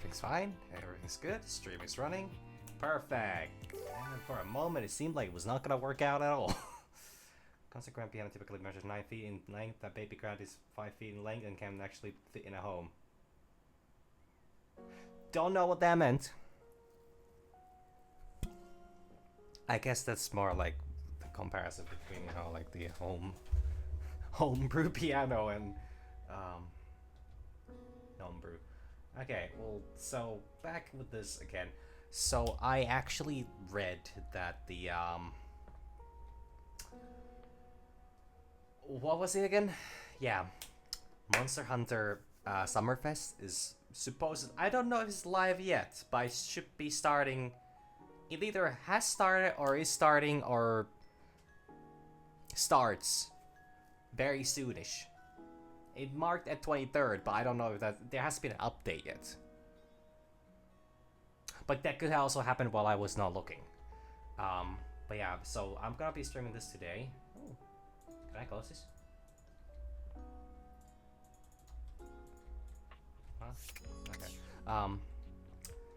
Everything's fine, everything's good, stream is running. Perfect. And for a moment it seemed like it was not gonna work out at all. Consequent piano typically measures 9 feet in length. That baby ground is 5 feet in length and can actually fit in a home. Don't know what that meant. I guess that's more like the comparison between, you know, like the homebrew piano and non-brew. Okay, well, so back with this again. So I actually read that the what was it again? Yeah, Monster Hunter Summerfest is supposed. I don't know if it's live yet, but it should be starting. It either has started or is starting or starts very soonish. It marked at 23rd, but I don't know if that there hasn't been an update yet. But that could also happen while I was not looking. But yeah, so I'm gonna be streaming this today. Ooh. Can I close this? Huh? Okay.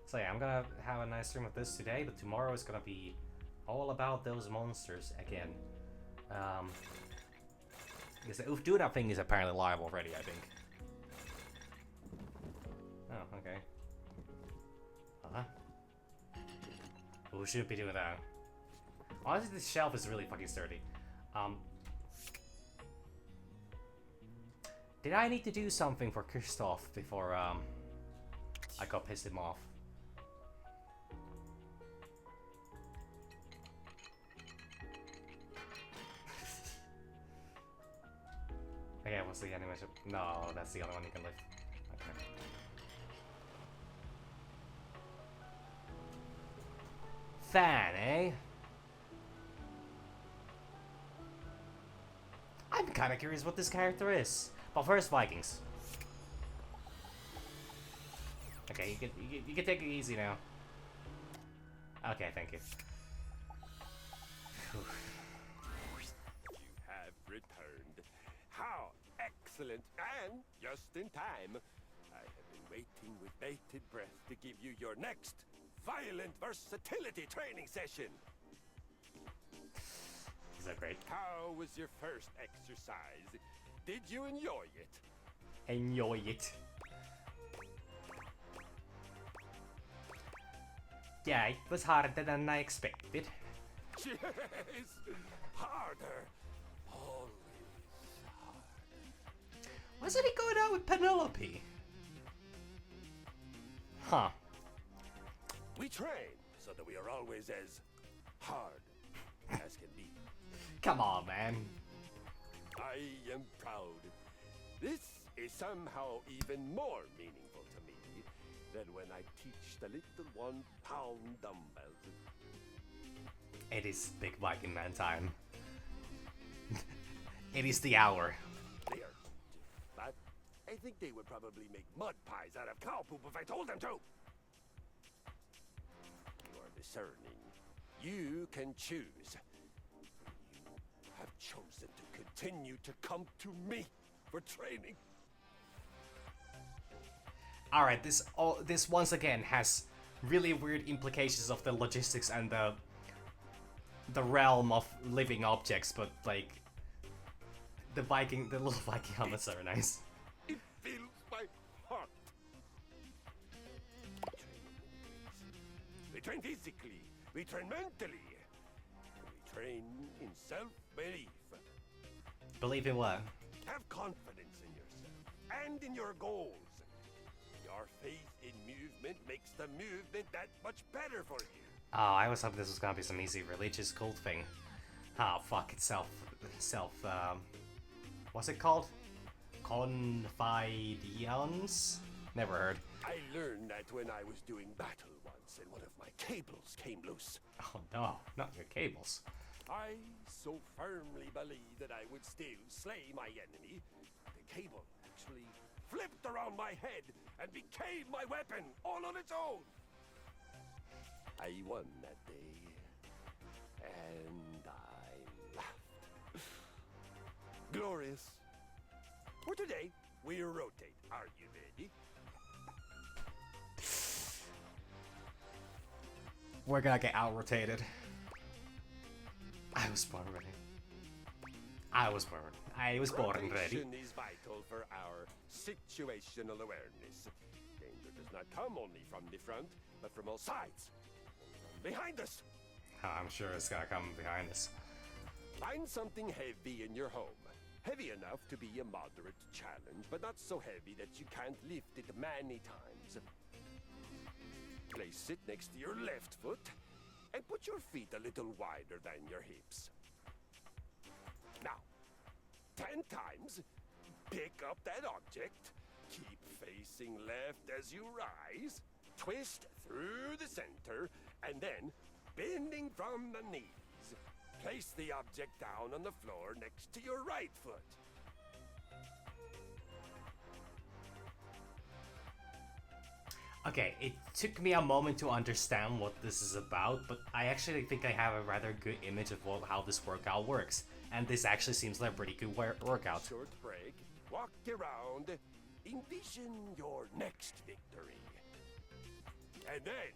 So yeah, I'm gonna have a nice stream of this today, but tomorrow is gonna be all about those monsters again. Because the Ufduna thing is apparently live already, I think. Oh, okay. Huh? We shouldn't be doing that. Honestly, this shelf is really fucking sturdy. Did I need to do something for Christoph before I got pissed him off? Okay, what's the animation? No, that's the only one you can lift. Okay. Fan, eh? I'm kinda curious what this character is. But first, Vikings. Okay, you can take it easy now. Okay, thank you. You have returned. How excellent, and just in time. I have been waiting with bated breath to give you your next violent versatility training session. Is that great? How was your first exercise? Did you enjoy it? Enjoy it. Yeah, it was harder than I expected. Yes, harder. Always hard. Wasn't he going out with Penelope? Huh. We train so that we are always as hard as can be. Come on, man. I am proud. This is somehow even more meaningful to me than when I teach the little 1-pound dumbbells. It is Big Viking Man time. It is the hour. They are, but I think they would probably make mud pies out of cow poop if I told them to. You are discerning. You can choose. You have chosen to continue to come to me for training. All right, this once again has really weird implications of the logistics and the realm of living objects, but like the little Viking helmets are nice. It fills my heart. We train physically, we train mentally, we train in self-belief. Believe in what? Have confidence in yourself and in your goals. Your faith in movement makes the movement that much better for you. Oh, I was hoping this was gonna be some easy religious cult thing. Oh, fuck, it's what's it called? Confidians? Never heard. I learned that when I was doing battle once and one of my cables came loose. Oh no, not your cables. I so firmly believed that I would still slay my enemy. The cable actually flipped around my head and became my weapon all on its own. I won that day, and I laughed. Glorious. For today, we rotate. Are you ready? We're gonna get out-rotated. I was born ready. I was born ready. Rotation is vital for our situational awareness. Danger does not come only from the front, but from all sides. From behind us. I'm sure it's gonna come behind us. Find something heavy in your home. Heavy enough to be a moderate challenge, but not so heavy that you can't lift it many times. Place it next to your left foot, and put your feet a little wider than your hips. Now, 10 times, pick up that object, keep facing left as you rise, twist through the center, and then, bending from the knees, place the object down on the floor next to your right foot. Okay, it took me a moment to understand what this is about, but I actually think I have a rather good image of how this workout works. And this actually seems like a pretty good workout. Short break, walk around, envision your next victory. And then,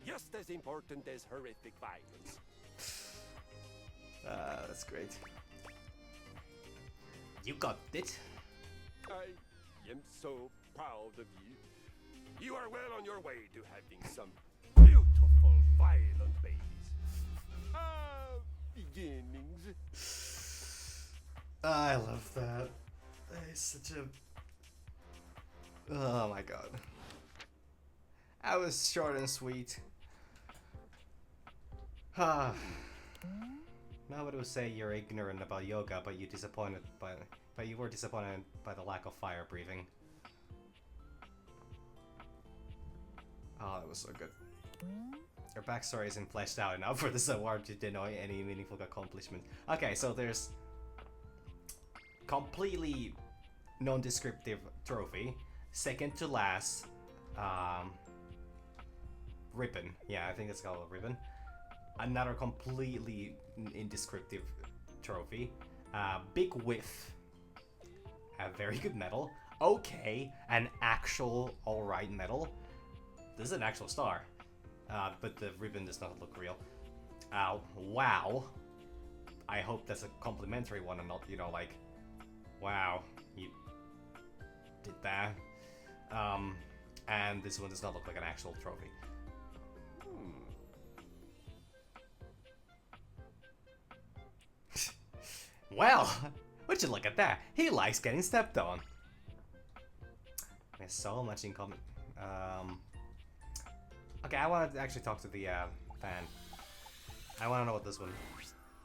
just as important as horrific violence. That's great. You got it. I am so proud of you. You are well on your way to having some beautiful, violent babies. Beginnings. I love that. It's such a... Oh my god. That was short and sweet. Nobody would say you're ignorant about yoga, but you were disappointed by the lack of fire breathing. Oh, that was so good. Your backstory isn't fleshed out enough for this award to deny any meaningful accomplishment. Okay, so there's completely non-descriptive trophy, second to last, ribbon. Yeah, I think it's called a ribbon. Another completely indescriptive trophy, big whiff, a very good medal. Okay, an actual alright medal. This is an actual star. But the ribbon does not look real. Wow. I hope that's a complimentary one and not, you know, like, wow, you did that. And this one does not look like an actual trophy. Well, would you look at that? He likes getting stepped on. There's so much in common. Okay, I want to actually talk to the fan. I want to know what this one.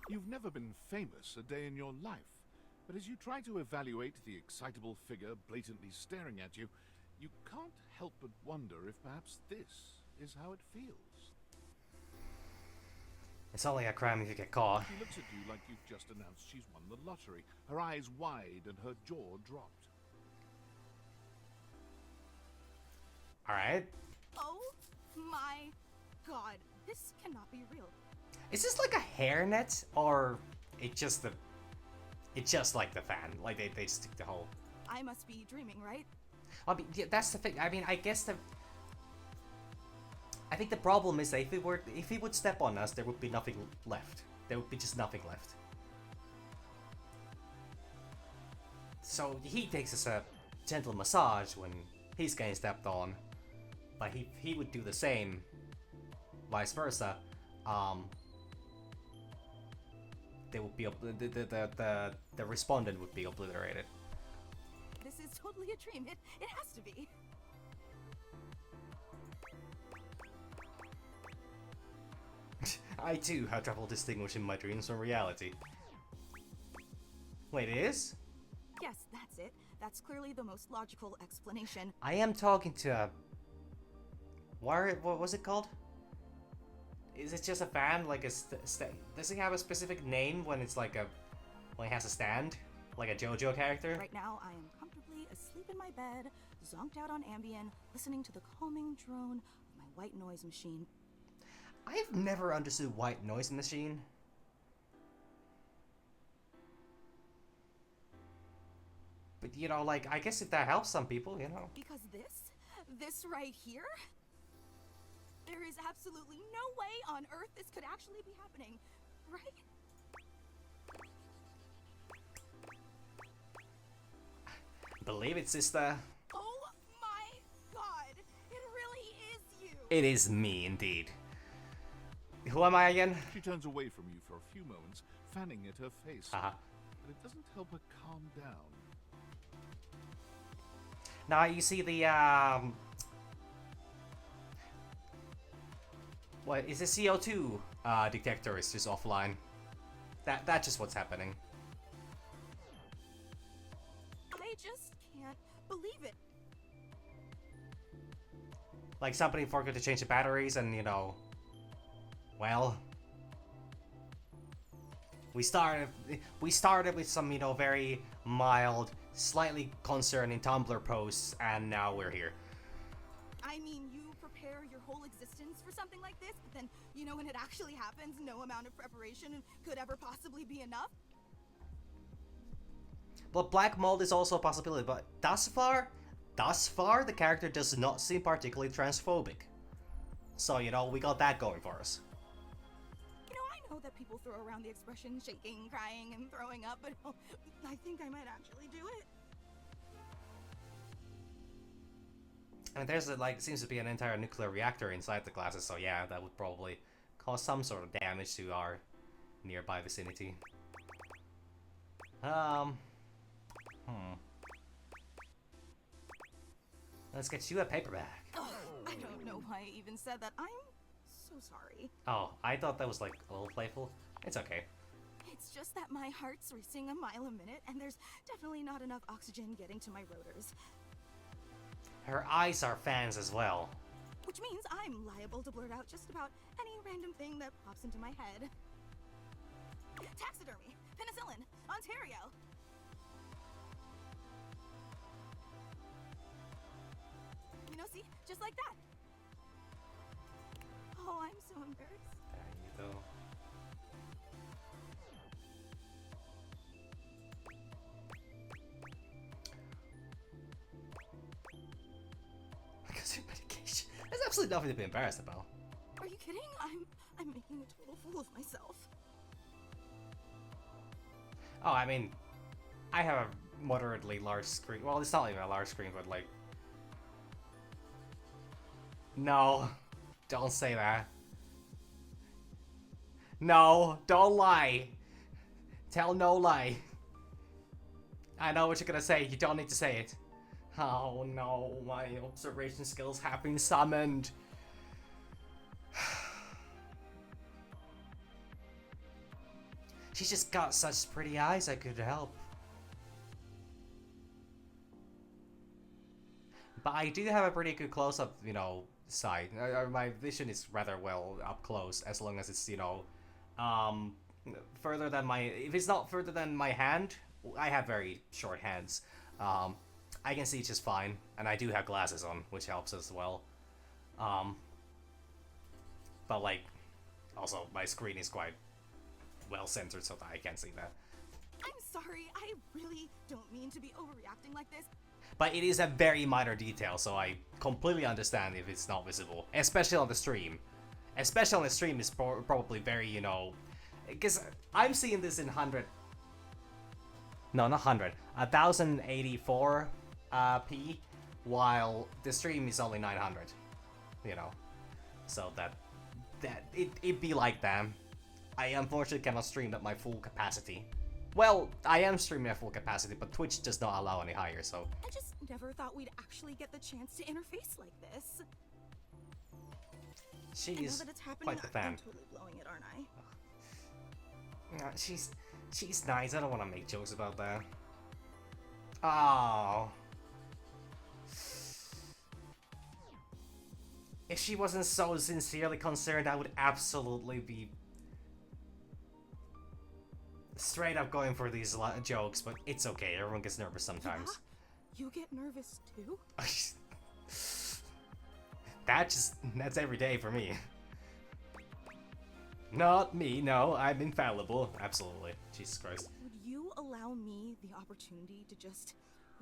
You've never been famous a day in your life, but as you try to evaluate the excitable figure blatantly staring at you, you can't help but wonder if perhaps this is how it feels. It's only a crime if you get caught. She looks at you like you've just announced she's won the lottery, her eyes wide and her jaw dropped. Alright. Oh my god, this cannot be real. Is this like a hairnet, or it's just like the fan? Like they stick the whole... I must be dreaming, right? I mean, yeah, that's the thing. I mean, I guess I think the problem is that if he would step on us, there would be nothing left. There would be just nothing left. So he takes us a gentle massage when he's getting stepped on, but he would do the same, vice versa. They would be the respondent would be obliterated. This is totally a dream. It has to be. I too have trouble distinguishing my dreams from reality. Wait, it is? Yes, that's it. That's clearly the most logical explanation. I am talking to a... What was it called? Is it just a fan? Like a does he have a specific name when it's like when he has a stand? Like a JoJo character? Right now, I am comfortably asleep in my bed, zonked out on Ambien, listening to the calming drone of my white noise machine. I've never understood white noise machine. But you know, like, I guess if that helps some people, you know. Because this right here, There is absolutely no way on Earth this could actually be happening, right? Believe it, sister. Oh my god, it really is you! It is me, indeed. Who am I again? She turns away from you for a few moments, fanning at her face. Uh-huh. But it doesn't help her calm down. Now you see the what is the CO2 detector is just offline. That's just what's happening. I just can't believe it. Like somebody forgot to change the batteries, and you know, well, we started with some, you know, very mild, slightly concerning Tumblr posts, and now we're here. I mean, you prepare your whole existence for something like this, but then, you know, when it actually happens, no amount of preparation could ever possibly be enough. Well, black mold is also a possibility, but thus far, the character does not seem particularly transphobic. So, you know, we got that going for us. You know, I know that people throw around the expression shaking, crying, and throwing up, but I think I might actually do it. And there's seems to be an entire nuclear reactor inside the glasses, so yeah, that would probably cause some sort of damage to our nearby vicinity. Let's get you a paperback. Ugh, I don't know why I even said that. I'm so sorry. Oh, I thought that was like a little playful. It's okay. It's just that my heart's racing a mile a minute, and there's definitely not enough oxygen getting to my rotors. Her eyes are fans as well. Which means I'm liable to blurt out just about any random thing that pops into my head. Taxidermy, penicillin, Ontario. You know, see? Just like that. Oh, I'm so embarrassed. There you go. Because your medication. There's absolutely nothing to be embarrassed about. Are you kidding? I'm making a total fool of myself. Oh, I mean, I have a moderately large screen. Well, it's not even a large screen, but like... No, don't say that. No, don't lie. Tell no lie. I know what you're gonna say, you don't need to say it. Oh no, my observation skills have been summoned. She's just got such pretty eyes, I could help. But I do have a pretty good close-up, you know, sight. My vision is rather well up close, as long as it's, you know, further than my... If it's not further than my hand, I have very short hands. I can see just fine, and I do have glasses on, which helps as well. But, like, also, my screen is quite well-centered so that I can see that. I'm sorry, I really don't mean to be overreacting like this. But it is a very minor detail, so I completely understand if it's not visible, especially on the stream. Especially on the stream is probably very, you know, because I'm seeing this in 100. No, not 100. 1084 p, while the stream is only 900. You know, so that it be like that. I unfortunately cannot stream at my full capacity. Well, I am streaming at full capacity, but Twitch does not allow any higher, so... I just never thought we'd actually get the chance to interface like this. She I know is that it's happening. quite the fan. I'm totally blowing it, aren't I? She's nice. I don't want to make jokes about that. Oh. If she wasn't so sincerely concerned, I would absolutely be straight up going for these jokes, but it's okay. Everyone gets nervous sometimes. Yeah? You get nervous too? That's every day for me. Not me, no, I'm infallible. Absolutely. Jesus Christ. Would you allow me the opportunity to just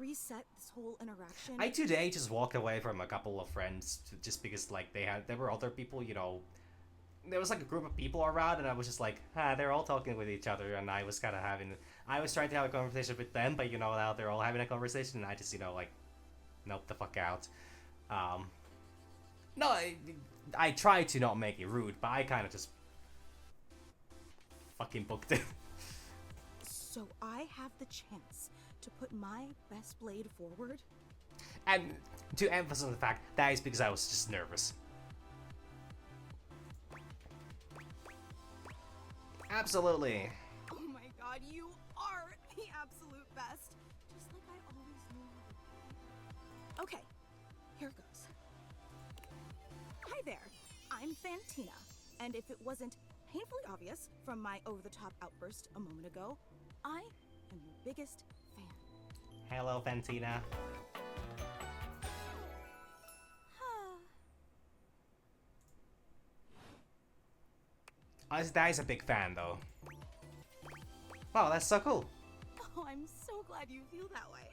reset this whole interaction. I today just walked away from a couple of friends just because like there were other people, you know, there was like a group of people around and I was just like, they're all talking with each other and I was kind of I was trying to have a conversation with them, but you know, now they're all having a conversation and I just, you know, like, nope the fuck out. No, I tried to not make it rude, but I kind of just fucking booked it. So I have the chance to put my best blade forward? And to emphasize the fact, that is because I was just nervous. Absolutely. Oh my god, you are the absolute best. Just like I always knew you would be. Okay, here goes. Hi there, I'm Fantina, and if it wasn't painfully obvious from my over-the-top outburst a moment ago, I am your biggest fan. Hello, Fantina. That is a big fan, though. Wow, that's so cool. Oh, I'm so glad you feel that way.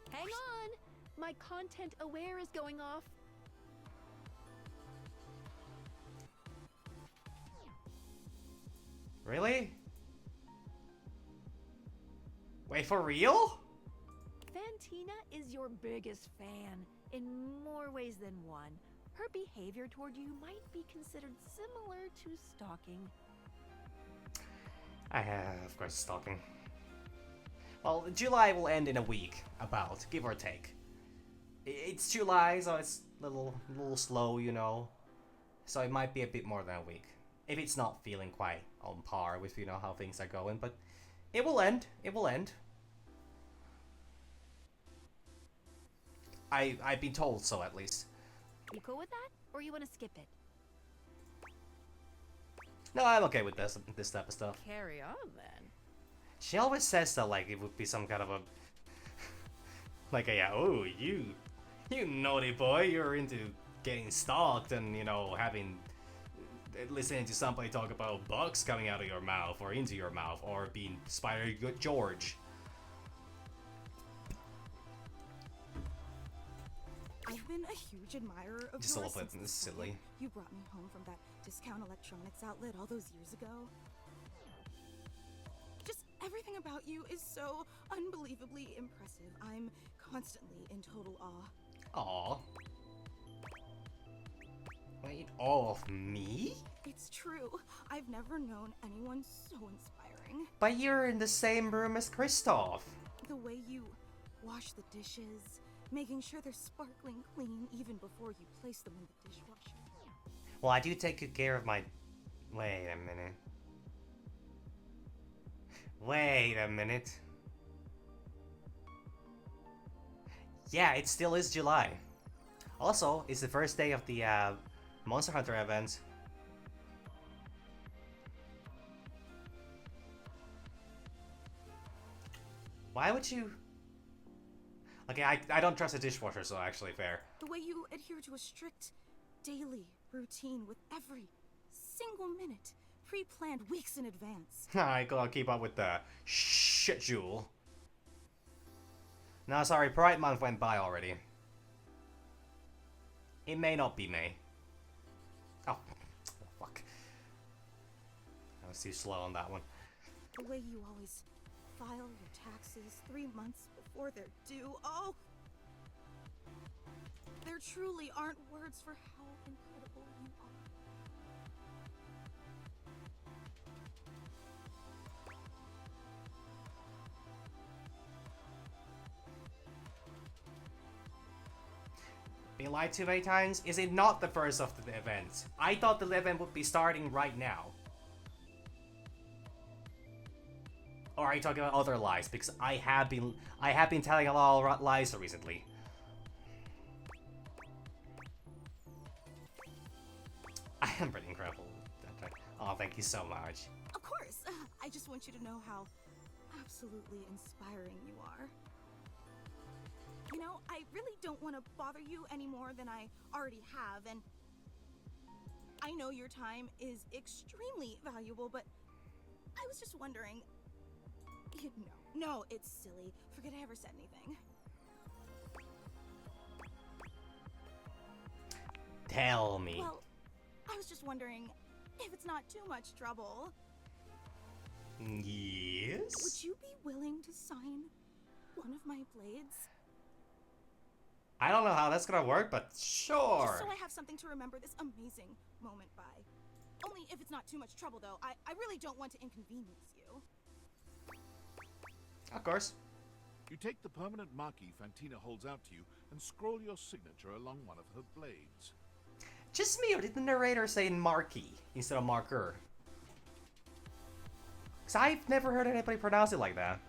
Hang on! My content aware is going off. Really? Wait, for real? Fantina is your biggest fan, in more ways than one. Her behavior toward you might be considered similar to stalking. Of course, stalking. Well, July will end in a week, about, give or take. It's July, so it's a little slow, you know. So it might be a bit more than a week. If it's not feeling quite on par with, you know, how things are going, but it will end. It will end. I've been told so, at least. You cool with that? Or you want to skip it? No, I'm okay with this type of stuff. Carry on, then. She always says that like it would be some kind of a... like a, oh, you naughty boy, you're into getting stalked and, you know, listening to somebody talk about bugs coming out of your mouth or into your mouth or being Spider George. I've been a huge admirer of Just a yours little bit since the silly. second you brought me home from that discount electronics outlet all those years ago. Just everything about you is so unbelievably impressive. I'm constantly in total awe. Aw. Wait, all of me? It's true. I've never known anyone so inspiring. But you're in the same room as Kristoff. The way you wash the dishes, making sure they're sparkling clean even before you place them in the dishwasher. Well, I do take good care of my... Wait a minute. Wait a minute. Yeah, it still is July. Also, it's the first day of the Monster Hunter event. Why would you... Okay, I don't trust a dishwasher, so actually fair. The way you adhere to a strict daily routine with every single minute, pre-planned weeks in advance. I gotta keep up with the shit jewel. No, sorry, Pride Month went by already. It may not be May. Oh, fuck. I was too slow on that one. The way you always file your taxes 3 months before they're due. Oh! There truly aren't words for how incredible you are. Been lied to many times? Is it not the first of the event? I thought the event would be starting right now. Or are you talking about other lies? Because I have been telling a lot of lies recently. I am pretty incredible. Oh, thank you so much. Of course! I just want you to know how absolutely inspiring you are. You know, I really don't want to bother you any more than I already have, and I know your time is extremely valuable, but I was just wondering, you know, No, it's silly. Forget I ever said anything. Tell me. Well, I was just wondering if it's not too much trouble. Yes? Would you be willing to sign one of my blades? I don't know how that's gonna work, but sure. Just so I have something to remember this amazing moment by. Only if it's not too much trouble, though. I really don't want to inconvenience you. Of course. You take the permanent marquee Fantina holds out to you and scroll your signature along one of her blades. Just me, or did the narrator say marquee instead of marker? Because I've never heard anybody pronounce it like that.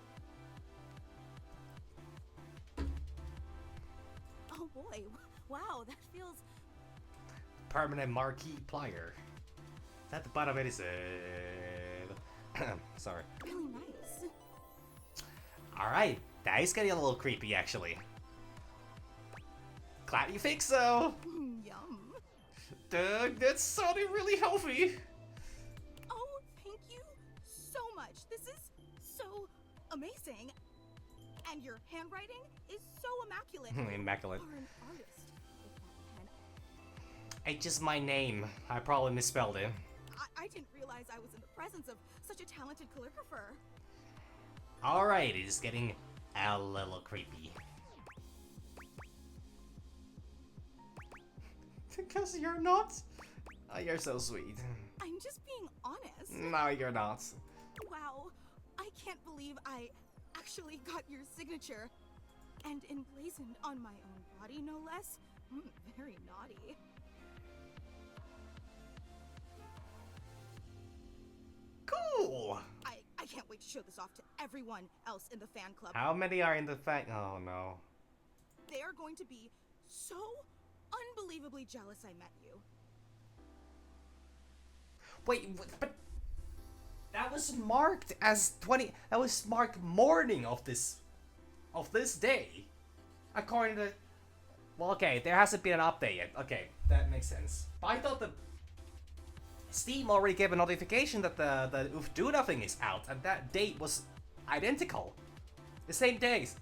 Oh boy, wow, that feels... Permanent marquee plier. That the bottom of it is sorry. really nice. Alright, that is getting a little creepy actually. Glad you think so! Yum. Doug, that's sounding really healthy! Oh, thank you so much. This is so amazing. And your handwriting is so immaculate. Immaculate. You are an artist with that pen. It's just my name. I probably misspelled it. I didn't realize I was in the presence of such a talented calligrapher. Alright, it is getting a little creepy. Because you're not? Oh, you're so sweet. I'm just being honest. No, you're not. Wow, I can't believe I actually got your signature. And emblazoned on my own body, no less. Very naughty. Cool! I can't wait to show this off to everyone else in the fan club. How many are in the fan? Oh no. They are going to be so unbelievably jealous I met you. Wait, but that was marked as 20. That was marked morning of this day, according to. Well, okay, there hasn't been an update yet. Okay, that makes sense. But I thought the Steam already gave a notification that the Oof Do Nothing is out, and that date was identical. The same days,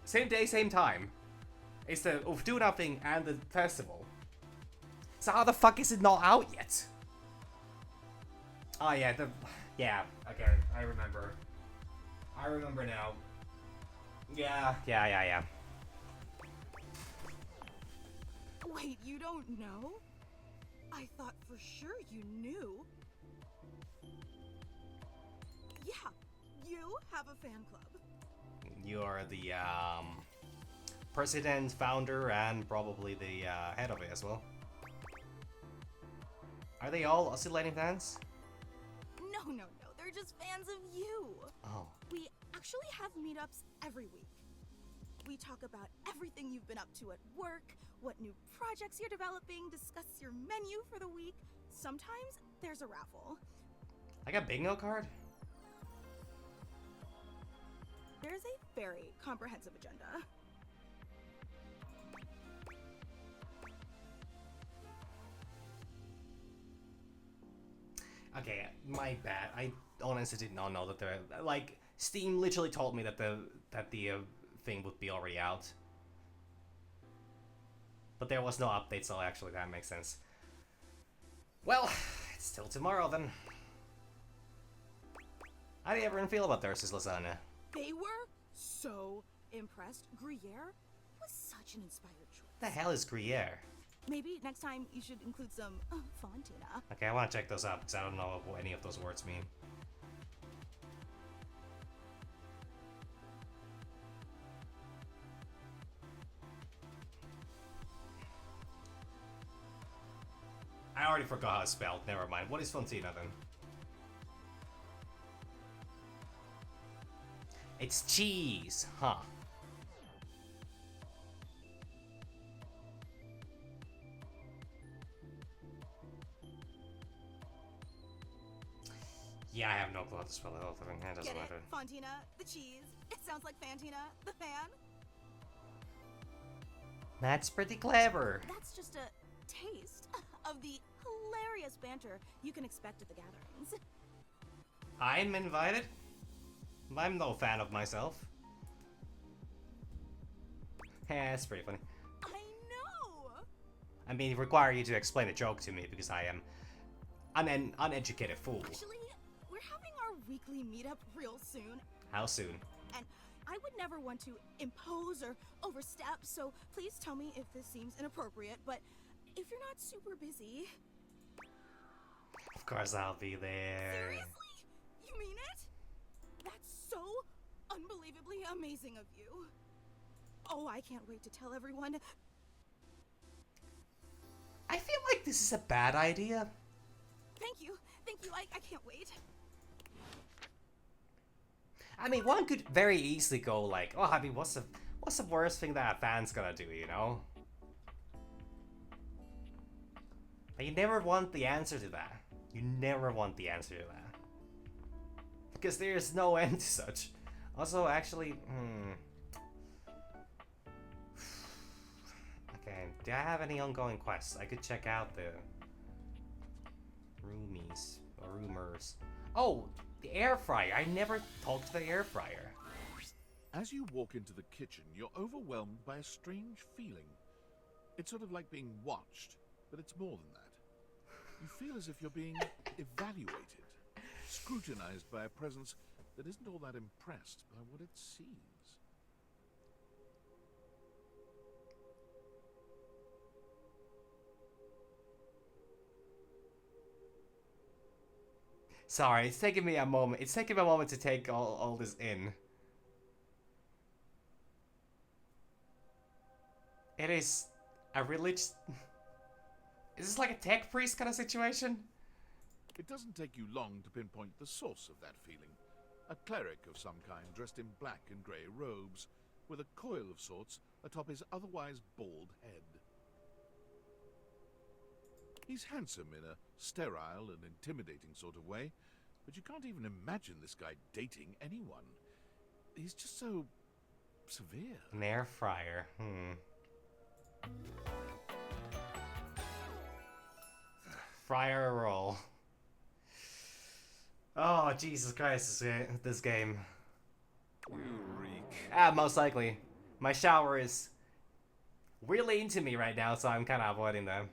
same time. It's the Oof Do Nothing and the festival. So how the fuck is it not out yet? Oh yeah, yeah, okay, I remember. I remember now. Yeah. Wait, you don't know? I thought for sure you knew. Yeah, you have a fan club. You are the president, founder, and probably the head of it as well. Are they all oscillating fans? No, they're just fans of you. Oh. We actually have meetups every week. We talk about everything you've been up to at work, what new projects you're developing, discuss your menu for the week. Sometimes there's a raffle. Like a bingo card? There's a very comprehensive agenda. Okay, my bad. I honestly did not know that the like Steam literally told me that the thing would be already out. But there was no update, so actually that makes sense. Well, it's still tomorrow then. How do everyone feel about Thursday's lasagna? They were so impressed. Gruyere was such an inspired choice. The hell is Gruyere? Maybe next time you should include some Fontina. Okay, I want to check those out because I don't know what any of those words mean. I already forgot how it's spelled. Never mind. What is Fontina then? It's cheese, huh? Yeah, I have no clue how to spell it. It doesn't Get matter. it? Fontina, the cheese. It sounds like Fantina, the fan. That's pretty clever. That's just a taste of the hilarious banter you can expect at the gatherings. I'm invited? I'm no fan of myself. Yeah, it's pretty funny. I know! I mean, require you to explain a joke to me because I am an uneducated fool. Actually, we're having our weekly meetup real soon, How soon? and I would never want to impose or overstep, so please tell me if this seems inappropriate, but if you're not super busy... Of course I'll be there. Seriously? You mean it? That's so unbelievably amazing of you. Oh, I can't wait to tell everyone. I feel like this is a bad idea. Thank you, I can't wait. I mean, one could very easily go like, oh, I mean, what's the worst thing that a fan's gonna do, you know? But you never want the answer to that. You never want the answer to that. Because there's no end to such. Also, actually, okay, do I have any ongoing quests? I could check out the roomies or rumors. Oh, the air fryer. I never talked to the air fryer. As you walk into the kitchen, you're overwhelmed by a strange feeling. It's sort of like being watched, but it's more than that. You feel as if you're being evaluated, scrutinized by a presence that isn't all that impressed by what it seems. Sorry, it's taking me a moment. It's taking me a moment to take all this in. It is a religious... Is this like a tech priest kind of situation? It doesn't take you long to pinpoint the source of that feeling. A cleric of some kind dressed in black and grey robes, with a coil of sorts atop his otherwise bald head. He's handsome in a sterile and intimidating sort of way, but you can't even imagine this guy dating anyone. He's just so... severe. An air fryer. Fryer roll. Oh, Jesus Christ, this game. You reek. Most likely. My shower is really into me right now, so I'm kind of avoiding them.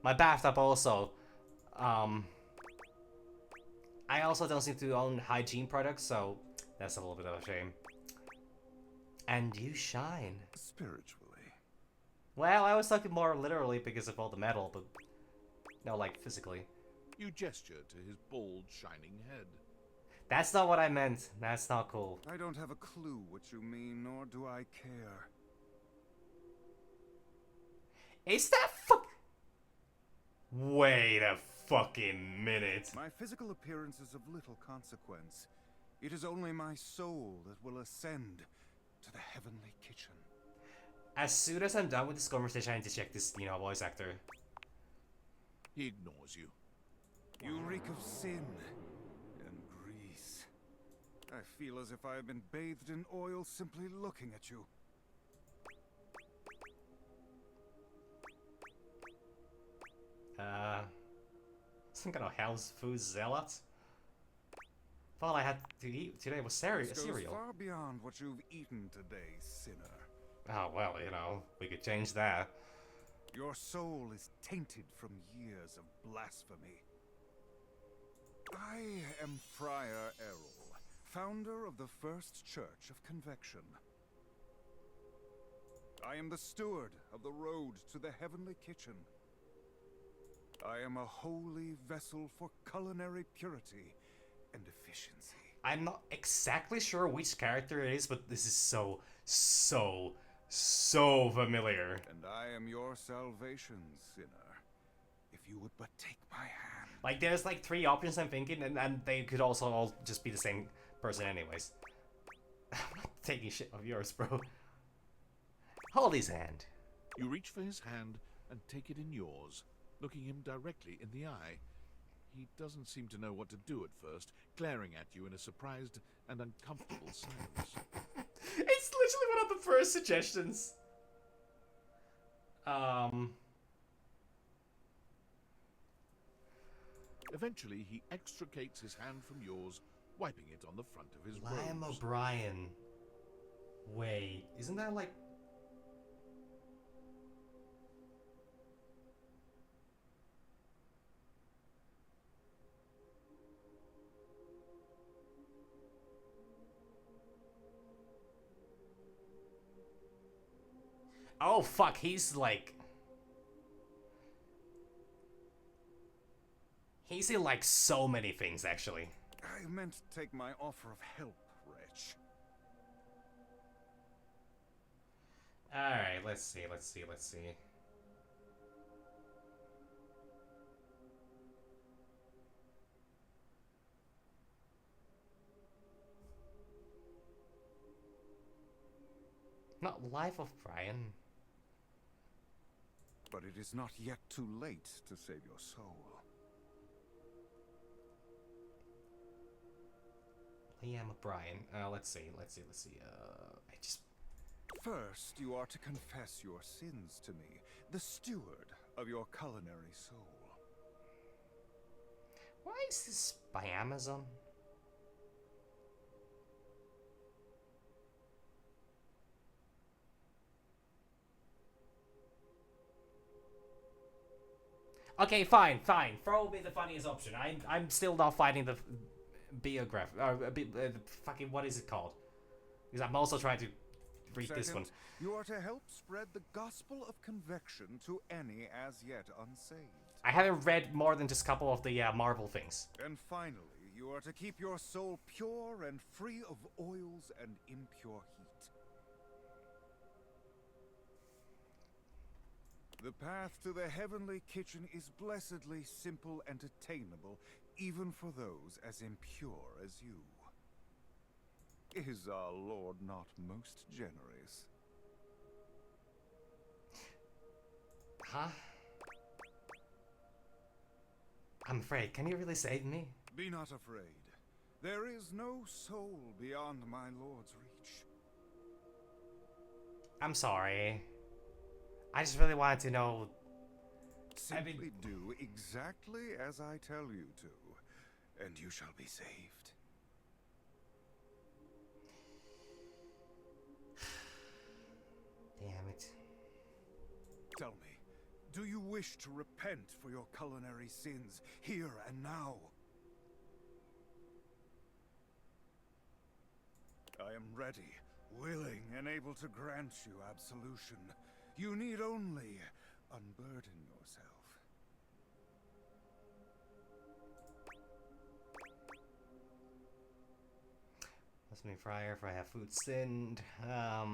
My bathtub also. I also don't seem to own hygiene products, so that's a little bit of a shame. And you shine. Spiritually. Well, I was talking more literally because of all the metal, but no, like physically. You gesture to his bald, shining head. That's not what I meant. That's not cool. I don't have a clue what you mean, nor do I care. Is that fuck? Wait a fucking minute. My physical appearance is of little consequence. It is only my soul that will ascend to the heavenly kitchen. As soon as I'm done with this conversation, I need to check this, voice actor. He ignores you. You reek of sin and grease. I feel as if I have been bathed in oil simply looking at you. Some kind of health food zealot? All I had to eat today was This goes cereal. far beyond what you've eaten today, sinner. Oh, well, we could change that. Your soul is tainted from years of blasphemy. I am Friar Errol, founder of the First Church of Convection. I am the steward of the road to the heavenly kitchen. I am a holy vessel for culinary purity and efficiency. I'm not exactly sure which character it is, but this is so familiar. And I am your salvation, sinner. If you would but take my hand. Like, there's like 3 options I'm thinking, and they could also all just be the same person anyways. I'm not taking shit of yours, bro. Hold his hand. You reach for his hand and take it in yours, looking him directly in the eye. He doesn't seem to know what to do at first, glaring at you in a surprised and uncomfortable silence. It's literally one of the first suggestions. Eventually, he extricates his hand from yours, wiping it on the front of his Liam robes. O'Brien. Wait, isn't that like... Oh fuck, he's like... He's in like so many things actually. I meant to take my offer of help, wretch. Alright, let's see. Not Life of Brian. But it is not yet too late to save your soul. Liam O'Brien. Let's see. I just... First, you are to confess your sins to me, the steward of your culinary soul. Why is this by Amazon? Okay, fine. Throw me the funniest option. I'm still not fighting the biograph. Fucking what is it called? Because I'm also trying to read this one. Second, you are to help spread the gospel of convection to any as yet unsaved. I haven't read more than just a couple of the Marvel things. And finally, you are to keep your soul pure and free of oils and impure heat. The path to the heavenly kitchen is blessedly simple and attainable, even for those as impure as you. Is our Lord not most generous? Huh? I'm afraid. Can you really save me? Be not afraid. There is no soul beyond my Lord's reach. I'm sorry. I just really wanted to know. Simply do exactly as I tell you to, and you shall be saved. Damn it. Tell me, do you wish to repent for your culinary sins here and now? I am ready, willing, and able to grant you absolution. You need only unburden yourself. Must be friar if I have food sinned. I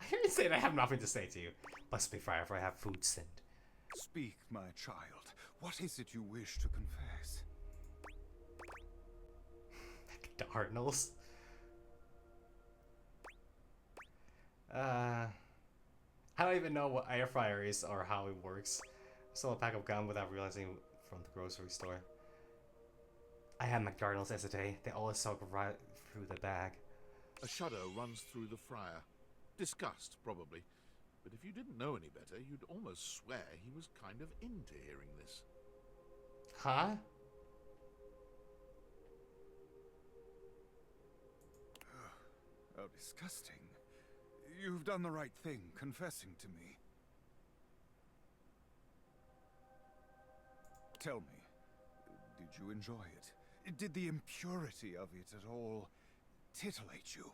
didn't say that I have nothing to say to you. Must be friar if I have food sinned. Speak, my child. What is it you wish to confess? Cardinals. I don't even know what air fryer is or how it works. I stole a pack of gum without realizing from the grocery store. I had McDonald's yesterday. They always talk right through the bag. A shudder runs through the friar. Disgust, probably. But if you didn't know any better, you'd almost swear he was kind of into hearing this. Huh? Oh, disgusting. You've done the right thing, confessing to me. Tell me, did you enjoy it? Did the impurity of it at all titillate you?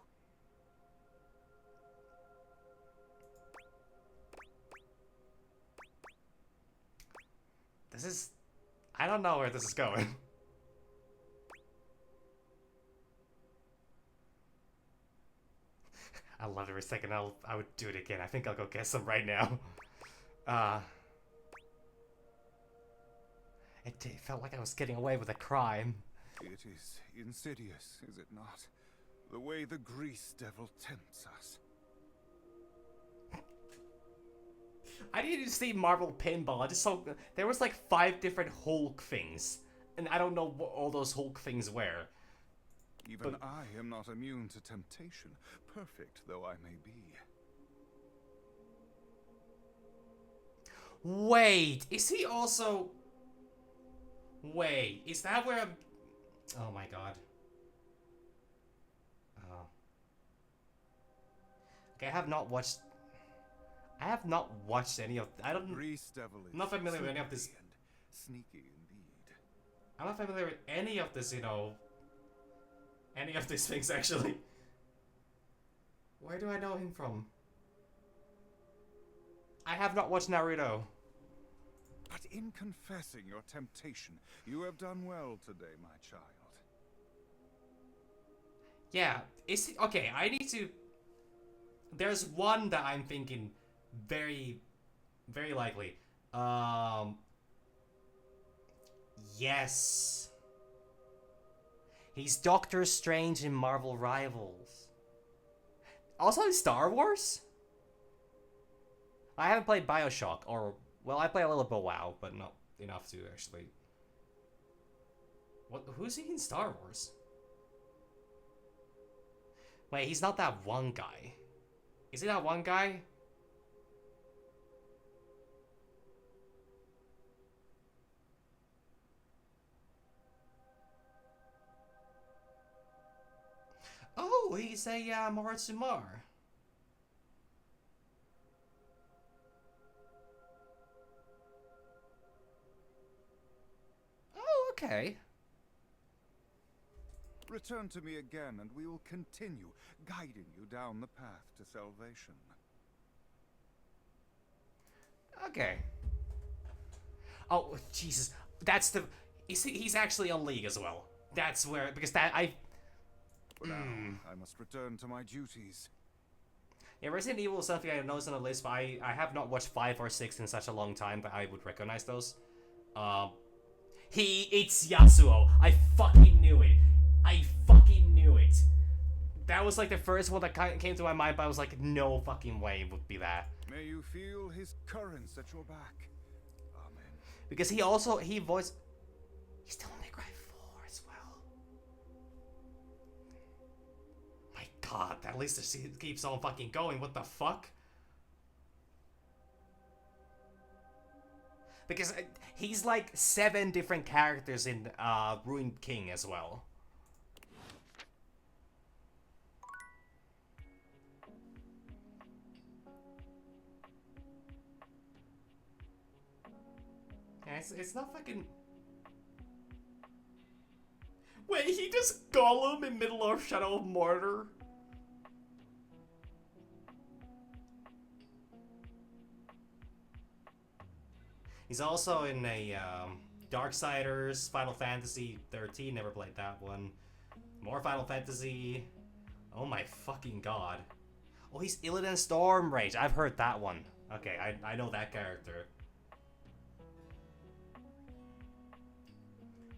This is... I don't know where this is going. I love every second. I would do it again. I think I'll go get some right now. It felt like I was getting away with a crime. It is insidious, is it not? The way the grease devil tempts us. I didn't even see Marvel Pinball. I just saw there was like 5 different Hulk things, and I don't know what all those Hulk things were. Even I am not immune to temptation, perfect though I may be. Wait, is he also... Wait, is that where I'm... Oh my god. Oh. Okay, I have not watched any of... I don't... Grease devil is I'm not familiar with any of this... slippery and sneaky indeed. I'm not familiar with any of this, you know... Any of these things, actually. Where do I know him from? I have not watched Naruto. But in confessing your temptation, you have done well today, my child. Yeah, is it... Okay, I need to... There's one that I'm thinking very, very likely. Yes. He's Doctor Strange in Marvel Rivals. Also in Star Wars? I haven't played BioShock, or... Well, I play a little bit of WoW, but not enough to actually... What? Who's he in Star Wars? Wait, he's not that one guy. Is he that one guy? Oh, he's a Moritsumar. Oh, okay. Return to me again, and we will continue guiding you down the path to salvation. Okay. Oh, Jesus. That's the... He's actually on League as well. That's where... Because that... For now, I must return to my duties. Yeah, Resident Evil is something I noticed on the list, but I have not watched 5 or 6 in such a long time that I would recognize those. It's Yasuo. I fucking knew it. I fucking knew it. That was like the first one that came to my mind, but I was like, no fucking way it would be that. May you feel his currents at your back. Amen. Because he also, He's still on May Cry 4 as well. My god, at least the series keeps on fucking going, what the fuck? Because he's like 7 different characters in Ruined King as well. Yeah, it's not fucking... Wait, he just Gollum in middle of Shadow of Mordor? He's also in a Darksiders, Final Fantasy 13, never played that one. More Final Fantasy. Oh my fucking god. Oh, he's Illidan Stormrage. I've heard that one. Okay, I know that character.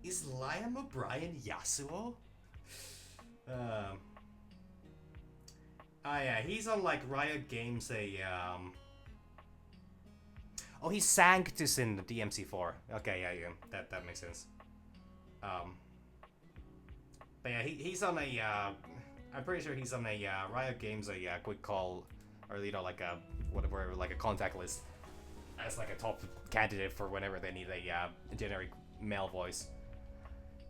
Is Liam O'Brien Yasuo? Yeah, he's on like Riot Games Oh, he's Sanctus in the DMC4. Okay, yeah, that makes sense. But yeah, he's on a I'm pretty sure he's on a Riot Games quick call, or you know, like a whatever, like a contact list as like a top candidate for whenever they need a generic male voice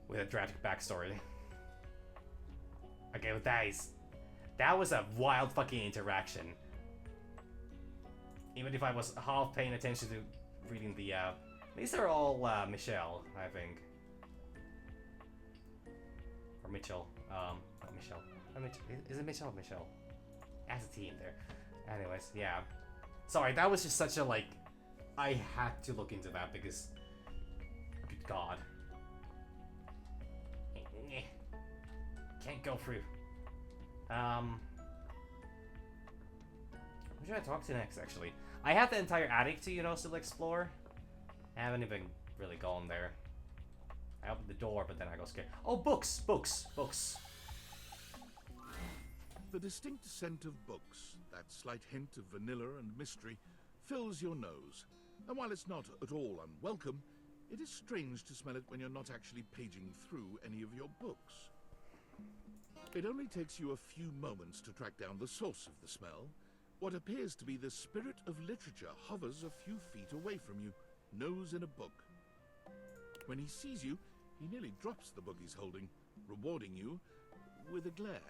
with a tragic backstory. Okay, but that was a wild fucking interaction. Even if I was half paying attention to reading the these are all Michelle, I think. Or Mitchell. Not Michelle. Is it Mitchell or Michelle? As a team there. Anyways, yeah. Sorry, that was just such a like... I had to look into that because... Good god. Can't go through. Who should I talk to next, actually? I have the entire attic to, you know, still explore. I haven't even really gone there. I opened the door, but then I got scared. Oh, books! Books! Books! The distinct scent of books, that slight hint of vanilla and mystery, fills your nose. And while it's not at all unwelcome, it is strange to smell it when you're not actually paging through any of your books. It only takes you a few moments to track down the source of the smell. What appears to be the spirit of literature hovers a few feet away from you, nose in a book. When he sees you, he nearly drops the book he's holding, rewarding you with a glare.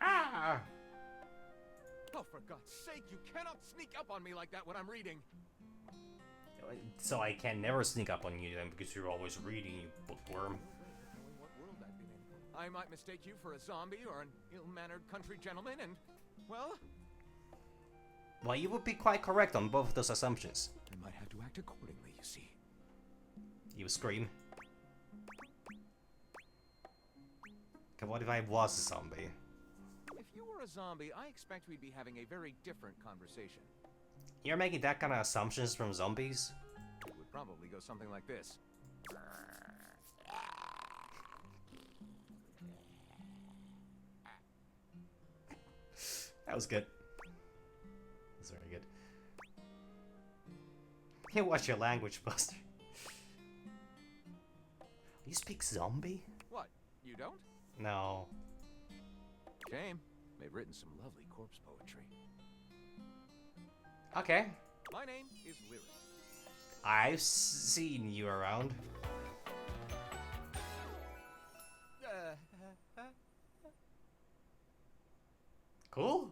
Ah! Oh, for God's sake, you cannot sneak up on me like that when I'm reading. So I can never sneak up on you then because you're always reading, you bookworm. Knowing what world I've been in. I might mistake you for a zombie or an ill-mannered country gentleman and, well... Well, you would be quite correct on both of those assumptions. I might have to act accordingly, you see. You scream. Okay, what if I was a zombie? If you were a zombie, I expect we'd be having a very different conversation. You're making that kind of assumptions from zombies? It would probably go something like this. That was good. That's very good. Hey, watch your language, Buster. You speak zombie? What? You don't? No. Shame. They've written some lovely corpse poetry. Okay. My name is Lyric. I've seen you around. Cool.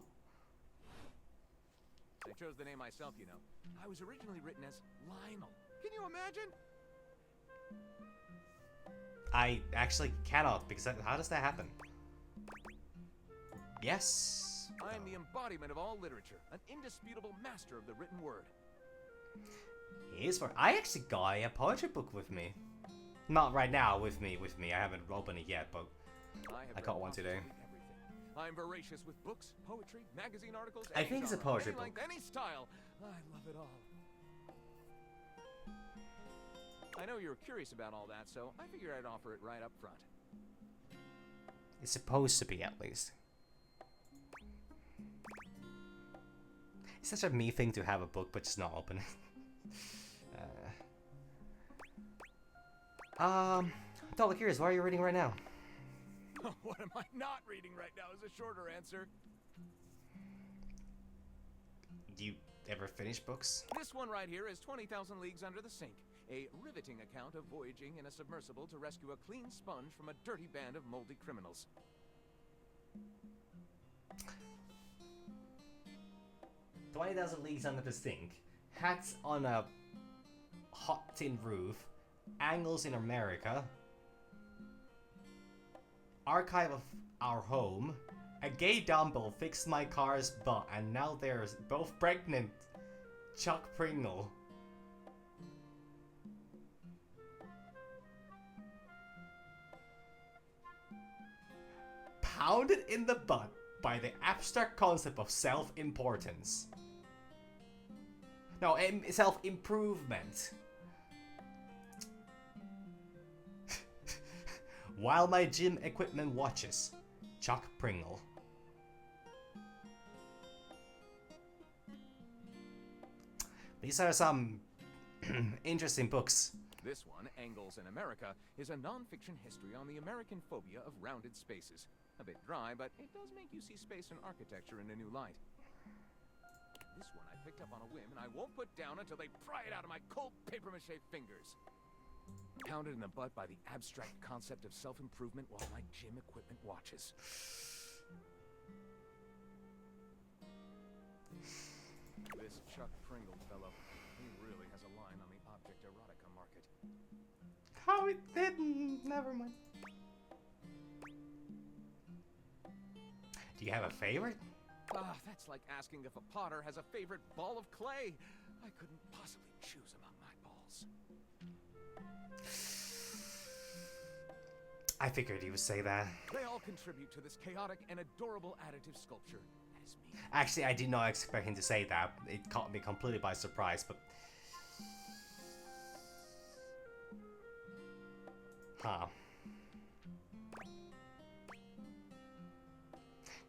I chose the name myself, you know. I was originally written as Lionel. Can you imagine? I actually cannot, because how does that happen? Yes. I am the embodiment of all literature, an indisputable master of the written word. Here's for I actually got a poetry book with me. Not right now with me. I haven't opened it yet, but I got one today. Everything. I'm voracious with books, poetry, magazine articles. I think it's a poetry any length, book. any style. I love it all. I know you're curious about all that, so I figured I'd offer it right up front. It's supposed to be, at least. It's such a me thing to have a book but just not open it. I'm totally curious, what are you reading right now? What am I not reading right now is a shorter answer. Do you ever finish books? This one right here is 20,000 Leagues Under the Sink, a riveting account of voyaging in a submersible to rescue a clean sponge from a dirty band of moldy criminals. 20,000 Leagues Under the Sink, hats on a hot tin roof, angles in America, archive of our home, a gay dumbbell fixed my car's butt, and now they're both pregnant. Chuck Pringle. Pounded in the butt by the abstract concept of self-importance. No, self-improvement. While my gym equipment watches. Chuck Pringle. These are some interesting books. This one, Angles in America, is a non-fiction history on the American phobia of rounded spaces. A bit dry, but it does make you see space and architecture in a new light. This one I picked up on a whim, and I won't put down until they pry it out of my cold papier-mâché fingers. Pounded in the butt by the abstract concept of self-improvement while my gym equipment watches. This Chuck Pringle fellow, he really has a line on the object erotica market. How it didn't. Never mind. Do you have a favorite? Ah, that's like asking if a potter has a favorite ball of clay. I couldn't possibly choose among my balls. I figured you would say that. They all contribute to this chaotic and adorable additive sculpture that is me. Actually, I did not expect him to say that. It caught me completely by surprise, but... Huh.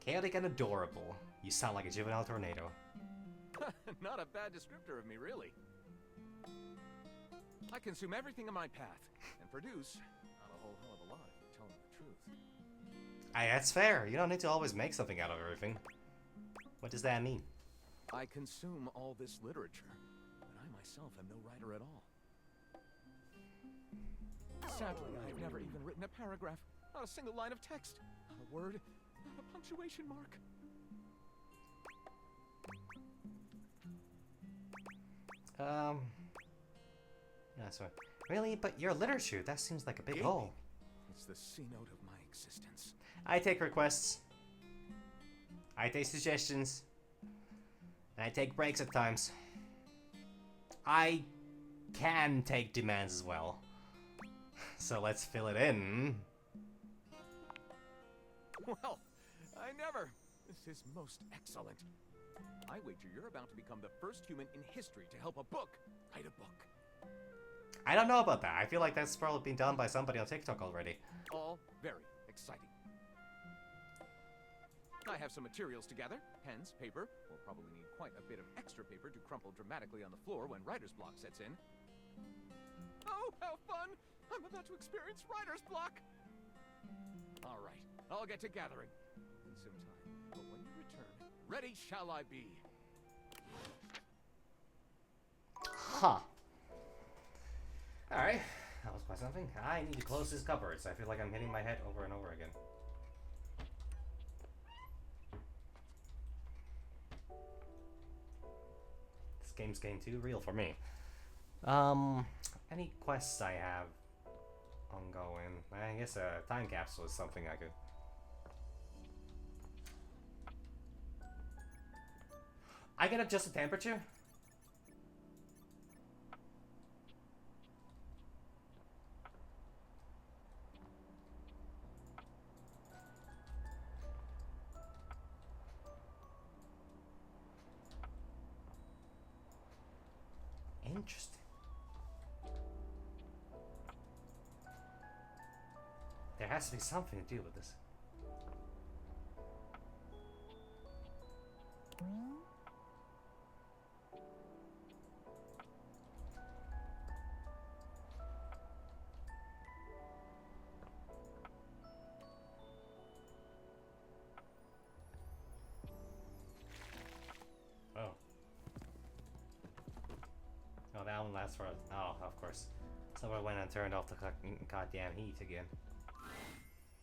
Chaotic and adorable. You sound like a juvenile tornado. Not a bad descriptor of me, really. I consume everything in my path, and produce not a whole hell of a lot if you're telling the truth. That's fair. You don't need to always make something out of everything. What does that mean? I consume all this literature, but I myself am no writer at all. Sadly, I've never even written a paragraph. Not a single line of text. Not a word. Not a punctuation mark. That's right. Really? But your literature, that seems like a big Gaming. goal. It's the C-note of my existence. I take requests. I take suggestions. And I take breaks at times. I can take demands as well. So let's fill it in. Well, I never. This is most excellent. I wager you're about to become the first human in history to help a book write a book. I don't know about that. I feel like that's probably been done by somebody on TikTok already. All very exciting. I have some materials to gather. Pens, paper. We'll probably need quite a bit of extra paper to crumple dramatically on the floor when writer's block sets in. Oh, how fun! I'm about to experience writer's block! All right, I'll get to gathering in some time. But when you return, ready shall I be. Huh. Alright, that was quite something. I need to close this cupboard, so I feel like I'm hitting my head over and over again. This game's getting too real for me. Any quests I have ongoing? I guess a time capsule is something I could... I can adjust the temperature? Interesting. There has to be something to do with this. Oh. Oh, that one lasts for... Oh, of course. Someone went and turned off the goddamn heat again.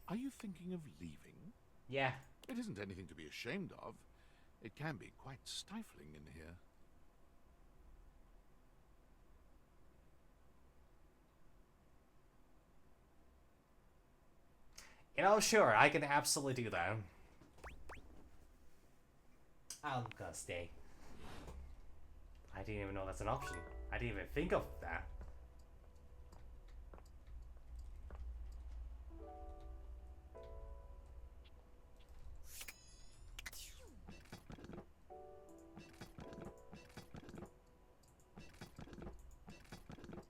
Are you thinking of leaving? Yeah. It isn't anything to be ashamed of. It can be quite stifling in here. You know, sure, I can absolutely do that. I'm gonna stay. I didn't even know that's an option. I didn't even think of that.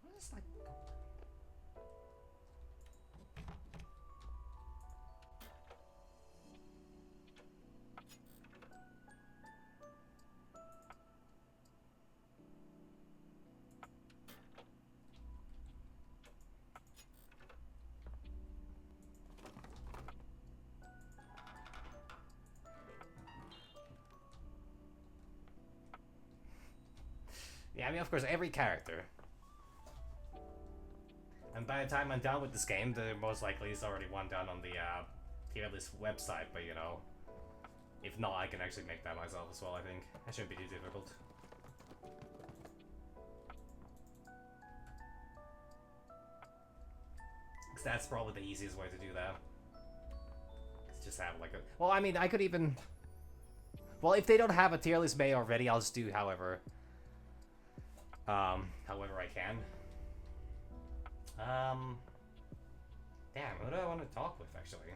What is like... Yeah, I mean, of course, every character. And by the time I'm done with this game, the most likely is already one done on the tier list website, but you know, if not, I can actually make that myself as well, I think. That shouldn't be too difficult. Because that's probably the easiest way to do that. It's just have like a... Well, I mean, I could even... Well, if they don't have a tier list made already, I'll just do however I can. Damn, who do I want to talk with, actually?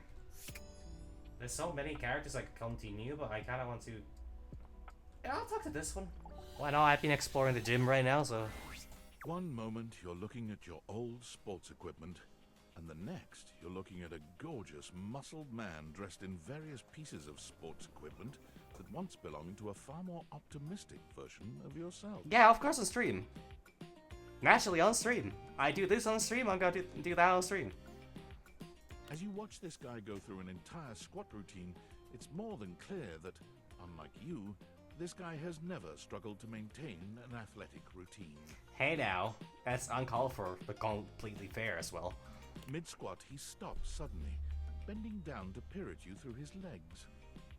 There's so many characters I could continue, but I kind of want to... Yeah, I'll talk to this one. Why not? I've been exploring the gym right now, so... One moment you're looking at your old sports equipment, and the next you're looking at a gorgeous, muscled man dressed in various pieces of sports equipment that once belonged to a far more optimistic version of yourself. Yeah, of course on stream. Naturally on stream. I do this on stream, I'm gonna do that on stream. As you watch this guy go through an entire squat routine, it's more than clear that, unlike you, this guy has never struggled to maintain an athletic routine. Hey now, that's uncalled for, but completely fair as well. Mid-squat, he stops suddenly, bending down to peer at you through his legs.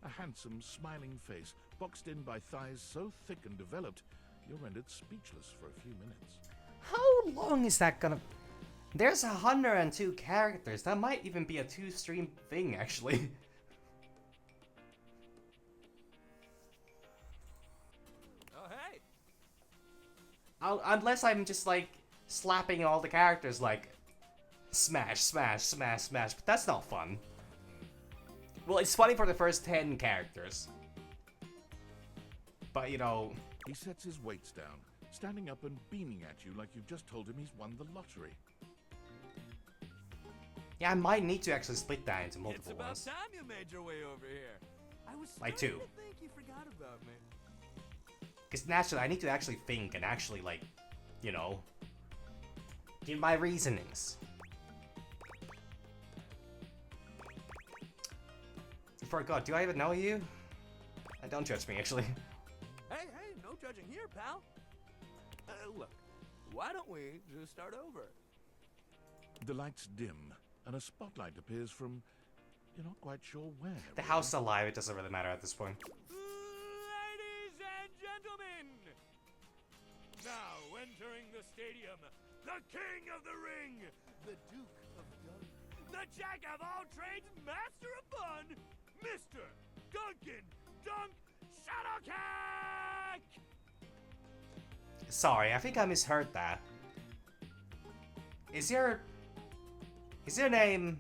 A handsome, smiling face, boxed in by thighs so thick and developed, you're rendered speechless for a few minutes. How long is that gonna... There's 102 characters. That might even be a 2-stream thing, actually. Oh, hey! Unless I'm just, like, slapping all the characters, like, smash, smash, smash, smash. But that's not fun. Well, it's funny for the first 10 characters. But, you know... He sets his weights down, standing up and beaming at you like you've just told him he's won the lottery. Yeah, I might need to actually split that into multiple It's about ones. time you made your way over here. I was Like starting two. to think you forgot about me. Because naturally, I need to actually think and actually, like, you know, give my reasonings. I forgot, do I even know you? Don't judge me, actually. Hey, no judging here, pal. Look, why don't we just start over? The lights dim, and a spotlight appears from... you're not quite sure where. The house is alive, it doesn't really matter at this point. Ladies and gentlemen, now entering the stadium, the king of the ring, the Duke of Dunk, the jack of all trades, master of fun, Mr. Duncan Dunk Shuttlecock! Sorry, I think I misheard that. Is your name...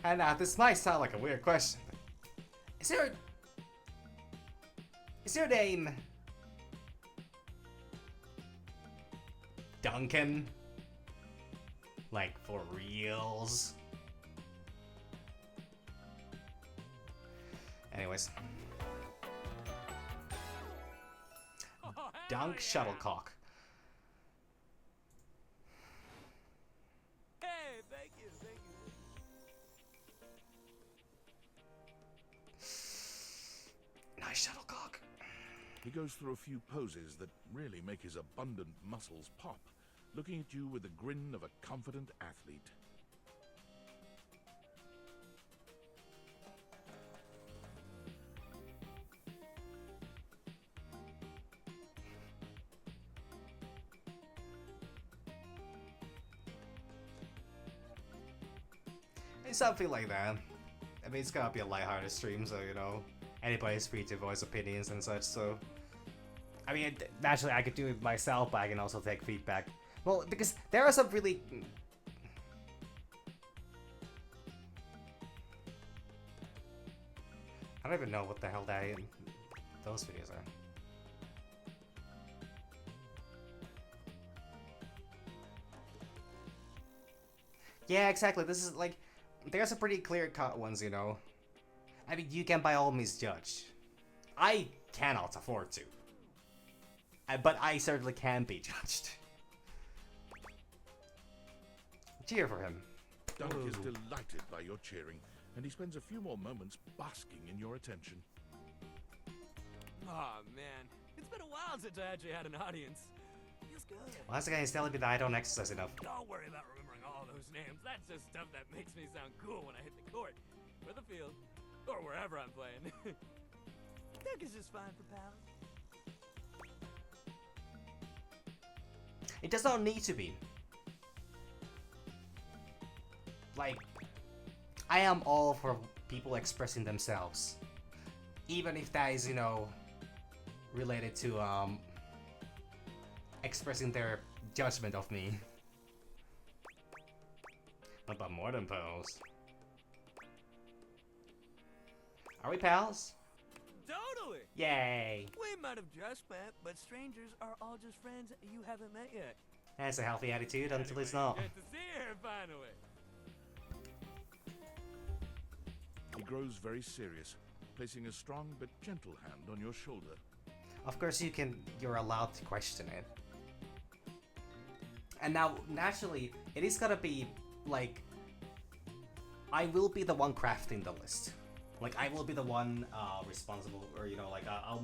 And this might sound like a weird question, but... Is your name... Duncan? Like, for reals? Anyways. Dunk Shuttlecock. Hey, thank you. Nice shuttlecock. He goes through a few poses that really make his abundant muscles pop, looking at you with the grin of a confident athlete. It's something like that. I mean, it's gonna be a lighthearted stream, so, you know, anybody's free to voice opinions and such, so... I mean, naturally, I could do it myself, but I can also take feedback. Well, because there are some really... I don't even know what the hell those videos are. Yeah, exactly. This is like... There's some pretty clear-cut ones, you know. I mean, you can by all means judge. I cannot afford to. But I certainly can be judged. Cheer for him. Dunk is delighted by your cheering, and he spends a few more moments basking in your attention. Aw, man. It's been a while since I actually had an audience. Feels good. Once again, he's telling me that I don't exercise enough. Don't worry about remembering all those names. That's just stuff that makes me sound cool when I hit the court, or the field, or wherever I'm playing. Dunk is just fine for pals. It does not need to be. Like, I am all for people expressing themselves. Even if that is, you know, related to, expressing their judgment of me. But more than pals. Are we pals? Totally! Yay! We might have just met, but strangers are all just friends you haven't met yet. That's a healthy attitude until it's Anyway, not. Good to see you here finally. He grows very serious, placing a strong but gentle hand on your shoulder. Of course you're allowed to question it. And now, naturally, it is gonna be, like, I will be the one crafting the list. Like, I will be the one responsible, or, you know, like, I'll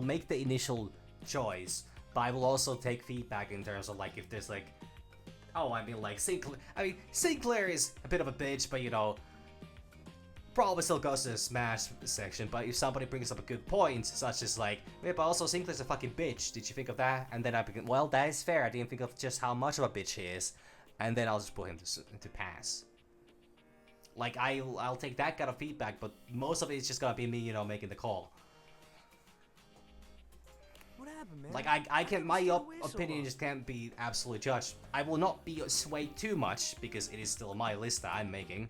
make the initial choice, but I will also take feedback in terms of, like, if there's, like, Oh, I mean, like, Sinclair is a bit of a bitch, but, you know, probably still goes to the Smash section, but if somebody brings up a good point, such as, like, yeah, but also Sinclair's a fucking bitch, did you think of that? And then I begin, well, that is fair, I didn't think of just how much of a bitch he is, and then I'll just put him to pass. Like, I'll take that kind of feedback, but most of it is just gonna be me, you know, making the call. What happened, man? Like, I can, my opinion just can't be absolutely judged. I will not be swayed too much, because it is still my list that I'm making.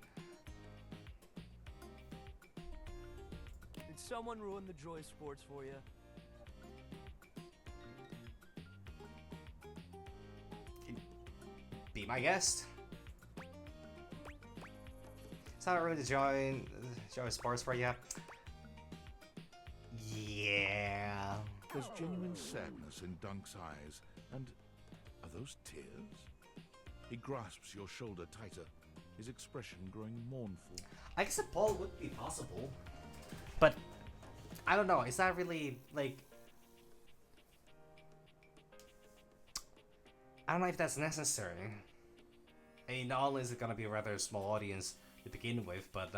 Did someone ruin the joy of sports for you? Be my guest. It's not ruined the joy of sports for you. Yeah. There's genuine sadness in Dunk's eyes, and are those tears? He grasps your shoulder tighter, his expression growing mournful. I guess a poll would be possible, but I don't know. Is that really like? I don't know if that's necessary. I mean, not only is it gonna be a rather small audience to begin with, but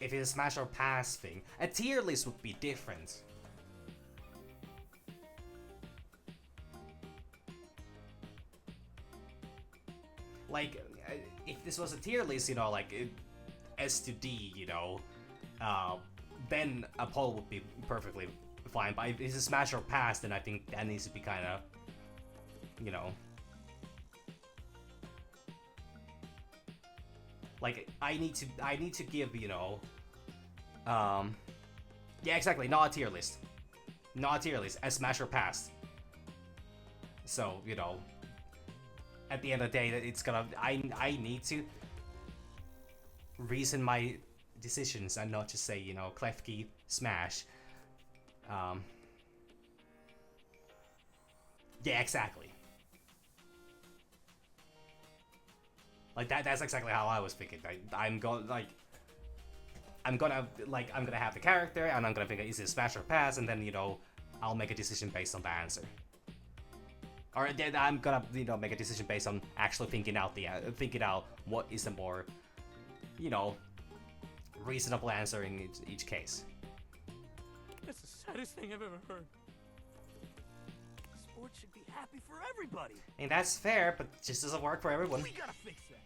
if it's a smash or pass thing, a tier list would be different. Like, if this was a tier list, you know, like S to D, you know, then a poll would be perfectly fine. But if it's a smash or pass, then I think that needs to be kind of, you know, like I need to give, you know, yeah, exactly, not a tier list, a smash or pass. So, you know, at the end of the day, it's gonna, I need to reason my decisions and not just say, you know, Klefki, smash. Yeah, exactly. Like that's exactly how I was thinking. I'm gonna have the character, and I'm gonna think, is it smash or pass, and then, you know, I'll make a decision based on the answer. Or then I'm gonna, you know, make a decision based on actually thinking out what is the more, you know, reasonable answer in each case. That's the saddest thing I've ever heard. Sports should be happy for everybody. And that's fair, but just doesn't work for everyone. We gotta fix that.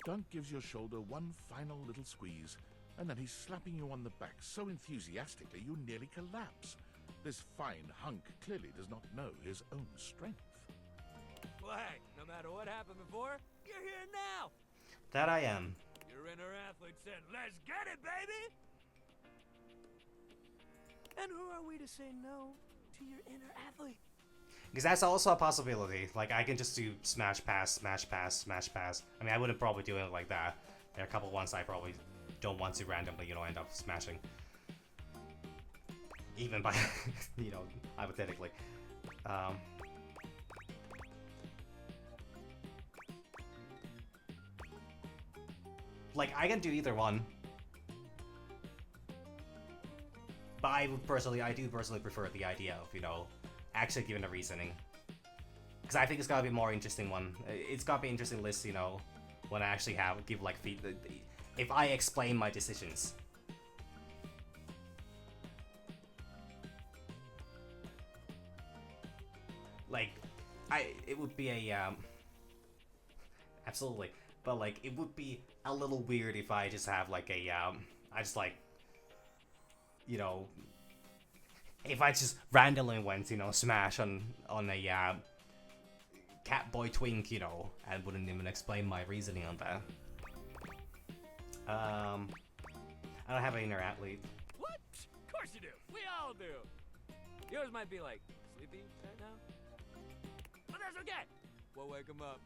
Dunk gives your shoulder one final little squeeze, and then he's slapping you on the back so enthusiastically you nearly collapse. This fine hunk clearly does not know his own strength. Well, hey, no matter what happened before, you're here now. That I am. Your inner athlete said, "Let's get it, baby!" And who are we to say no to your inner athlete? Because that's also a possibility. Like, I can just do smash pass, smash pass, smash pass. I mean, I wouldn't probably do it like that. There are a couple ones I probably don't want to randomly, you know, end up smashing. Even by, you know, hypothetically. Like, I can do either one. But I do personally prefer the idea of, you know, actually giving a reasoning. Because I think it's gotta be a more interesting one. It's gotta be an interesting list, you know, when I actually give, like, if I explain my decisions. Like, it would be a, absolutely, but, like, it would be a little weird if I just have, like, I just, like, you know, if I just randomly went, you know, smash on a, Catboy Twink, you know, and wouldn't even explain my reasoning on that. I don't have an inner athlete. What? Of course you do. We all do. Yours might be, like, sleepy right now. But that's okay. We'll wake him up.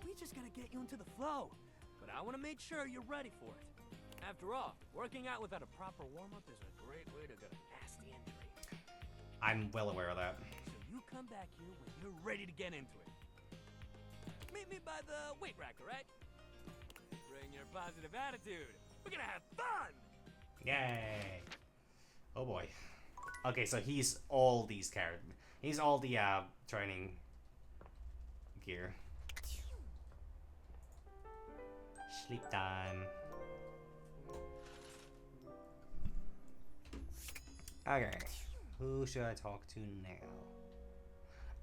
We just gotta get you into the flow. But I want to make sure you're ready for it. After all, working out without a proper warm-up is a great way to get a nasty injury. I'm well aware of that. So you come back here when you're ready to get into it. Meet me by the weight rack, alright? Bring your positive attitude. We're gonna have fun! Yay! Oh boy. Okay, so he's all these characters. He's all the training gear. Sleep time. Okay, who should I talk to now?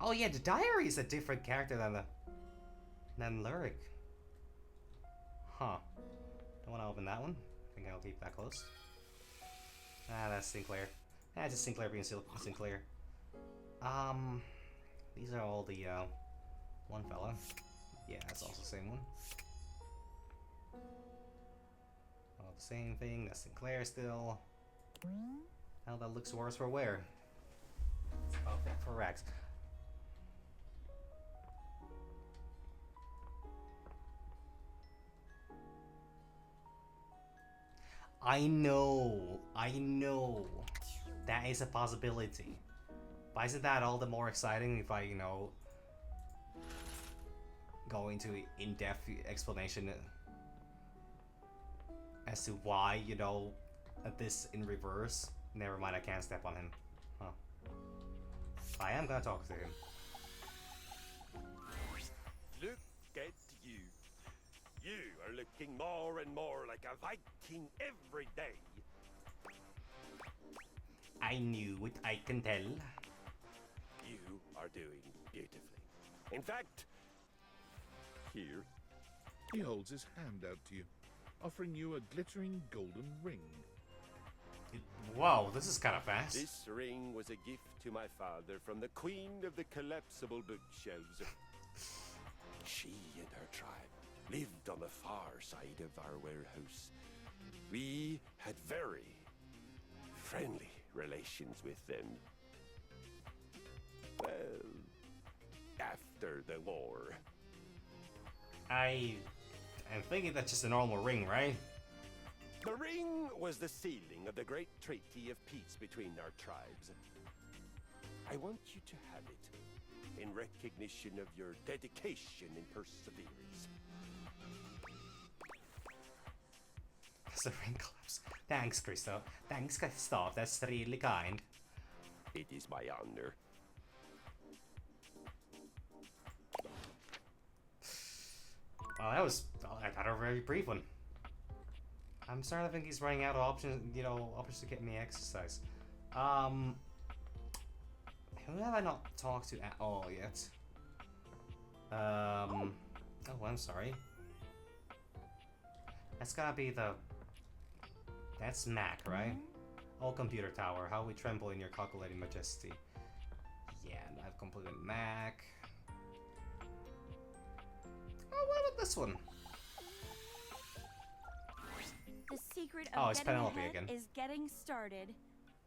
Oh yeah, the diary is a different character than Lyric. Huh. Don't want to open that one. I think I'll keep that closed. Ah, that's Sinclair. Ah, just Sinclair being Sinclair. These are all the one fella. Yeah, that's also the same one. All the same thing. That's Sinclair still. Now that looks worse for wear. Oh, for Rex. I know. That is a possibility. But isn't that all the more exciting if I, you know, go into in-depth explanation as to why, you know, this in reverse? Never mind, I can't step on him. Huh. I am gonna talk to him. Look at you. You are looking more and more like a Viking every day. I knew it, I can tell. You are doing beautifully. In fact, here. He holds his hand out to you, offering you a glittering golden ring. Wow, this is kind of fast. This ring was a gift to my father from the queen of the collapsible bookshelves. She and her tribe lived on the far side of our warehouse. We had very friendly relations with them. Well, after the war. I'm thinking that's just a normal ring, right? The ring was the sealing of the great treaty of peace between our tribes. I want you to have it in recognition of your dedication and perseverance. The ring collapse. Thanks, Christoph. Thanks, Christoph. That's really kind. It is my honor. Well, that was a very brief one. I'm starting to think he's running out of options, you know, options to get me exercise. Who have I not talked to at all yet? Oh, I'm sorry. That's gotta be that's Mac, right? Oh, computer tower, how we tremble in your calculating majesty. Yeah, I've completed Mac. Oh, what about this one? The secret Oh, of it's getting Penelope ahead again. is getting started.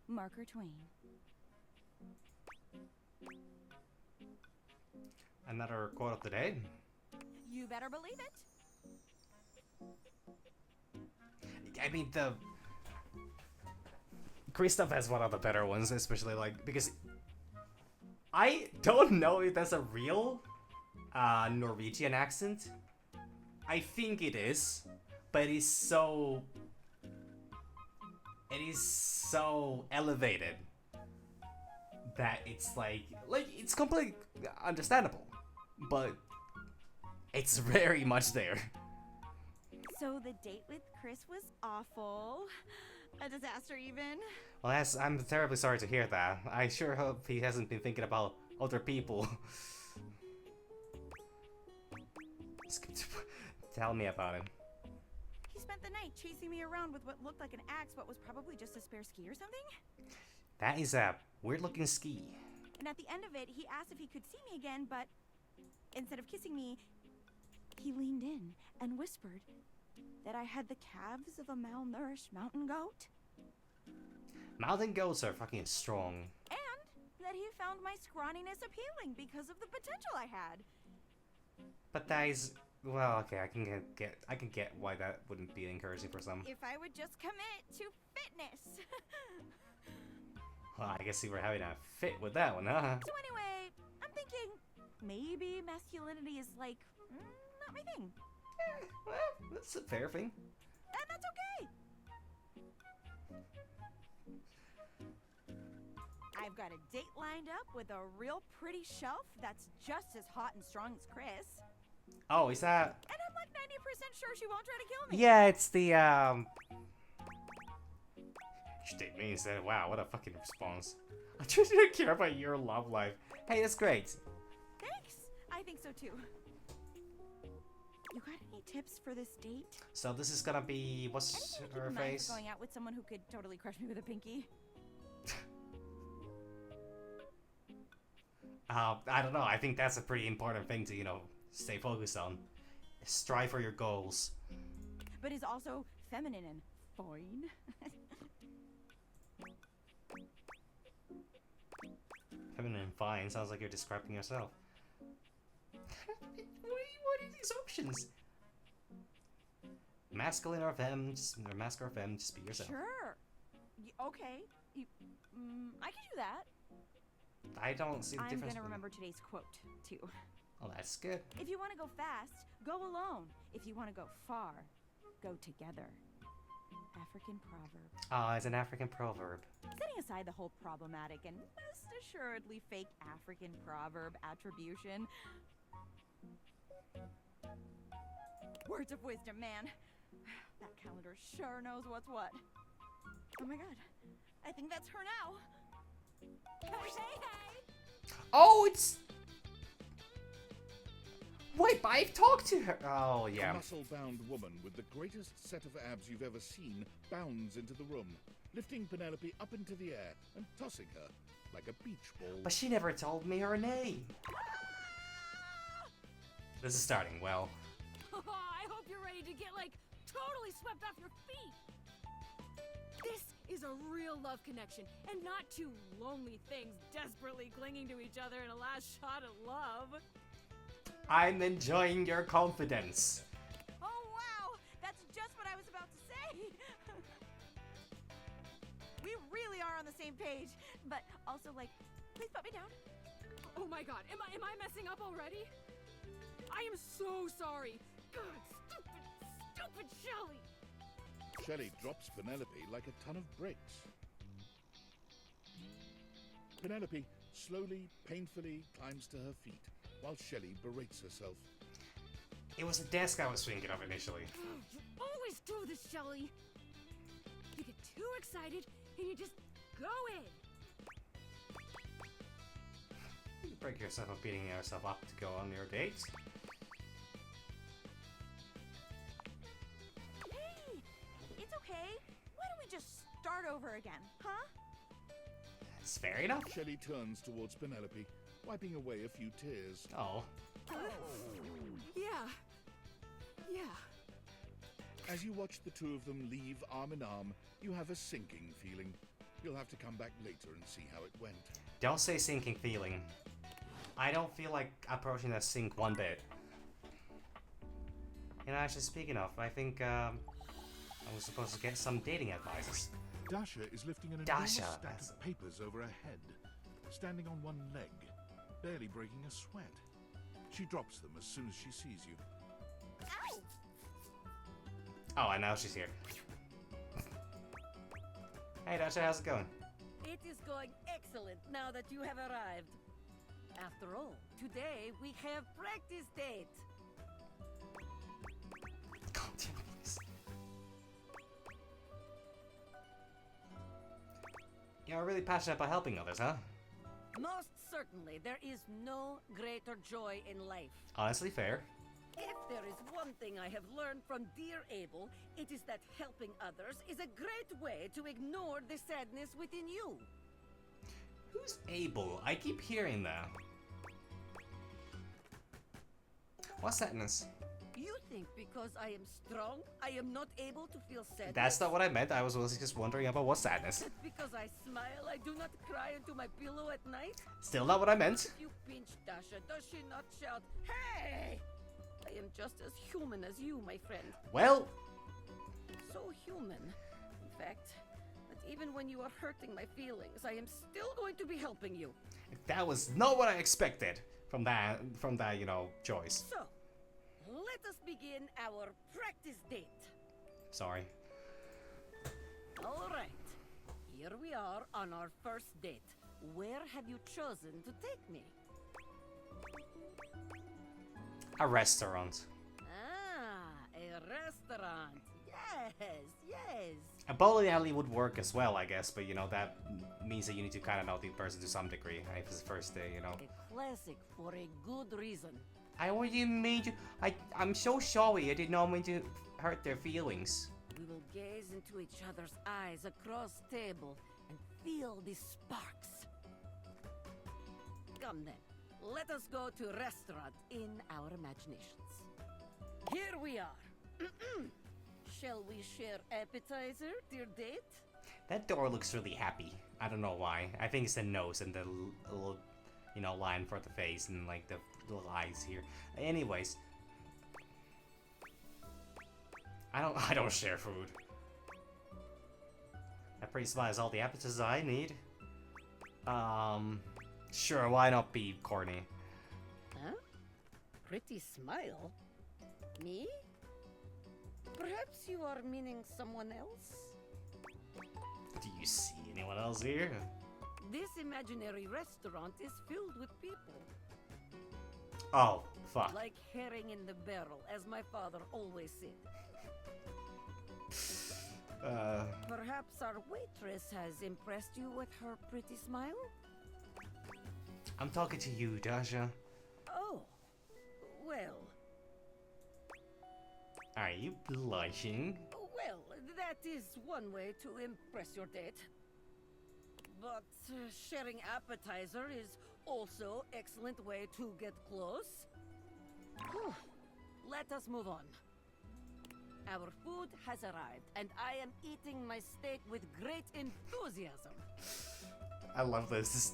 Marker Twain. Another quote of the day. You better believe it. I mean, Christoph has one of the better ones, especially like because I don't know if that's a real Norwegian accent. I think it is, but it is so elevated that it's like it's completely understandable, but it's very much there. So the date with Chris was awful. A disaster even. Well, I'm terribly sorry to hear that. I sure hope he hasn't been thinking about other people. Tell me about it. He spent the night chasing me around with what looked like an axe, but was probably just a spare ski or something. That is a weird-looking ski. And at the end of it, he asked if he could see me again, but instead of kissing me, he leaned in and whispered that I had the calves of a malnourished mountain goat. Mountain goats are fucking strong. And that he found my scrawniness appealing because of the potential I had. But that is, well, okay, I can get why that wouldn't be encouraging for some. If I would just commit to fitness. Well, I guess you were having a fit with that one, huh? So anyway, I'm thinking maybe masculinity is like not my thing. Well, that's a fair thing. And that's okay. I I've got a date lined up with a real pretty shelf that's just as hot and strong as Chris. Oh, is that? And I'm like 90% sure she won't try to kill me. Yeah, it's the She did me instead. Wow, what a fucking response. I just didn't care about your love life. Hey, that's great. Thanks. I think so too. You got any tips for this date? So this is gonna be what's Anything to keep her in mind face? for going out with someone who could totally crush me with a pinky? I don't know. I think that's a pretty important thing to, you know, stay focused on. Strive for your goals. But is also feminine and fine. Feminine and fine sounds like you're describing yourself. What are these options? Masculine or femme, or masculine or femme, just be yourself. Sure. Okay. I can do that. I don't see the I'm difference. gonna remember today's quote, too. Oh, that's good. If you want to go fast, go alone. If you want to go far, go together. African proverb. Oh, it's an African proverb. Setting aside the whole problematic and most assuredly fake African proverb attribution. Words of wisdom, man. That calendar sure knows what's what. Oh my god. I think that's her now. Hey! Oh, it's... Wait, but I've talked to her. Oh, yeah. A muscle-bound woman with the greatest set of abs you've ever seen bounds into the room, lifting Penelope up into the air and tossing her like a beach ball. But she never told me her name. This is starting well. I hope you're ready to get, like, totally swept off your feet. This is a real love connection, and not two lonely things desperately clinging to each other in a last shot at love. I'm enjoying your confidence. Oh wow! That's just what I was about to say! We really are on the same page, but also, like, please put me down. Oh my god, am I messing up already? I am so sorry. God, stupid Shelly! Shelley drops Penelope like a ton of bricks. Penelope slowly, painfully climbs to her feet, while Shelley berates herself. It was a desk I was thinking of initially. You always do this, Shelly. You get too excited and you just go in. You break yourself up beating yourself up to go on your dates. Hey! It's okay. Why don't we just start over again, huh? It's fair enough. Shelley turns towards Penelope, wiping away a few tears. Oh. Yeah. As you watch the two of them leave arm in arm, you have a sinking feeling. You'll have to come back later and see how it went. Don't say sinking feeling. I don't feel like approaching that sink one bit. You know, actually speaking of, I think I was supposed to get some dating advices. Dasha is lifting an Dasha, enormous stack that's- of papers over her head, standing on one leg, barely breaking a sweat. She drops them as soon as she sees you. Ow! Oh, and now she's here. Hey Dasha, how's it going? It is going excellent now that you have arrived. After all, today we have practice date. Calm down, please. You're really passionate about helping others, huh? Most certainly, there is no greater joy in life. Honestly, fair. If there is one thing I have learned from dear Abel, it is that helping others is a great way to ignore the sadness within you. Who's Abel? I keep hearing that. What's sadness? You think because I am strong, I am not able to feel sadness? That's not what I meant. I was just wondering about what sadness. That because I smile, I do not cry into my pillow at night? Still not what I meant. If you pinch Dasha, does she not shout, "Hey!" I am just as human as you, my friend. Well, So human, in fact, that even when you are hurting my feelings, I am still going to be helping you. that was not what I expected from that, you know, choice. So, let us begin our practice date. Sorry. All right, here we are on our first date. Where have you chosen to take me? A restaurant. Ah, a restaurant. Yes, yes. A bowling alley would work as well, I guess, but you know, that means that you need to kind of know the person to some degree. If it's the first day, you know. A classic for a good reason. I already made you. I'm so sorry. I did not mean to hurt their feelings. We will gaze into each other's eyes across table and feel the sparks. Come then, let us go to restaurant in our imaginations. Here we are. Shall we share appetizer, dear date? That door looks really happy. I don't know why. I think it's the nose and the little, you know, line for the face and like the little eyes here. Anyways, I don't share food. That pretty much is all the appetizers I need. Sure, why not be corny? Huh? Pretty smile? Me? Perhaps you are meaning someone else? Do you see anyone else here? This imaginary restaurant is filled with people. Oh, fuck. Like herring in the barrel, as my father always said. Perhaps our waitress has impressed you with her pretty smile? I'm talking to you, Dasha. Oh, well. Are you blushing? Well, that is one way to impress your date. But sharing appetizer is also excellent way to get close. Whew. Let us move on. Our food has arrived, and I am eating my steak with great enthusiasm. I love this.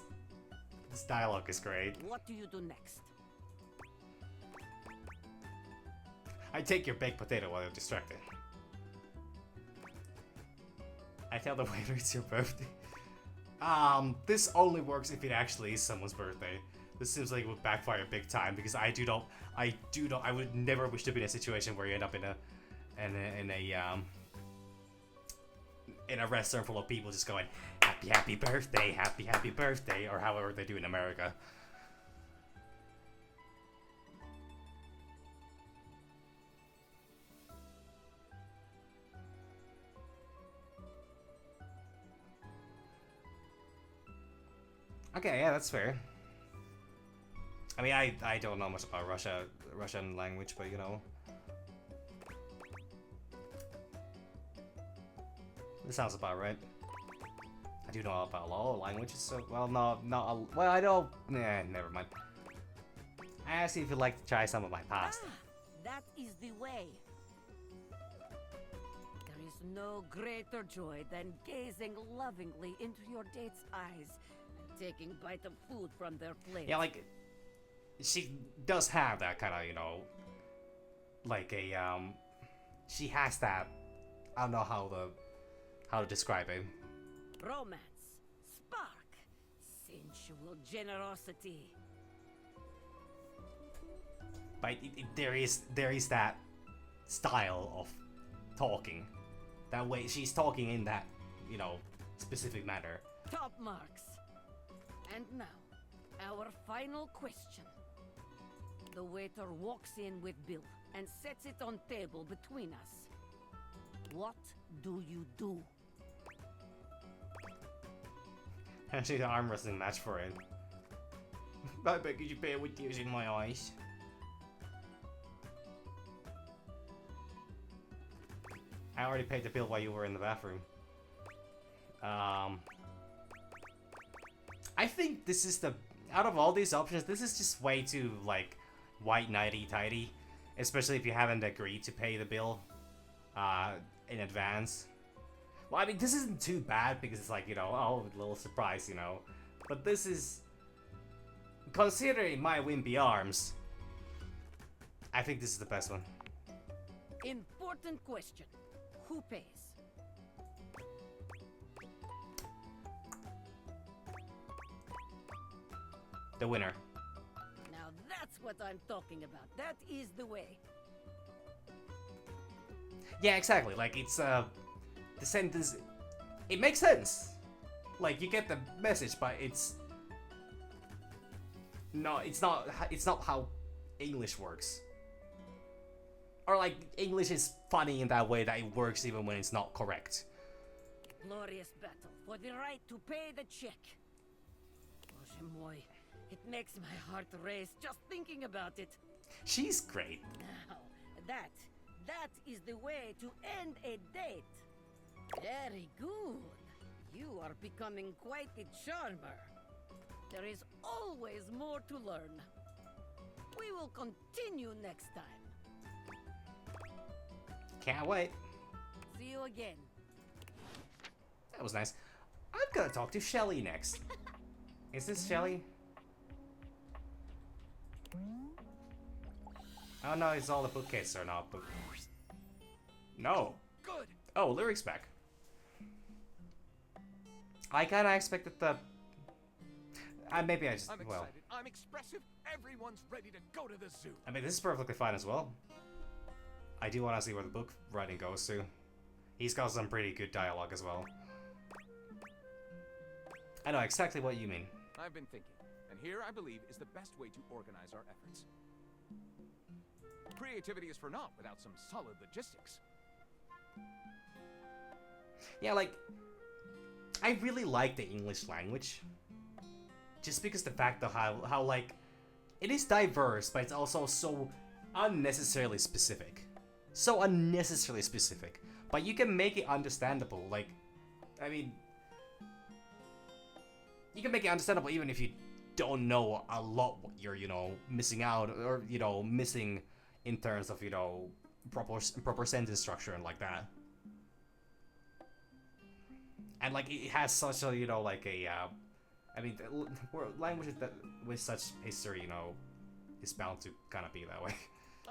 This dialogue is great. What do you do next? I take your baked potato while you're distracted. I tell the waiter it's your birthday. This only works if it actually is someone's birthday. This seems like it would backfire big time because I would never wish to be in a situation where you end up in a restaurant full of people just going happy birthday, or however they do in America. Okay, yeah, that's fair. I mean, I don't know much about Russian language, but you know. This sounds about right. I do know about a lot of languages, so, well, well, I don't, never mind. I asked you if you'd like to try some of my pasta. That is the way. There is no greater joy than gazing lovingly into your date's eyes and taking a bite of food from their plate. Yeah, like, she does have that kind of, you know, like a, she has that, I don't know how to describe it. Romance, spark, sensual generosity. But there is that style of talking. That way, she's talking in that, you know, specific manner. Top marks. And now, our final question. The waiter walks in with bill and sets it on table between us. What do you do? Actually, the arm wrestling match for it. I beg you to bear with tears in my eyes. I already paid the bill while you were in the bathroom. I think this is out of all these options, this is just way too, like, white knighty tidy. Especially if you haven't agreed to pay the bill, in advance. Well, I mean, this isn't too bad because it's like, you know, oh, a little surprise, you know. But this is, considering my wimpy arms, I think this is the best one. Important question. Who pays? The winner. Now that's what I'm talking about. That is the way. Yeah, exactly. Like, it's, the sentence, it makes sense. Like, you get the message, but it's no, it's not how English works. Or like, English is funny in that way that it works even when it's not correct. Glorious battle for the right to pay the check. Boże mój, it makes my heart race just thinking about it. She's great. Now, that is the way to end a date. Very good. You are becoming quite a charmer. There is always more to learn. We will continue next time. Can't wait. See you again. That was nice. I'm gonna talk to Shelly next. Is this Shelly? Oh no, it's all the bookcases are not, but... No! Good! Oh, Lyric's back. I kinda expected the... maybe I just... I'm well... excited, I'm expressive, everyone's ready to go to the zoo! I mean, this is perfectly fine as well. I do wanna see where the book writing goes to. He's got some pretty good dialogue as well. I know exactly what you mean. I've been thinking, and here I believe is the best way to organize our efforts. Creativity is for naught without some solid logistics. Yeah, like, I really like the English language. Just because the fact of how like, it is diverse, but it's also so unnecessarily specific. So unnecessarily specific. But you can make it understandable, like, I mean, you can make it understandable even if you don't know a lot what you're, you know, missing out, or, you know, missing in terms of, you know, proper sentence structure and like that. And like, it has such a, you know, like a, I mean, languages that with such history, you know, is bound to kind of be that way.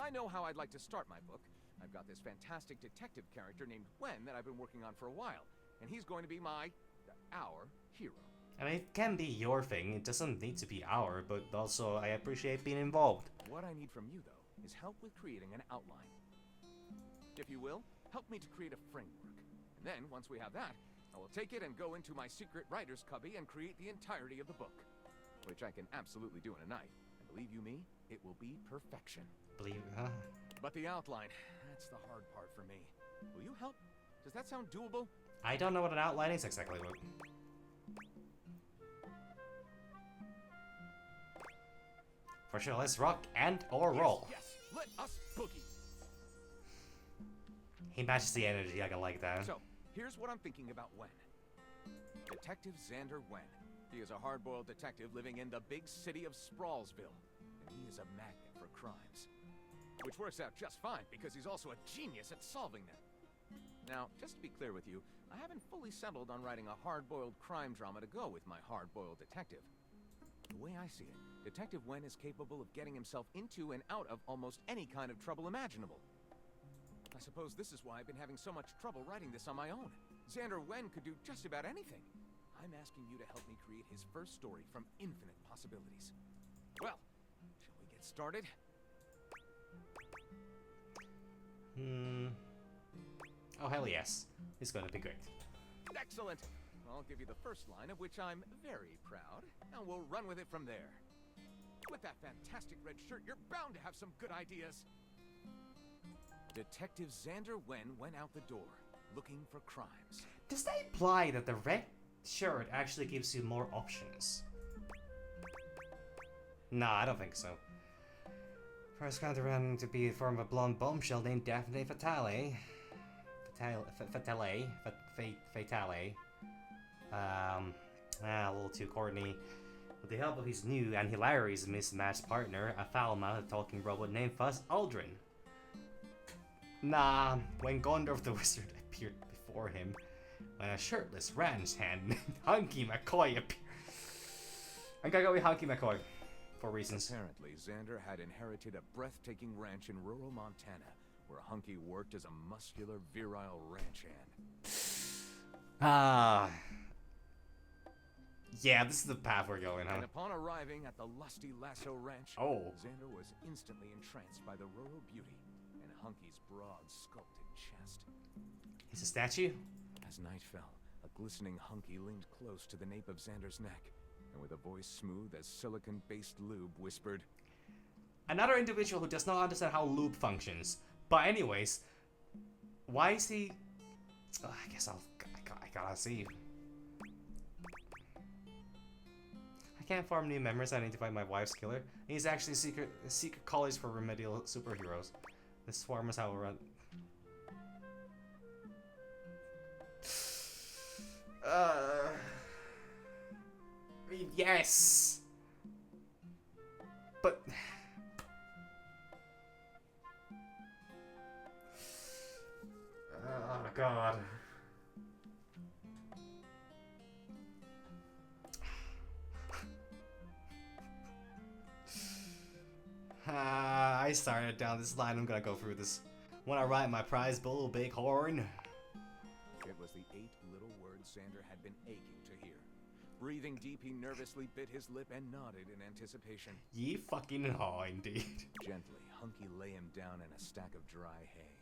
I know how I'd like to start my book. I've got this fantastic detective character named Gwen that I've been working on for a while, and he's going to be our hero. I mean, it can be your thing, it doesn't need to be our, but also I appreciate being involved. What I need from you, though, is help with creating an outline. If you will, help me to create a framework. And then, once we have that, I will take it and go into my secret writer's cubby and create the entirety of the book. Which I can absolutely do in a night. And believe you me, it will be perfection. Believe, huh? But the outline, that's the hard part for me. Will you help? Does that sound doable? I don't know what an outline is exactly, but... For sure, let's rock and/or roll. Yes, let us boogie. He matches the energy, I can like that. So, here's what I'm thinking about Wen. Detective Xander Wen. He is a hard-boiled detective living in the big city of Sprawlsville. And he is a magnet for crimes. Which works out just fine, because he's also a genius at solving them. Now, just to be clear with you, I haven't fully settled on writing a hard-boiled crime drama to go with my hard-boiled detective. The way I see it, Detective Wen is capable of getting himself into and out of almost any kind of trouble imaginable. I suppose this is why I've been having so much trouble writing this on my own. Xander Wen could do just about anything. I'm asking you to help me create his first story from infinite possibilities. Well, shall we get started? Oh, hell yes. It's gonna be great. Excellent! I'll give you the first line, of which I'm very proud, and we'll run with it from there. With that fantastic red shirt, you're bound to have some good ideas! Detective Xander Wen went out the door, looking for crimes. Does that imply that the red shirt actually gives you more options? Nah, I don't think so. First counter ran to be from a blonde bombshell named Daphne Fatale. Fatale. A little too corny. With the help of his new and hilarious mismatched partner, a foul-mouthed talking robot named Fuzz Aldrin. Nah, when Gondorf the Wizard appeared before him, when a shirtless ranch hand named Hunky McCoy appeared. I'm gonna go with Hunky McCoy, for reasons. Apparently, Xander had inherited a breathtaking ranch in rural Montana, where Hunky worked as a muscular, virile ranch hand. Yeah, this is the path we're going, huh? And upon arriving at the lusty Lasso Ranch, Xander was instantly entranced by the rural beauty and Hunky's broad, sculpted chest. He's a statue? As night fell, a glistening hunky leaned close to the nape of Xander's neck, and with a voice smooth as silicon-based lube whispered, Another individual who does not understand how lube functions. But anyways, why is he... Oh, I guess I gotta see. I can't form new memories to identify my wife's killer. He's actually a secret college for remedial superheroes. The swarm is how we run. Yes! But... Oh god. I started down this line, I'm gonna go through this. When I ride my prize bull, big horn. It was the 8 little words Xander had been aching to hear. Breathing deep, he nervously bit his lip and nodded in anticipation. Ye fucking haw, indeed. Gently, Hunky lay him down in a stack of dry hay,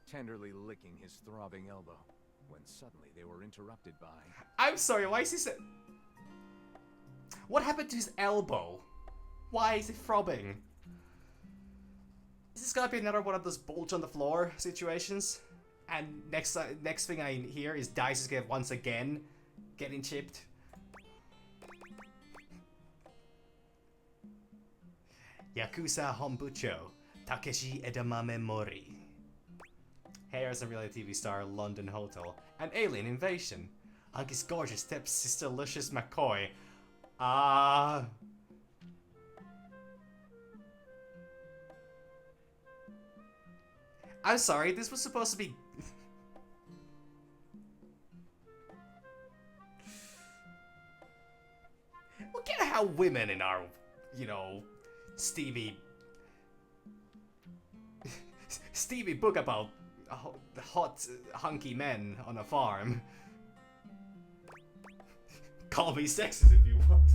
tenderly licking his throbbing elbow, when suddenly they were interrupted by... I'm sorry, why is he What happened to his elbow? Why is it throbbing? Is this gonna be another one of those bulge on the floor situations? And next thing I hear is Dice is once again getting chipped. Yakuza Hombucho, Takeshi Edamame Mori. Hair as a reality TV star, London Hotel, and Alien Invasion. Hunky's gorgeous stepsister Lucius McCoy. I'm sorry, this was supposed to be... Look at how women in our, you know, Stevie book about hot, hunky men on a farm. Call me sexist if you want.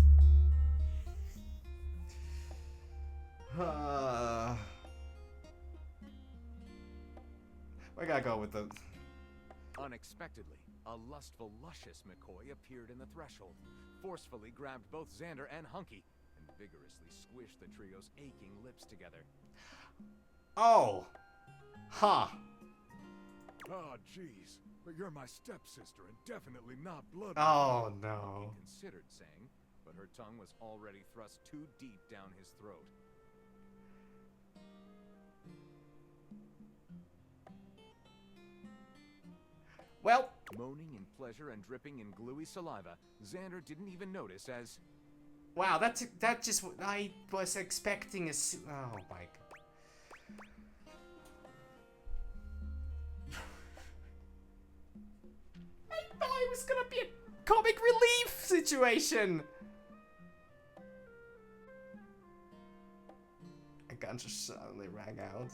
We gotta go with the... Unexpectedly, a lustful, luscious McCoy appeared in the threshold, forcefully grabbed both Xander and Hunky, and vigorously squished the trio's aching lips together. Oh! Huh. Oh, jeez. But you're my stepsister and definitely not blood. Oh, no. He considered saying, but her tongue was already thrust too deep down his throat. Well... Moaning in pleasure and dripping in gluey saliva, Xander didn't even notice as... Wow, that just... I was expecting a... Oh my god. I thought it was gonna be a comic relief situation! A gun just suddenly rang out.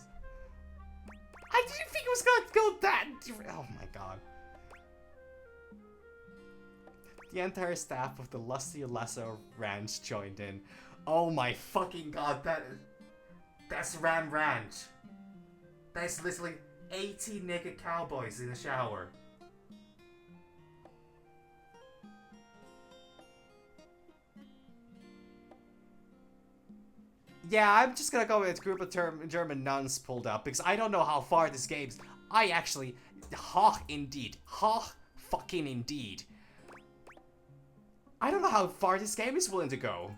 I didn't think it was gonna go that... Oh my god. The entire staff of the Lusty Lasso Ranch joined in. Oh my fucking god, that's Ram Ranch. That's literally 80 naked cowboys in the shower. Yeah, I'm just gonna go with a group of German nuns pulled up because I don't know how far this game's. I actually, ha indeed, ha fucking indeed. I don't know how far this game is willing to go.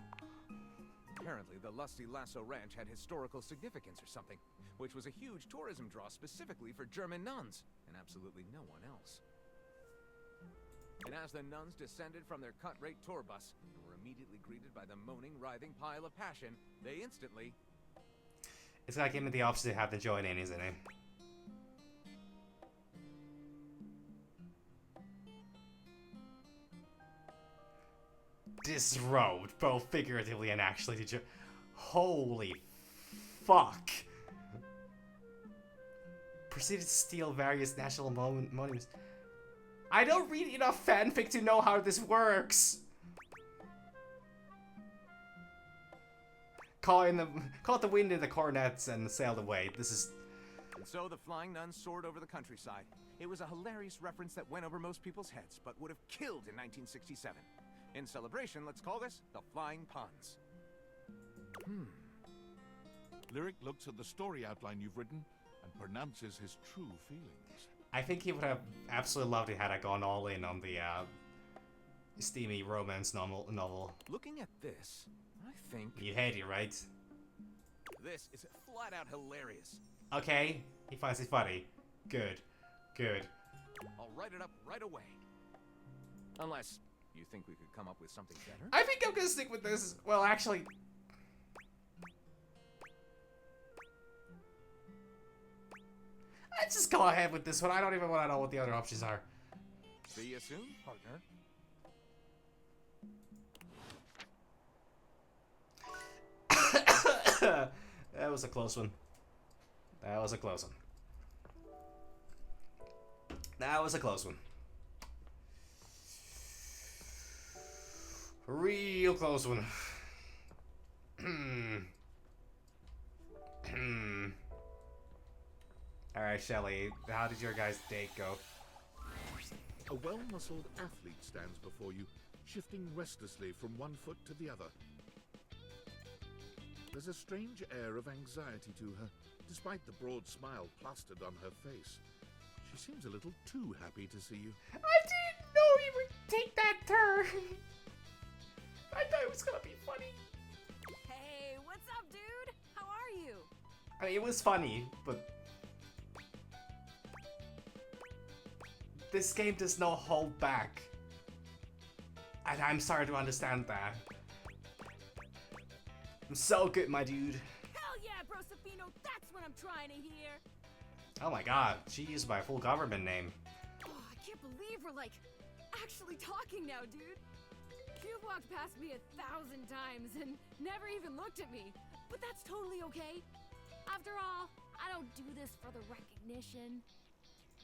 Apparently, the Lusty Lasso Ranch had historical significance or something, which was a huge tourism draw specifically for German nuns, and absolutely no one else. And as the nuns descended from their cut-rate tour bus and were immediately greeted by the moaning, writhing pile of passion, they instantly... It's like him and the opposite have to join in, isn't it? Disrobed, both figuratively and actually. Holy fuck. Proceeded to steal various national monuments. I don't read enough fanfic to know how this works. Caught the wind in the cornets and sailed away. This is... And so the flying nuns soared over the countryside. It was a hilarious reference that went over most people's heads, but would have killed in 1967. In celebration, let's call this the Flying Puns. Lyric looks at the story outline you've written and pronounces his true feelings. I think he would have absolutely loved it had I gone all in on the steamy romance novel. Looking at this, I think You hate it, right? this is flat out hilarious. Okay, he finds it funny. Good. Good. I'll write it up right away. Unless you think we could come up with something better? I think I'm gonna stick with this. Well, actually... Let's just go ahead with this one. I don't even want to know what the other options are. See you soon, partner. That was a close one. That was a close one. That was a close one. Real close one. Alright, Shelly, how did your guys' date go? A well-muscled athlete stands before you, shifting restlessly from one foot to the other. There's a strange air of anxiety to her, despite the broad smile plastered on her face. She seems a little too happy to see you. I didn't know you would take that turn. I thought it was gonna be funny. Hey, what's up, dude? How are you? I mean, it was funny, but... This game does not hold back. And I'm starting to understand that. I'm so good, my dude. Hell yeah, Brosafino, that's what I'm trying to hear. Oh my god, she used my full government name. Oh, I can't believe we're like actually talking now, dude. You've walked past me 1,000 times and never even looked at me, but that's totally okay. After all, I don't do this for the recognition.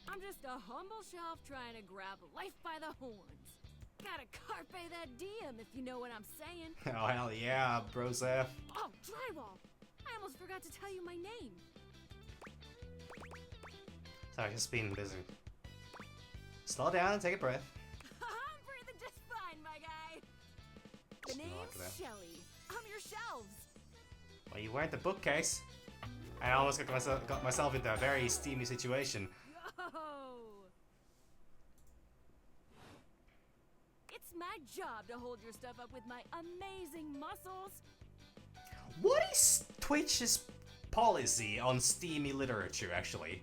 I'm just a humble shelf trying to grab life by the horns. Gotta carpe that diem, if you know what I'm saying. Oh hell yeah, Brosef. Oh, drywall! I almost forgot to tell you my name. Sorry, just being busy. Slow down and take a breath. I'm breathing just fine, my guy. The Just knock name's that. Shelly. I'm your shelves. Well, you weren't the bookcase. I almost got myself into a very steamy situation. Yo! It's my job to hold your stuff up with my amazing muscles. What is Twitch's policy on steamy literature, actually?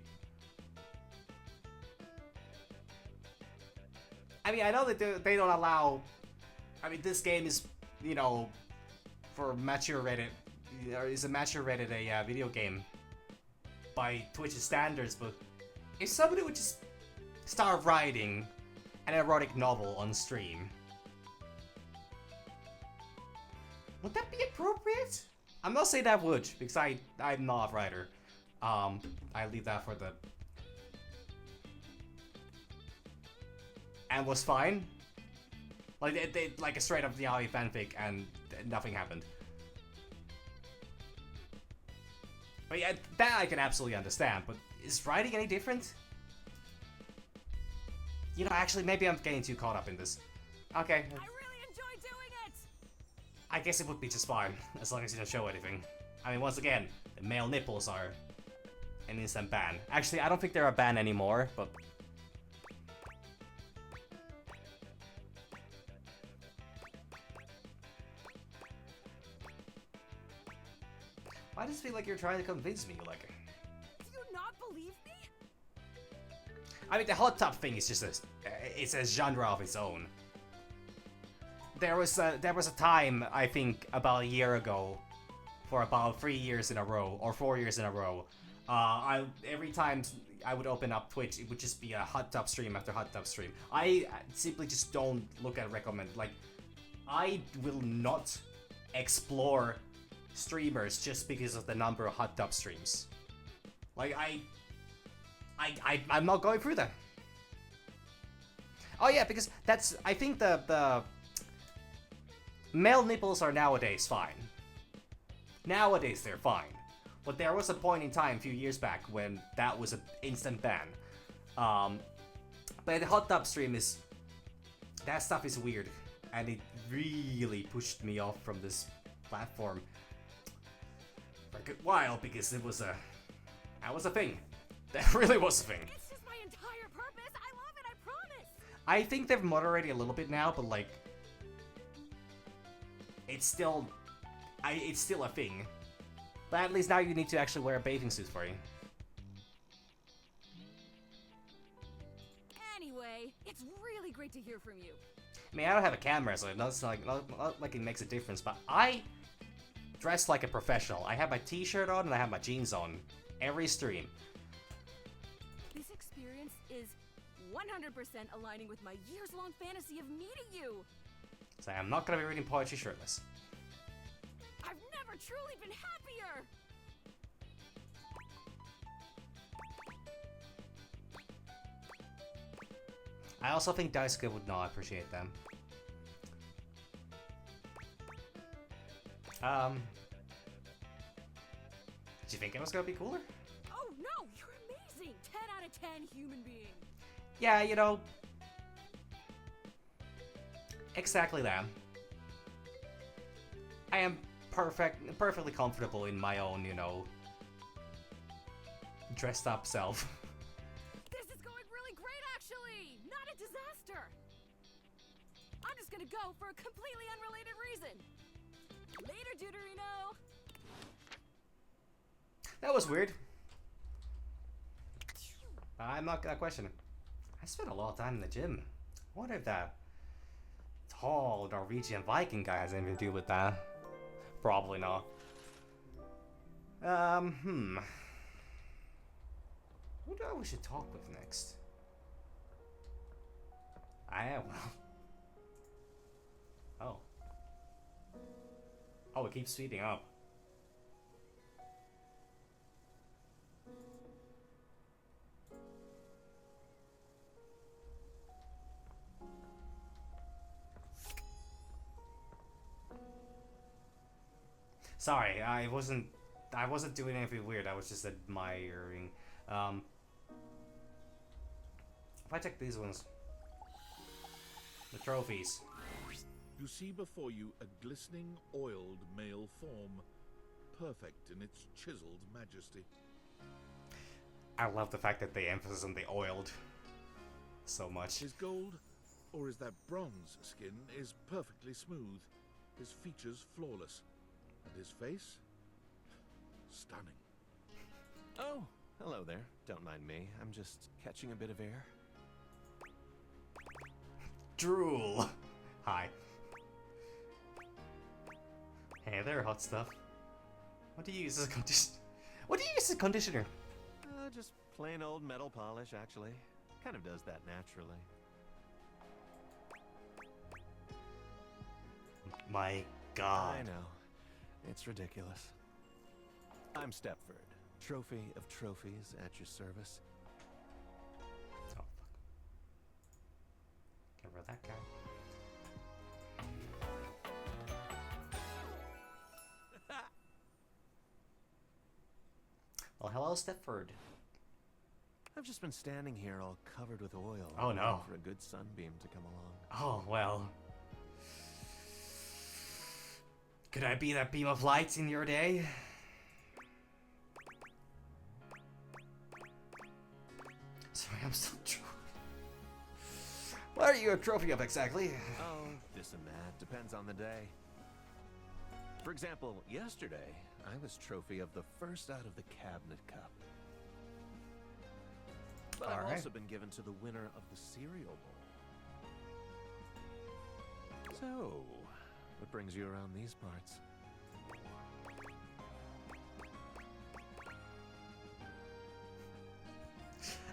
I mean, I know that they don't allow... I mean, this game is, you know, for mature rated... Or is a mature rated video game by Twitch's standards, but if somebody would just start writing an erotic novel on stream, would that be appropriate? I'm not saying that would, because I'm not a writer. I leave that for the... And was fine. Like, they like a straight up yaoi fanfic and nothing happened. But yeah, that I can absolutely understand, but is writing any different? You know, actually, maybe I'm getting too caught up in this. Okay. I really enjoy doing it! I guess it would be just fine, as long as you don't show anything. I mean, once again, the male nipples are an instant ban. Actually, I don't think they're a ban anymore, but... Why does it feel like you're trying to convince me you like it? Do you not believe me? I mean, the hot tub thing is just it's a genre of its own. There was a time, I think, about a year ago, for about 3 years in a row, or 4 years in a row, every time I would open up Twitch, it would just be a hot tub stream after hot tub stream. I simply just don't look at recommended. Like, I will not explore streamers just because of the number of hot tub streams. Like, I'm not going through that. Oh yeah, because that's, I think the male nipples are nowadays fine. Nowadays they're fine. But there was a point in time a few years back when that was an instant ban. But the hot tub stream is... that stuff is weird. And it really pushed me off from this platform for a good while because it was a... that was a thing. That really was a thing. It's just my entire purpose. I love it, I promise. I think they've moderated a little bit now, but like... it's still... it's still a thing. But at least now you need to actually wear a bathing suit for you. Anyway, it's really great to hear from you. I mean, I don't have a camera, so it's not like it makes a difference, but I dress like a professional. I have my t-shirt on and I have my jeans on every stream. This experience is 100% aligning with my years-long fantasy of meeting you. So I'm not gonna be reading poetry shirtless. I've never truly been happier! I also think Daisuke would not appreciate them. Do you think it was gonna be cooler? Oh no, you're amazing! 10 out of 10 human being. Yeah, you know... exactly that. I am perfectly comfortable in my own, you know... dressed up self. This is going really great, actually! Not a disaster! I'm just gonna go for a completely unrelated reason. Later, Deuterino! That was weird. I'm not gonna question it. I spent a lot of time in the gym. I wonder if that tall Norwegian Viking guy has anything to do with that. Probably not. Who do we should talk with next? Oh. Oh, it keeps speeding up. Sorry, I wasn't doing anything weird. I was just admiring. If I check these ones, the trophies. You see before you a glistening, oiled male form, perfect in its chiseled majesty. I love the fact that they emphasize on the oiled so much. His gold, or is that bronze skin, is perfectly smooth. His features flawless. And his face? Stunning. Oh, hello there. Don't mind me. I'm just catching a bit of air. Drool. Hi. Hey there, hot stuff. What do you use as a conditioner? What do you use as a conditioner? Just plain old metal polish, actually. Kind of does that naturally. My God. I know. It's ridiculous. I'm Stepford, trophy of trophies at your service. Oh, fuck. Get rid of that guy. Well, hello, Stepford. I've just been standing here all covered with oil. Oh, no. waiting for a good sunbeam to come along. Oh, well. Could I be that beam of light in your day? Sorry, I'm still trophy. What are you a trophy of exactly? Oh, this and that. Depends on the day. For example, yesterday, I was trophy of the first out of the Cabinet Cup. But I've also been given to the winner of the Cereal Bowl. So, what brings you around these parts?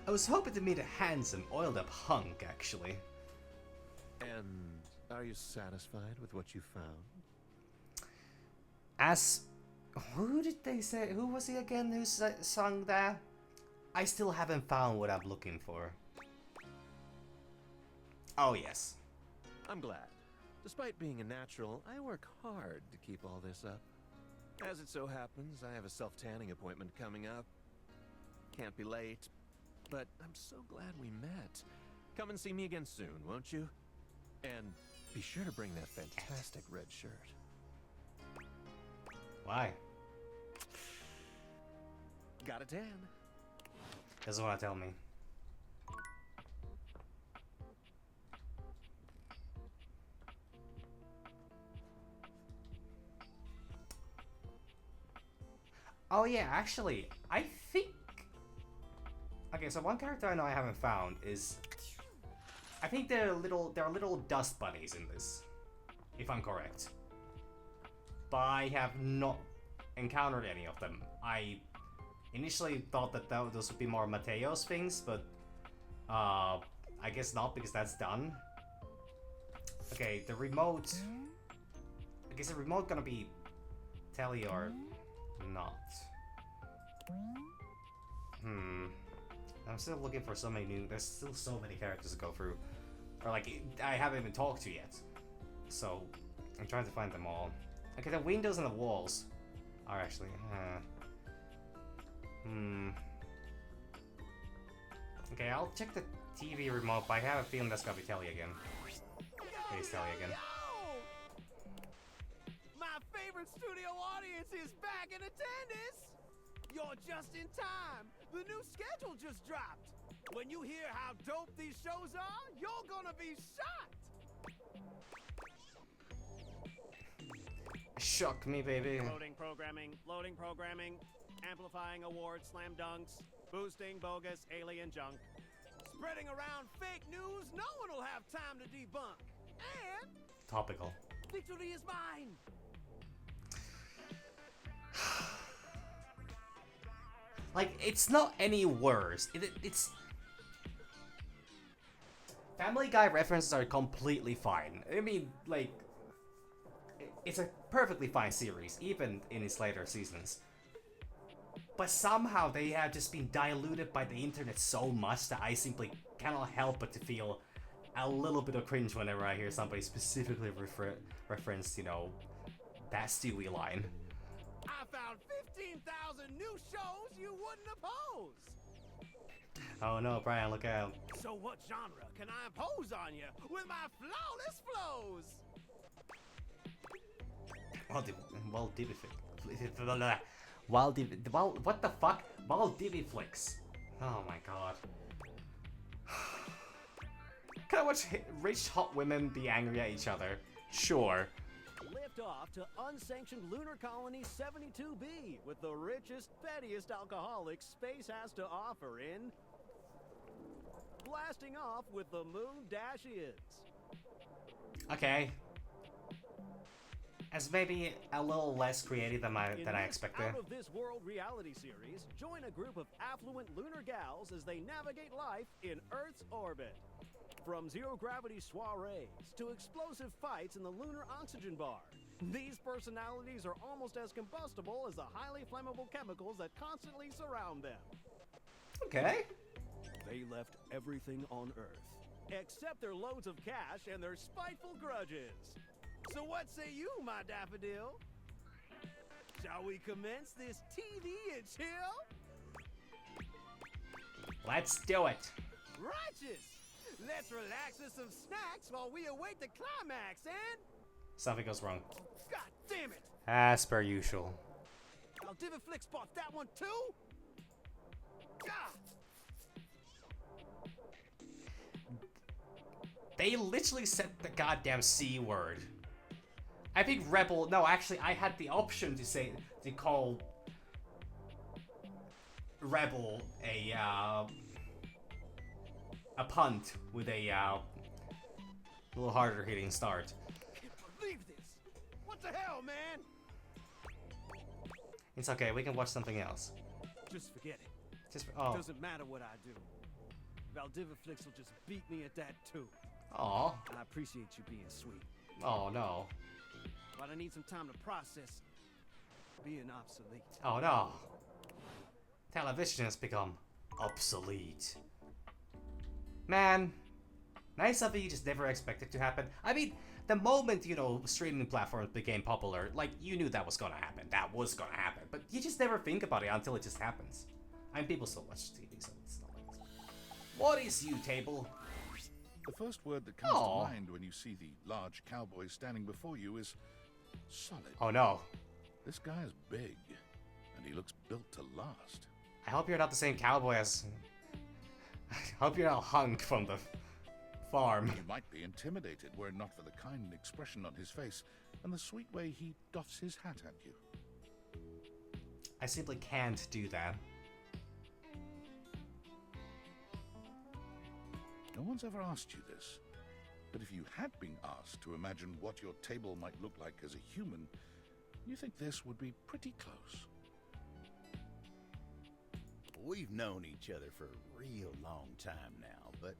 I was hoping to meet a handsome, oiled-up hunk, actually. And are you satisfied with what you found? As... who did they say? Who was he again who sung that? I still haven't found what I'm looking for. Oh, yes. I'm glad. Despite being a natural, I work hard to keep all this up. As it so happens, I have a self-tanning appointment coming up. Can't be late, but I'm so glad we met. Come and see me again soon, won't you? And be sure to bring that fantastic red shirt. Why? Got a tan. Doesn't want to tell me. Oh yeah, actually, I think... Okay, so one character I know I haven't found is... I think there are little dust bunnies in this, if I'm correct. But I have not encountered any of them. I initially thought that those would be more Mateo's things, but I guess not, because that's done. Okay, the remote... I guess the remote gonna be Telly or not. I'm still looking for so many new... There's still so many characters to go through. Or like, I haven't even talked to yet. So, I'm trying to find them all. Okay, the windows and the walls are actually... Okay, I'll check the TV remote, but I have a feeling that's gonna be Telly again. Please Telly again. My favorite studio audience is back in attendance! You're just in time! The new schedule just dropped! When you hear how dope these shows are, you're gonna be shocked! Shock me, baby. Loading programming, amplifying awards, slam dunks, boosting bogus alien junk, spreading around fake news no one will have time to debunk, and... Topical. Victory is mine! Like, it's not any worse. It's... Family Guy references are completely fine. I mean, like... It's a perfectly fine series, even in its later seasons. But somehow they have just been diluted by the internet so much that I simply cannot help but to feel a little bit of cringe whenever I hear somebody specifically reference, you know, that Stewie line. I found 15,000 new shows you wouldn't oppose! Oh no, Brian, look out. So what genre can I impose on you with my flawless flows? What the fuck? Waldiviflix. Oh my god. Can I watch rich hot women be angry at each other? Sure. Lift off to unsanctioned lunar colony 72B with the richest, pettiest alcoholics space has to offer in... Blasting off with the moon dash is. Okay. As maybe a little less creative than I expected. Out of this world reality series, join a group of affluent lunar gals as they navigate life in Earth's orbit. From zero-gravity soirees to explosive fights in the lunar oxygen bar, these personalities are almost as combustible as the highly flammable chemicals that constantly surround them. Okay. They left everything on Earth, except their loads of cash and their spiteful grudges. So what say you, my daffodil? Shall we commence this TV and chill? Let's do it. Righteous! Let's relax with some snacks while we await the climax, and... Something goes wrong. God damn it! As per usual. Diviflix bought that one too? God! They literally said the goddamn C word. I think Rebel... No, actually, I had the option to call Rebel a punt with a little harder hitting start. I can't believe this! What the hell, man? It's okay, we can watch something else. Just forget it. Oh. It doesn't matter what I do. Valdiviflix will just beat me at that too. Aw. I appreciate you being sweet. Oh no. But I need some time to process being obsolete. Oh no. Television has become obsolete. Man. Nice something you just never expected to happen. I mean, the moment, you know, streaming platforms became popular, like, you knew that was gonna happen. That was gonna happen. But you just never think about it until it just happens. I mean, people still watch TV, so it's not like this. What is you, table? The first word that comes Aw. to mind when you see the large cowboy standing before you is solid. Oh no. This guy is big, and he looks built to last. I hope you're not the same cowboy as... I hope you're not Hunk from the farm. You might be intimidated were it not for the kind expression on his face and the sweet way he doffs his hat at you. I simply can't do that. No one's ever asked you this, but if you had been asked to imagine what your table might look like as a human, you think this would be pretty close. We've known each other for a real long time now, but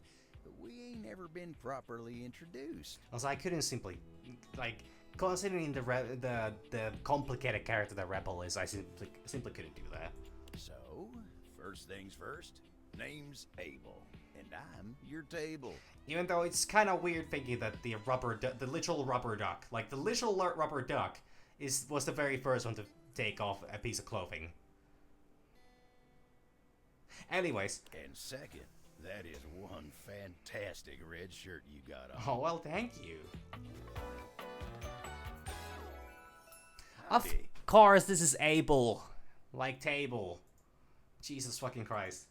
we ain't ever been properly introduced. Also, I couldn't simply, like, considering the complicated character that Rebel is, I simply couldn't do that. So, first things first, name's Abel, and I'm your table. Even though it's kind of weird thinking that the literal rubber duck, like the literal rubber duck, was the very first one to take off a piece of clothing. Anyways. And second, that is one fantastic red shirt you got on. Oh, well, thank you. Of course, this is Abel. Like table. Jesus fucking Christ.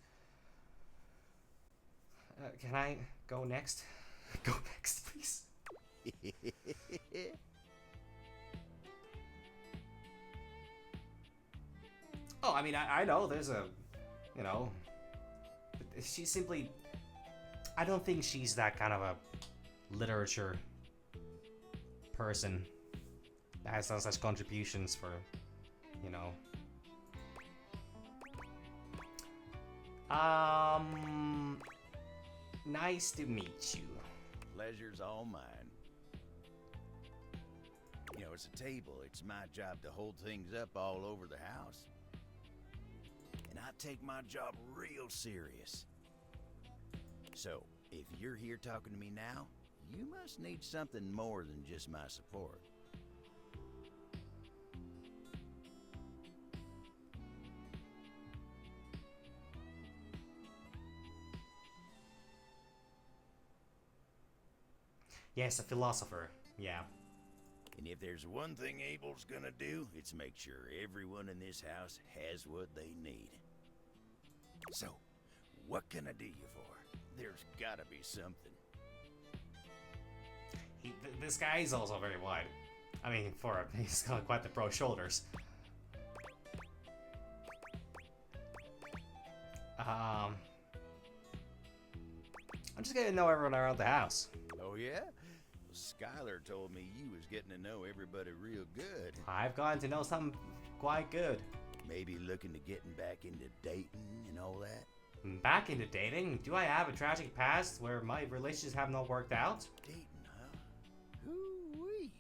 Can I go next? Go next, please. Oh, I mean, I know there's a, you know, she's simply, I don't think she's that kind of a literature person that has done such contributions for, you know. Nice to meet you. Pleasure's all mine. You know, it's a table. It's my job to hold things up all over the house. And I take my job real serious. So, if you're here talking to me now, you must need something more than just my support. Yes, a philosopher. Yeah. And if there's one thing Abel's gonna do, it's make sure everyone in this house has what they need. So, what can I do you for? There's gotta be something. This guy is also very wide. I mean, he's got quite the broad shoulders. I'm just getting to know everyone around the house. Oh yeah? Well, Skylar told me you was getting to know everybody real good. I've gotten to know some quite good. Maybe looking to getting back into dating and all that? Back into dating? Do I have a tragic past where my relationships have not worked out? Dating, huh? Hoo-wee.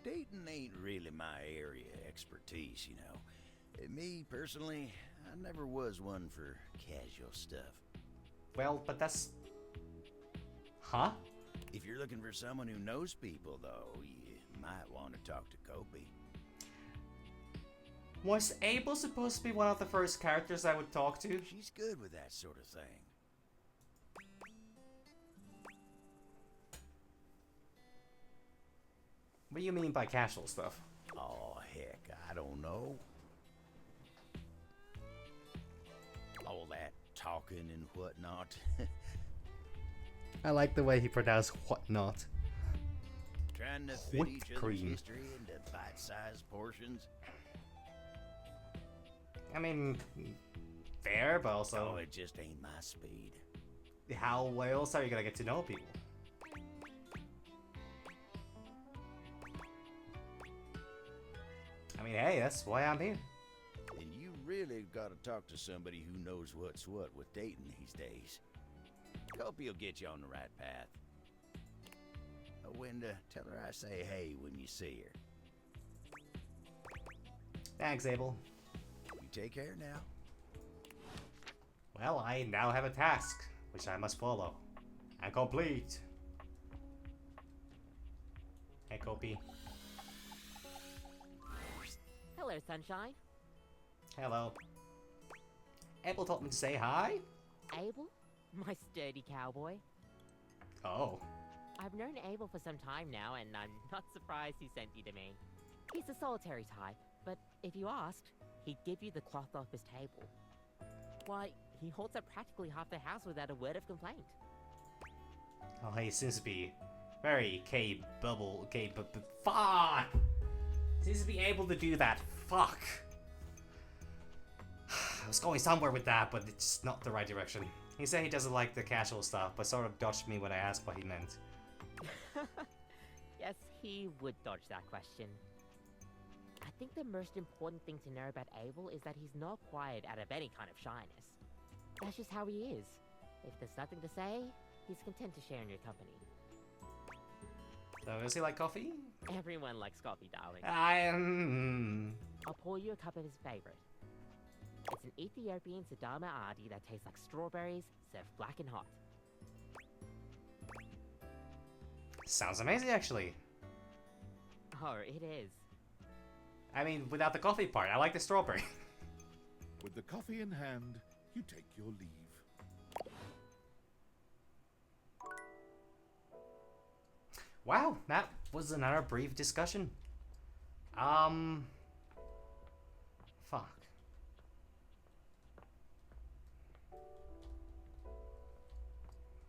Dating ain't really my area of expertise, you know. Me, personally, I never was one for casual stuff. Well, but that's... Huh? If you're looking for someone who knows people, though, you might want to talk to Kobe. Was Abel supposed to be one of the first characters I would talk to? She's good with that sort of thing. What do you mean by casual stuff? Oh, heck, I don't know. All that talking and whatnot. I like the way he pronounced whatnot. Trying to fit Whipped each other's cream. history into bite-sized portions. I mean, fair, but also... Oh, it just ain't my speed. How else are you gonna get to know people? I mean, hey, that's why I'm here. And you really gotta talk to somebody who knows what's what with dating these days. Hope he'll get you on the right path. Winda, tell her I say hey when you see her. Thanks, Abel. You take care now. Well, I now have a task, which I must follow. And complete. Hey, Kopi. Hello, Sunshine. Hello. Abel told me to say hi. Abel? My sturdy cowboy. Oh. I've known Abel for some time now, and I'm not surprised he sent you to me. He's a solitary type, but if you asked, he'd give you the cloth off his table. Why, he holds up practically half the house without a word of complaint. Oh, he seems to be very fuck! Seems to be able to do that. Fuck! I was going somewhere with that, but it's not the right direction. He said he doesn't like the casual stuff, but sort of dodged me when I asked what he meant. Yes, he would dodge that question. I think the most important thing to know about Abel is that he's not quiet out of any kind of shyness. That's just how he is. If there's nothing to say, he's content to share in your company. So, does he like coffee? Everyone likes coffee, darling. I'll pour you a cup of his favorite. It's an Ethiopian Sidama Adi that tastes like strawberries, served black and hot. Sounds amazing, actually. Oh, it is. I mean, without the coffee part, I like the strawberry. With the coffee in hand, you take your leave. Wow, that was another brief discussion. Fuck.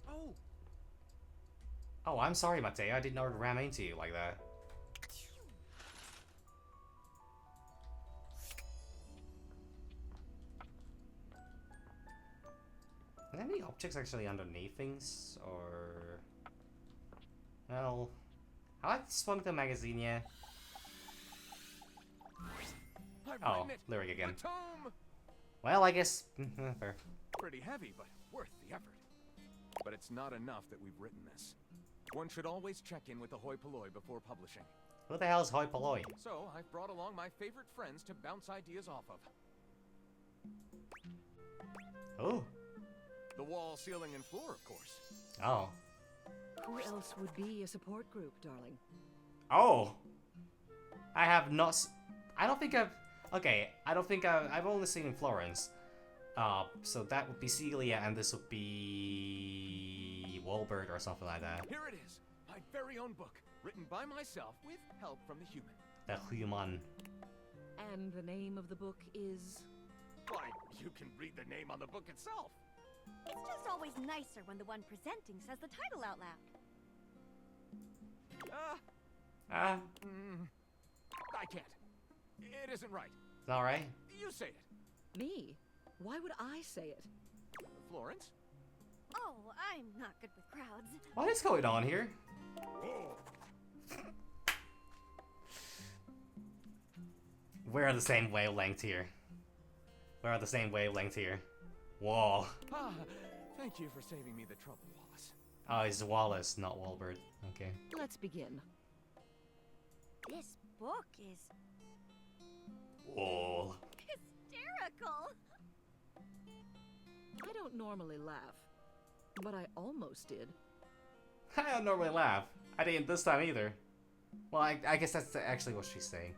Oh! Oh, I'm sorry, Mateo. I didn't know to ram into you like that. Are there any objects actually underneath things? Or... Well... I like to spunk the magazine, yeah. Oh, lyric again. Well, I guess... fair. Pretty heavy, but worth the effort. But it's not enough that we've written this. One should always check in with the hoi polloi before publishing. Who the hell is hoi polloi? So, I've brought along my favorite friends to bounce ideas off of. Oh. The wall, ceiling, and floor, of course. Oh. Who else would be a support group, darling? Oh! I have not... I don't think I've... Okay, I don't think I've only seen Florence. So that would be Celia, and this would be... Walbert or something like that. Here it is. My very own book. Written by myself with help from the human. The human. And the name of the book is... Why, you can read the name on the book itself. It's just always nicer when the one presenting says the title out loud. I can't. It isn't right. It's not right? You say it. Me? Why would I say it? Florence? Oh, I'm not good with crowds. What is going on here? We're on the same wavelength here. We're on the same wavelength here. Whoa. Ah, thank you for saving me the trouble, Wallace. Oh, it's Wallace, not Walbert. Okay. Let's begin. This book is Whoa. hysterical. I don't normally laugh, but I almost did. I don't normally laugh. I didn't this time either. Well, I guess that's actually what she's saying.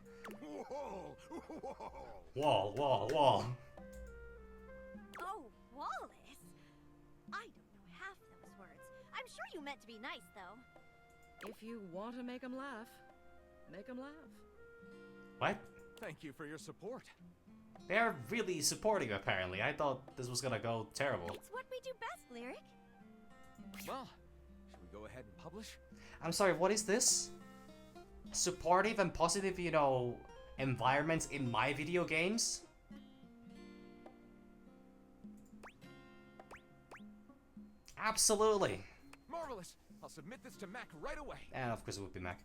Wall, wall, wall. Oh, Wallace. I don't know half those words. I'm sure you meant to be nice, though. If you want to make them laugh, make them laugh. What? Thank you for your support. They're really supporting, apparently. I thought this was gonna go terrible. It's what we do best, Lyric. Well, should we go ahead and publish? I'm sorry, what is this? Supportive and positive, you know, environments in my video games? Absolutely. Marvelous. I'll submit this to Mac right away. And of course it would be Mac.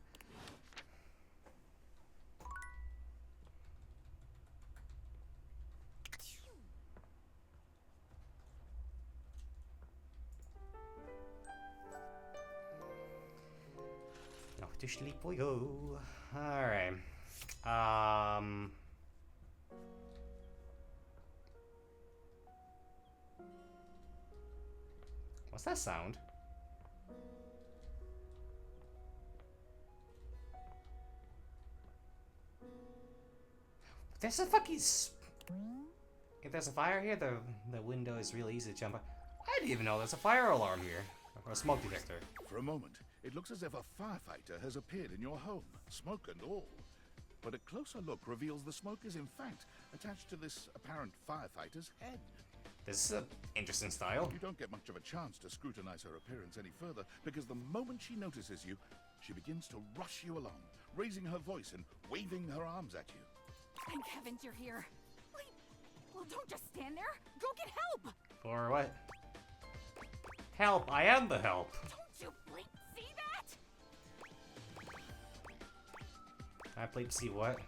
Off to sleep we go. Alright. What's that sound? There's a fucking if there's a fire here, the window is really easy to jump on. I didn't even know there's a fire alarm here. Or a smoke detector. For a moment, it looks as if a firefighter has appeared in your home, smoke and all. But a closer look reveals the smoke is in fact attached to this apparent firefighter's head. This is an interesting style. You don't get much of a chance to scrutinize her appearance any further, because the moment she notices you, she begins to rush you along, raising her voice and waving her arms at you. Thank heavens you're here. Wait, well, don't just stand there. Go get help. For what? Help! I am the help. Don't you bleep see that? I bleep see what?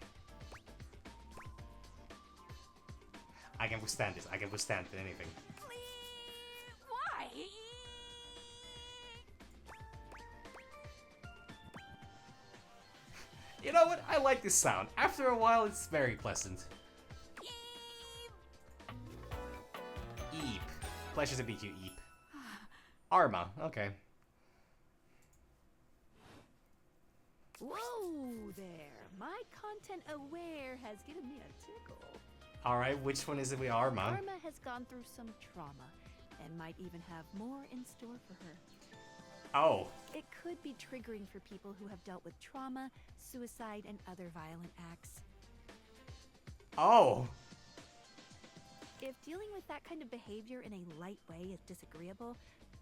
I can withstand this. I can withstand anything. Why? You know what? I like this sound. After a while, it's very pleasant. Eep. Pleasure to meet you, Eep. Arma. Okay. Whoa there. My content aware has given me a tickle. Alright, which one is it we Arma? Arma has gone through some trauma and might even have more in store for her. Oh. It could be triggering for people who have dealt with trauma, suicide, and other violent acts. Oh. If dealing with that kind of behavior in a light way is disagreeable,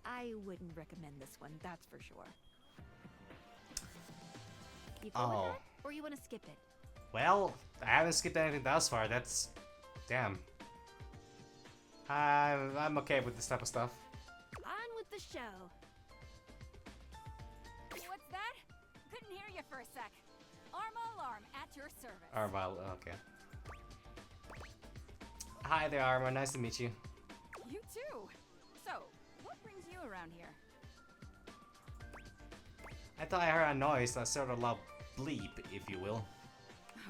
I wouldn't recommend this one, that's for sure. You go with that, or you want to skip it? Well, I haven't skipped anything thus far. That's... Damn. I'm okay with this type of stuff. On with the show. What's that? Couldn't hear you for a sec. Arma alarm at your service. Arma, okay. Hi there, Arma. Nice to meet you. You too. So, what brings you around here? I thought I heard a noise, a sort of loud bleep, if you will.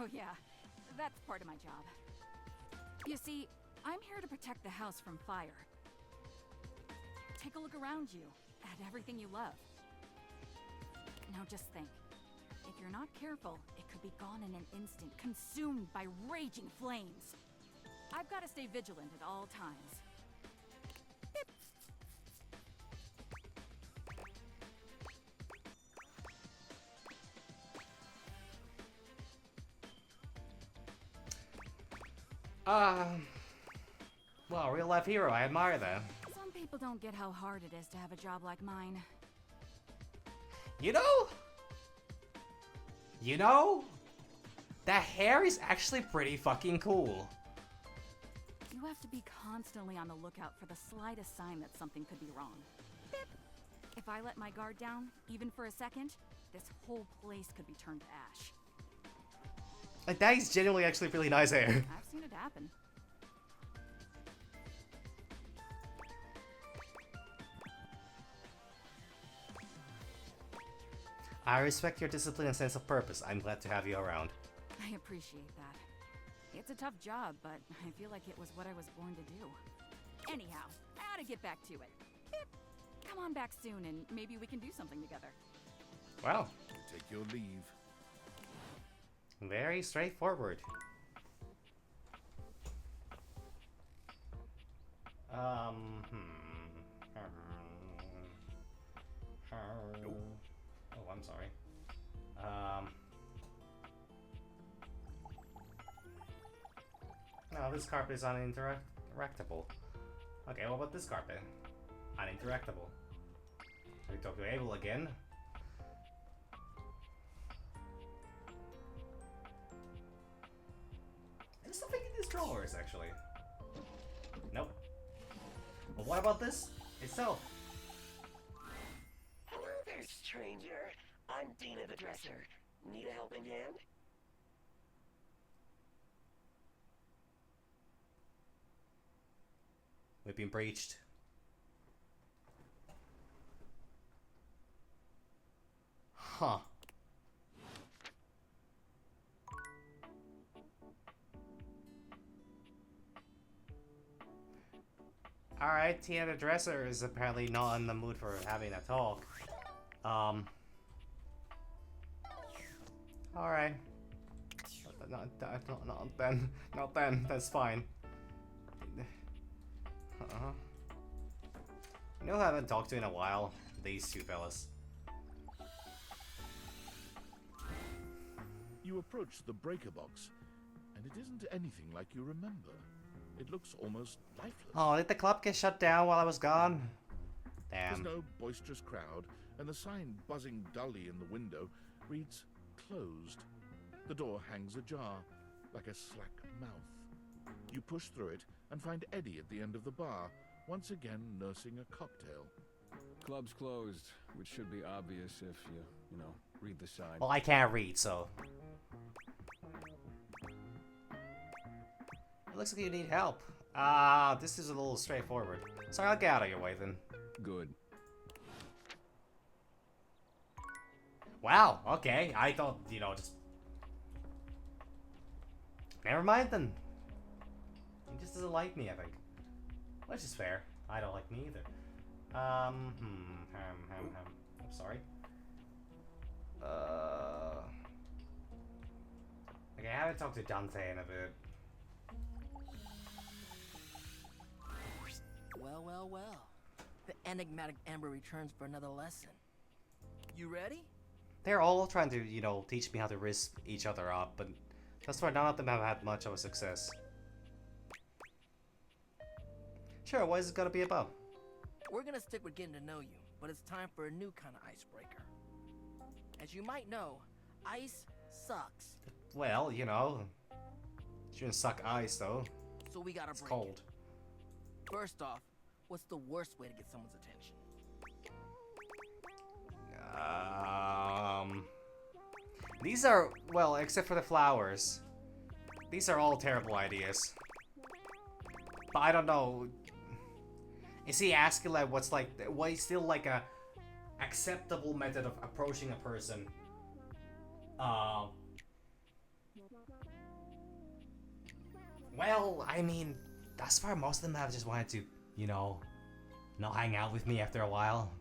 Oh yeah, that's part of my job. You see, I'm here to protect the house from fire. Take a look around you, at everything you love. Now just think, if you're not careful, it could be gone in an instant, consumed by raging flames. I've got to stay vigilant at all times. Well, real life hero, I admire that. Some people don't get how hard it is to have a job like mine. You know? You know? That hair is actually pretty fucking cool. You have to be constantly on the lookout for the slightest sign that something could be wrong. Bip. If I let my guard down, even for a second, this whole place could be turned to ash. Like, that is genuinely actually really nice hair. I've seen it happen. I respect your discipline and sense of purpose. I'm glad to have you around. I appreciate that. It's a tough job, but I feel like it was what I was born to do. Anyhow, I ought to get back to it. Bip. Come on back soon and maybe we can do something together. Wow. Take your leave. Very straightforward. Oh, I'm sorry. No, this carpet is uninteractable. Okay, what about this carpet? Uninteractable. Are we talking able again? There's something in these drawers, actually. Nope. But what about this itself? Hello there, stranger. I'm Dina the Dresser. Need a helping hand? We've been breached. Huh. Alright, Tina the Dresser is apparently not in the mood for having a talk. Alright. Not then. Not then. That's fine. You know who I haven't talked to in a while? These two fellas. You approach the breaker box, and it isn't anything like you remember. It looks almost lifeless. Oh, did the club get shut down while I was gone? There's Damn. no boisterous crowd, and the sign buzzing dully in the window reads closed. The door hangs ajar, like a slack mouth. You push through it and find Eddie at the end of the bar, once again nursing a cocktail. Club's closed, which should be obvious if you know, read the sign. Well, I can't read, so... It looks like you need help. This is a little straightforward. Sorry, I'll get out of your way then. Good. Wow, okay. I thought, you know, just... Never mind then. He just doesn't like me, I think. Which is fair. I don't like me either. I'm sorry. Okay, I haven't talked to Dante in a bit. Well, well, well. The enigmatic Amber returns for another lesson. You ready? They're all trying to, you know, teach me how to risk each other up, but thus far none of them have had much of a success. Sure, what is it gonna be about? We're gonna stick with getting to know you, but it's time for a new kind of icebreaker. As you might know, ice sucks. Well, you know, shouldn't suck ice though. So we gotta It's break cold. it. First off, what's the worst way to get someone's attention? These are, well, except for the flowers. These are all terrible ideas. But I don't know. Is he asking like what's like, what is still like a acceptable method of approaching a person? Well, I mean, thus far most of them have just wanted to, you know, not hang out with me after a while.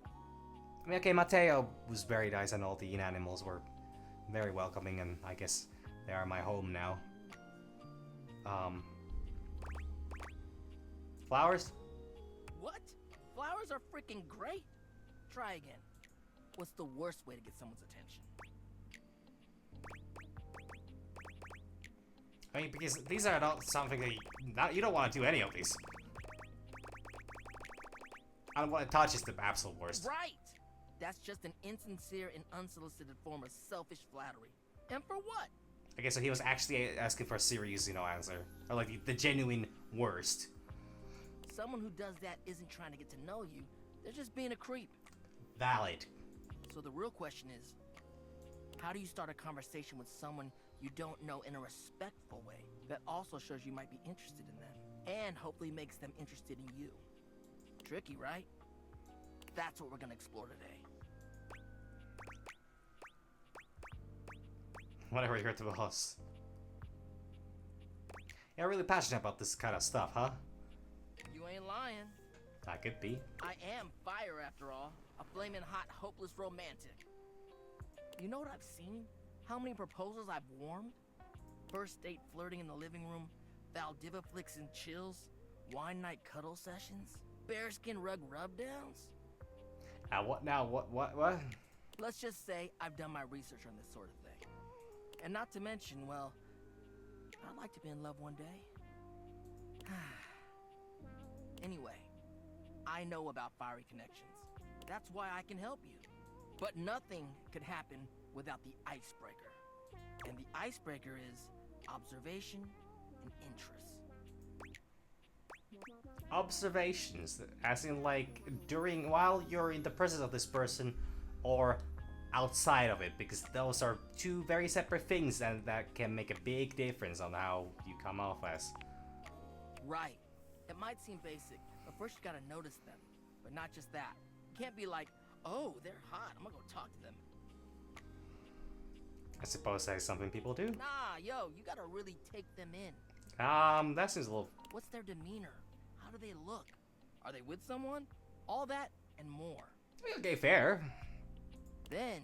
I mean, okay, Mateo was very nice and all the animals were very welcoming and I guess they are my home now. Flowers? What? Flowers are freaking great. Try again. What's the worst way to get someone's attention? I mean, because these are not something that you don't want to do any of these. I don't want to touch is the absolute worst. Right! That's just an insincere and unsolicited form of selfish flattery. And for what? Okay, so he was actually asking for a serious, you know, answer. Or like the genuine worst. Someone who does that isn't trying to get to know you. They're just being a creep. Valid. So the real question is, how do you start a conversation with someone you don't know in a respectful way that also shows you might be interested in them and hopefully makes them interested in you? Tricky, right? That's what we're gonna explore today. Whatever you heard to us. You're really passionate about this kind of stuff, huh? You ain't lying. I could be. I am fire after all. A flaming hot, hopeless romantic. You know what I've seen? How many proposals I've warmed? First date flirting in the living room, Valdiva flicks and chills, wine night cuddle sessions, bearskin rug rubdowns. What now? What? Let's just say I've done my research on this sort of thing. And not to mention, well, I'd like to be in love one day. Anyway, I know about fiery connections. That's why I can help you. But nothing could happen without the icebreaker. And the icebreaker is observation and interest. Observations, as in like while you're in the presence of this person or outside of it, because those are two very separate things and that can make a big difference on how you come off as. Right. It might seem basic, but first you gotta notice them. But not just that. You can't be like, oh, they're hot, I'm gonna go talk to them. I suppose that is something people do. Nah, yo, you gotta really take them in. That seems a little... What's their demeanor? How do they look? Are they with someone? All that and more. Okay, fair. Then,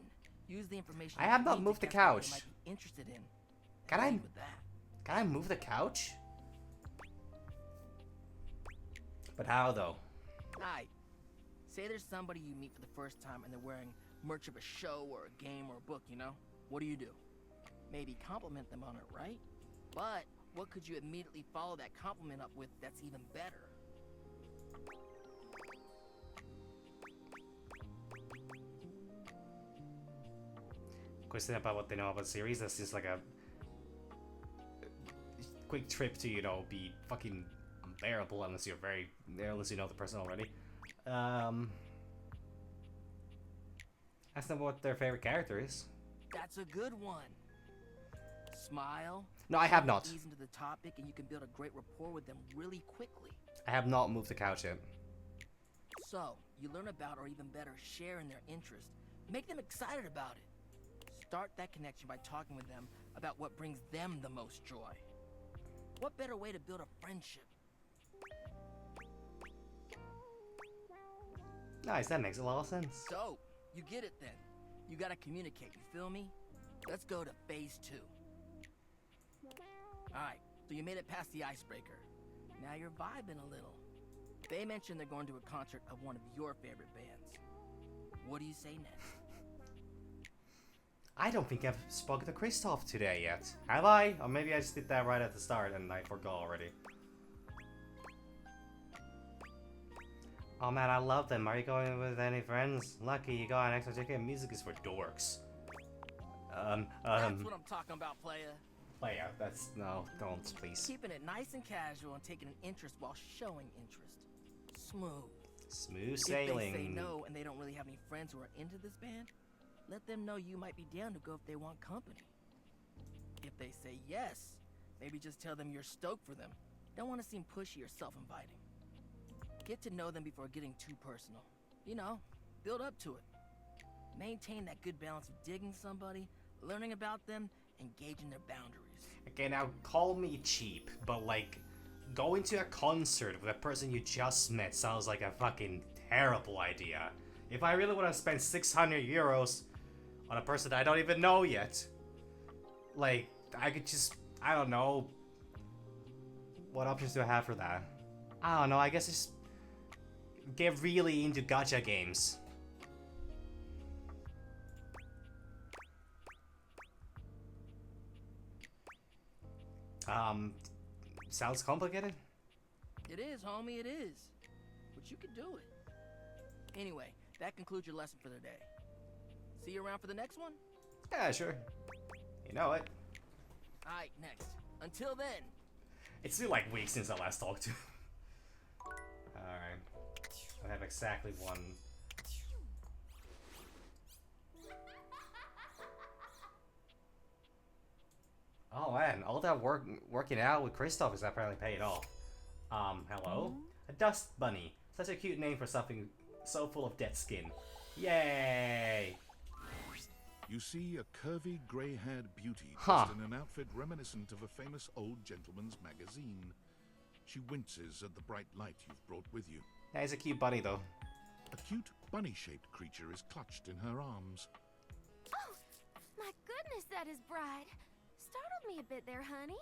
Use the information. I you have not gain to moved the guess what they couch. might be interested in. Can And I? lead with that. Can I move the couch? But how though? Alright. Say there's somebody you meet for the first time and they're wearing merch of a show or a game or a book, you know? What do? Maybe compliment them on it, right? But what could you immediately follow that compliment up with that's even better? Question about what they know about the series. That's just like a quick trip to, you know, be fucking unbearable unless you're unless you know the person already. Ask them what their favorite character is. That's a good one. Smile. No, I have not. Ease into the topic and you can build a great rapport with them really quickly. I have not moved the couch yet. So, you learn about, or even better, share in their interest. Make them excited about it. Start that connection by talking with them about what brings them the most joy. What better way to build a friendship? Nice, that makes a lot of sense. So, you get it then. You gotta communicate, you feel me? Let's go to phase 2. Alright, so you made it past the icebreaker. Now you're vibing a little. They mentioned they're going to a concert of one of your favorite bands. What do you say next? I don't think I've spoken to Kristoff today yet. Have I? Or maybe I just did that right at the start and I forgot already. Oh man, I love them. Are you going with any friends? Lucky you got an extra ticket. Music is for dorks. That's what I'm talking about, playa. Playa, that's... no, don't, please. Keeping it nice and casual and taking an interest while showing interest. Smooth. Smooth sailing. If they say no and they don't really have any friends who are into this band, let them know you might be down to go if they want company. If they say yes, maybe just tell them you're stoked for them. Don't want to seem pushy or self-inviting. Get to know them before getting too personal. You know, build up to it. Maintain that good balance of digging somebody, learning about them, and gauging their boundaries. Okay, now call me cheap, but like, going to a concert with a person you just met sounds like a fucking terrible idea. If I really want to spend 600 euros on a person I don't even know yet, like, I could just, I don't know, what options do I have for that? I don't know, I guess just get really into gacha games. Sounds complicated? It is, homie, it is. But you can do it. Anyway, that concludes your lesson for the day. See you around for the next one? Yeah, sure. You know it. Alright, next. Until then. It's been like weeks since I last talked to. Alright. I have exactly one. Oh man, all that working out with Kristoff is apparently paying off. Hello? A dust bunny. Such a cute name for something so full of dead skin. Yay! You see a curvy, grey-haired beauty dressed in an outfit reminiscent of a famous old gentleman's magazine. She winces at the bright light you've brought with you. Yeah, he's a cute bunny though. A cute, bunny-shaped creature is clutched in her arms. Oh, my goodness, that is bright. Startled me a bit there, honey.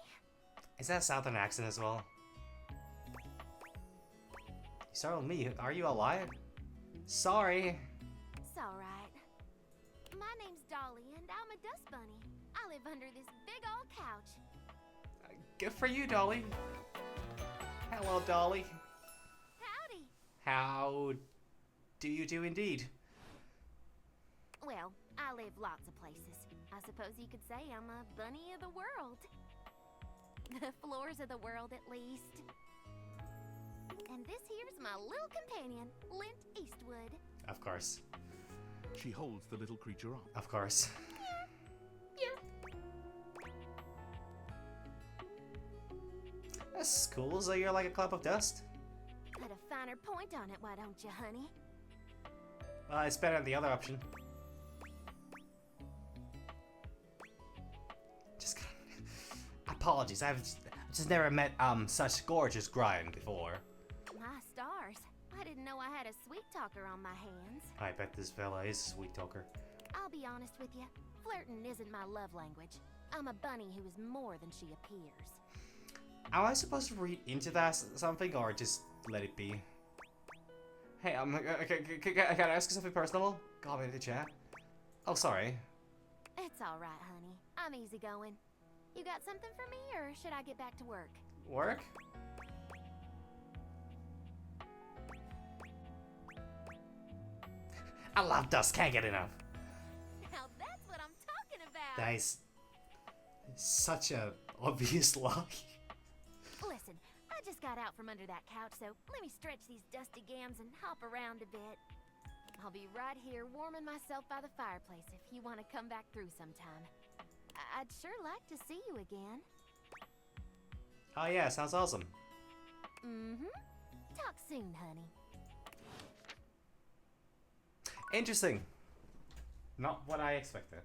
Is that a southern accent as well? You startled me. Are you alive? Sorry. It's alright. My name's Dolly, and I'm a dust bunny. I live under this big old couch. Good for you, Dolly. Hello, Dolly. Howdy. How do you do indeed? Well, I live lots of places. I suppose you could say I'm a bunny of the world. The floors of the world, at least. And this here's my little companion, Lint Eastwood. Of course. She holds the little creature up. Of course. That's cool. So you're like a cloud of dust? Put a finer point on it, why don't you, honey? It's better than the other option. Just apologies. I've just never met such gorgeous grime before. My stars. I didn't know I had a sweet talker on my hands. I bet this fella is a sweet talker. I'll be honest with you. Flirting isn't my love language. I'm a bunny who is more than she appears. Am I supposed to read into that something or just let it be? Hey, can I ask you something personal? Got me to chat. Oh, sorry. It's alright, honey. I'm easygoing. You got something for me, or should I get back to work? Work? I love dust, can't get enough. Now that's what I'm talking about! That is such a obvious lie. Listen, I just got out from under that couch, so let me stretch these dusty gams and hop around a bit. I'll be right here warming myself by the fireplace if you want to come back through sometime. I'd sure like to see you again. Oh yeah, sounds awesome. Mm-hmm. Talk soon, honey. Interesting. Not what I expected.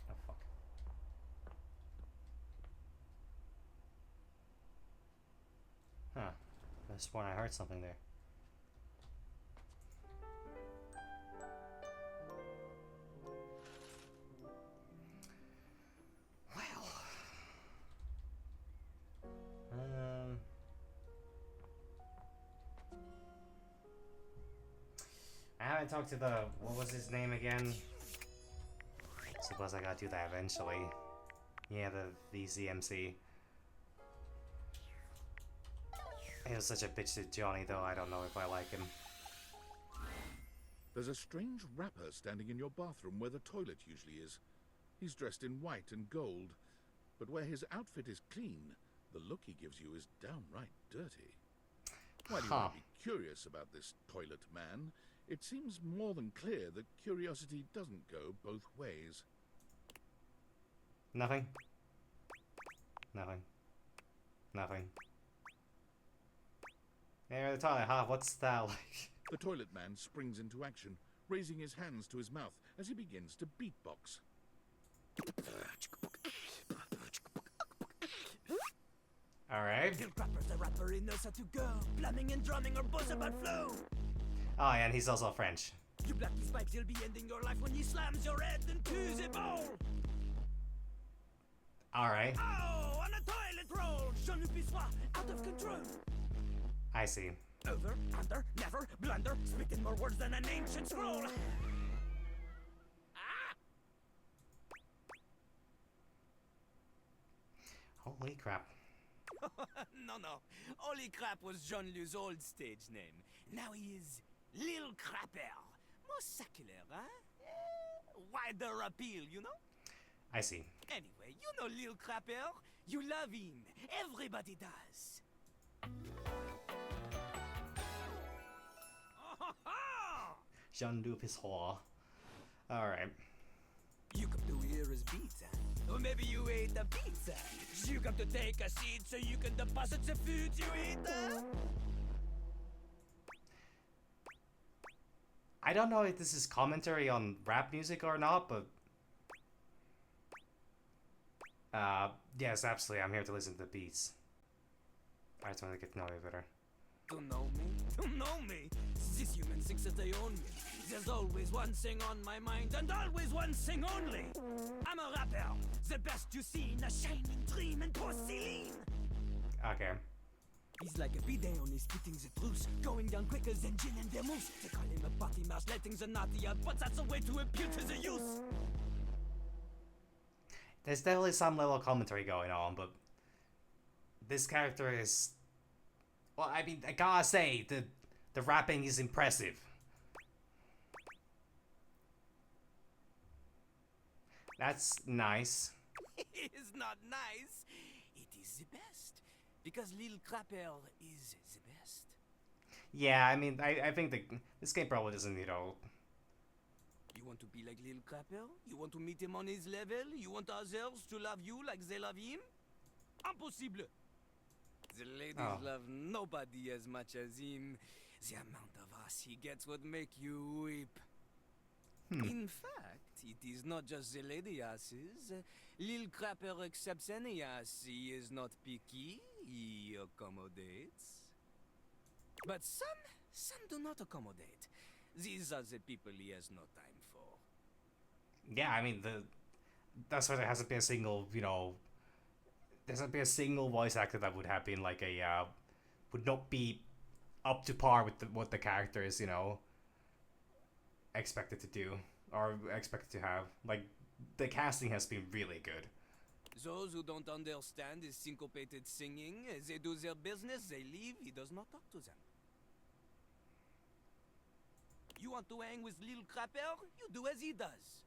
Oh fuck. Huh. I sworn I heard something there. I haven't talked to the, what was his name again? Suppose I gotta do that eventually. Yeah, the VCMC. He was such a bitch to Johnny though, I don't know if I like him. There's a strange rapper standing in your bathroom where the toilet usually is. He's dressed in white and gold, but where his outfit is clean, the look he gives you is downright dirty. While you might be curious about this toilet man, it seems more than clear that curiosity doesn't go both ways. Nothing. Nothing. Nothing. Hey, the toilet, huh? What's that like? The toilet man springs into action, raising his hands to his mouth as he begins to beatbox. Alright. The rapper, he knows how to go. Plumbing and drumming are both about flow. Oh, yeah, and he's also French. You black these pipes, he'll be ending your life when he slams your head into the bowl. Alright. Oh, on a toilet roll. Jean-Luc Pissoir, out of control. I see. Over, under, never, blunder. Speaking more words than an ancient scroll. Holy crap. No. Holy crap was Jean-Luc's old stage name. Now he is Lil Crapper. More secular, huh? Wider appeal, you know? I see. Anyway, you know Lil Crapper. You love him. Everybody does. Jean-Luc Pissoir. Alright. You come to hear his beats, huh? Or maybe you ate the pizza. You come to take a seat so you can deposit the food you eat, huh? I don't know if this is commentary on rap music or not, but... yes, absolutely, I'm here to listen to the beats. I just want to get to know you better. To know me? To know me? This human thinks that they own me. There's always one thing on my mind, and always one thing only. I'm a rapper, the best you seen, a shining dream in porcelain. Okay. He's like a bidet, only spitting the truth, going down quicker than gin and vermouth. They call him a party mouse, letting the naughty out, but that's a way to appeal to the youth. There's definitely some level of commentary going on, but this character is... Well, I mean, I gotta say, the rapping is impressive. That's nice. It is not nice. It is the best. Because Lil Crapper is the best. Yeah, I mean, I think this game probably doesn't, you know... You want to be like Lil Crapper? You want to meet him on his level? You want others to love you like they love him? Impossible! The ladies love nobody as much as him. The amount of ass he gets would make you weep. In fact, it is not just the lady asses. Lil Crapper accepts any ass. He is not picky. He accommodates. But some do not accommodate. These are the people he has no time for. Yeah, I mean, that's why there hasn't been a single, there hasn't been a single voice actor that would have been like would not be up to par with what the character is, expected to do or expected to have. Like, the casting has been really good. Those who don't understand his syncopated singing, they do their business, they leave, he does not talk to them. You want to hang with Lil Crapper? You do as he does.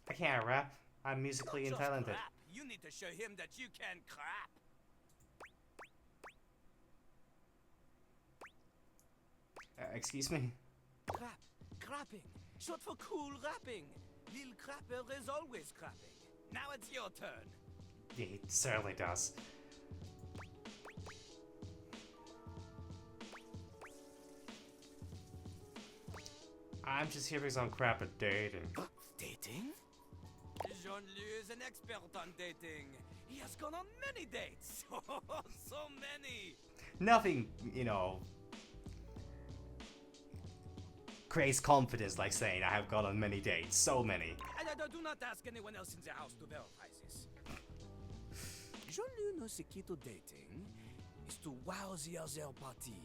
I can't rap. I'm musically Not just untalented. crap. You need to show him that you can crap. Excuse me? Crap. Crapping. Short for cool rapping. Lil Crapper is always crapping. Now it's your turn. Yeah, he certainly does. I'm just here because I'm crap at dating. Dating? Jean-Louis is an expert on dating. He has gone on many dates. So many. Nothing, creates confidence like saying I have gone on many dates. So many. And I do not ask anyone else in the house to verify this. Jean-Louis knows the key to dating is to wow the other party.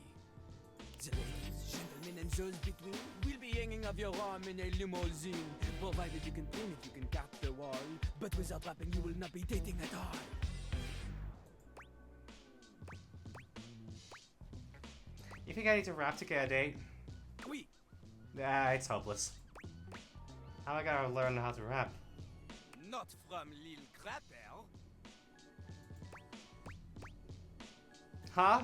The ladies, gentlemen, and those between will be hanging off your arm in a limousine. Provided you can clean it, you can cap the wall. But without rapping, you will not be dating at all. You think I need to rap to get a date? Oui. Nah, it's hopeless. How am I gonna learn how to rap? Not from Lil Crapper. Huh?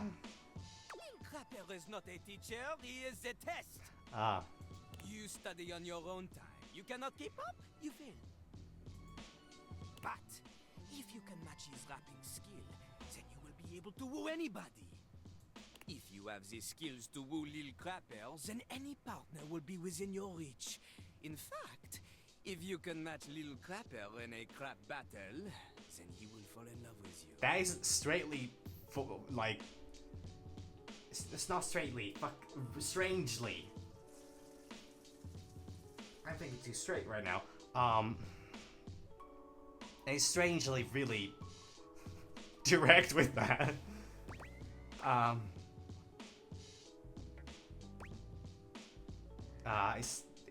Lil Crapper is not a teacher, he is a test. Ah. You study on your own time. You cannot keep up, you fail. But if you can match his rapping skill, then you will be able to woo anybody. If you have the skills to woo Lil Crapper, then any partner will be within your reach. In fact, if you can match Lil Crapper in a crap battle, then he will fall in love with you. That is straightly, like, it's not straightly, strangely. I'm thinking too straight right now. It's strangely really direct with that.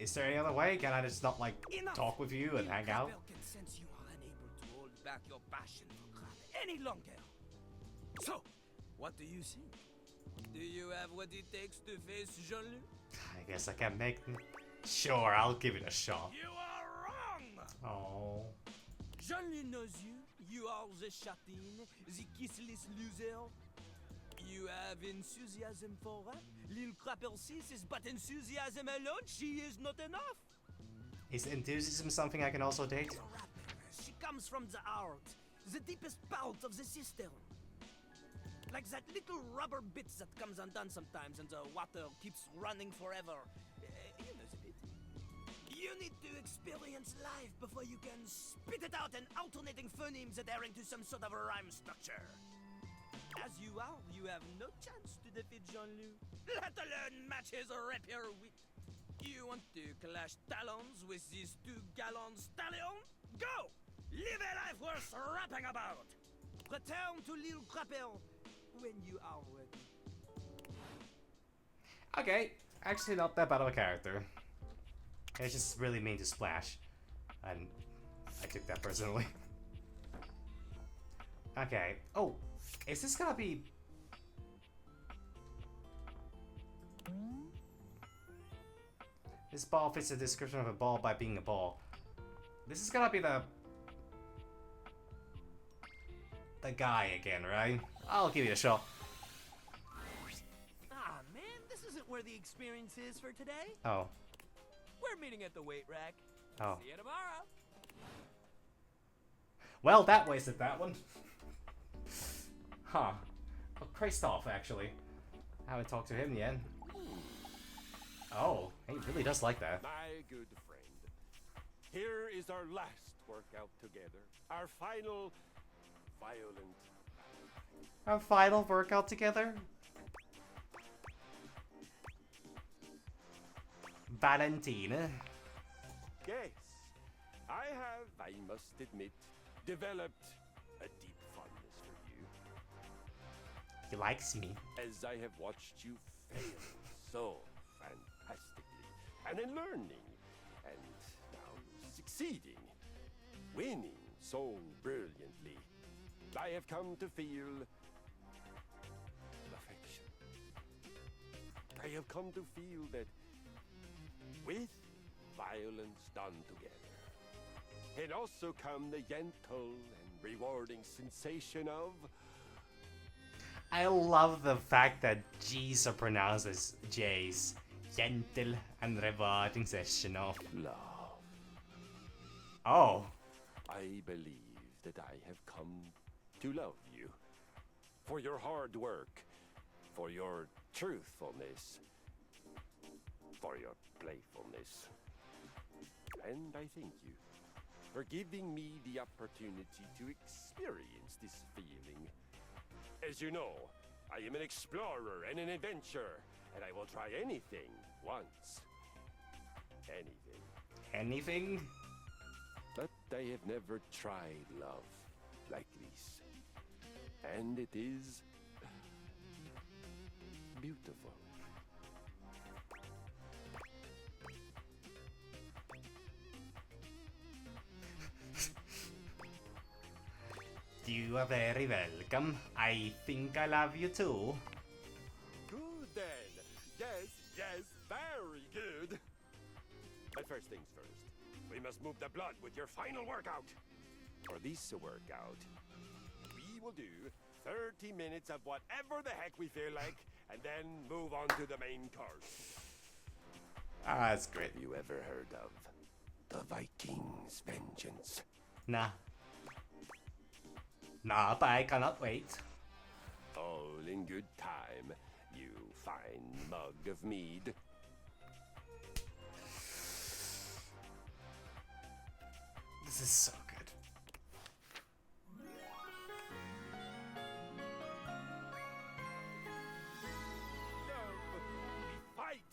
Is there any other way? Can I just not, like, talk with you and hang out? Can sense you are unable to hold back your passion for crap any longer. So, what do you think? Do you have what it takes to face Jean-Louis? I guess I can make... Sure, I'll give it a shot. You are wrong! Oh. Jean-Louis knows you. You are the chatin, the kissless loser. You have enthusiasm for rap. Lil Crapper sees is but enthusiasm alone. She is not enough. Is enthusiasm something I can also date? She comes from the heart, the deepest part of the system. Like that little rubber bit that comes undone sometimes and the water keeps running forever. You know the bit. You need to experience life before you can spit it out in alternating phonemes that are into some sort of a rhyme structure. As you are, you have no chance to defeat Jean-Louis, let alone match his rapier wit. You want to clash talons with these 2 gallon stallions? Go! Live a life worth rapping about! Return to Lil Crapper when you are ready. Okay, actually not that bad of a character. It's just really mean to splash. And I took that personally. Okay. Oh, is this gonna be... This ball fits the description of a ball by being a ball. This is gonna be the guy again, right? I'll give it a shot. Ah, man, this isn't where the experience is for today. Oh. We're meeting at the weight rack. Oh. See you tomorrow. Well, that wasted that one. Huh. Oh, Christoph, actually. I haven't talked to him yet. Oh, he really does like that. My good friend, here is our last workout together. Our final violent. Our final workout together? Valentina. Yes, I must admit, developed a deep fondness for you. He likes me. As I have watched you fail so fantastically, and in learning, and now succeeding, winning so brilliantly, I have come to feel affection. I have come to feel that with violence done together, can also come the gentle and rewarding sensation of... I love the fact that G's are pronounced as J's. Gentle and rewarding session of love. Oh. I believe that I have come to love you. For your hard work, for your truthfulness, for your playfulness. And I thank you for giving me the opportunity to experience this feeling. As you know, I am an explorer and an adventurer, and I will try anything once. Anything. Anything? But I have never tried love like this. And it is beautiful. You are very welcome. I think I love you too. Good then. Yes, very good. But first things first, we must move the blood with your final workout. For this workout, we will do 30 minutes of whatever the heck we feel like, and then move on to the main course. Ah, that's great. Have you ever heard of the Vikings' vengeance? Nah. Nah, but I cannot wait. All in good time, you fine mug of mead. This is so good. Love, we fight.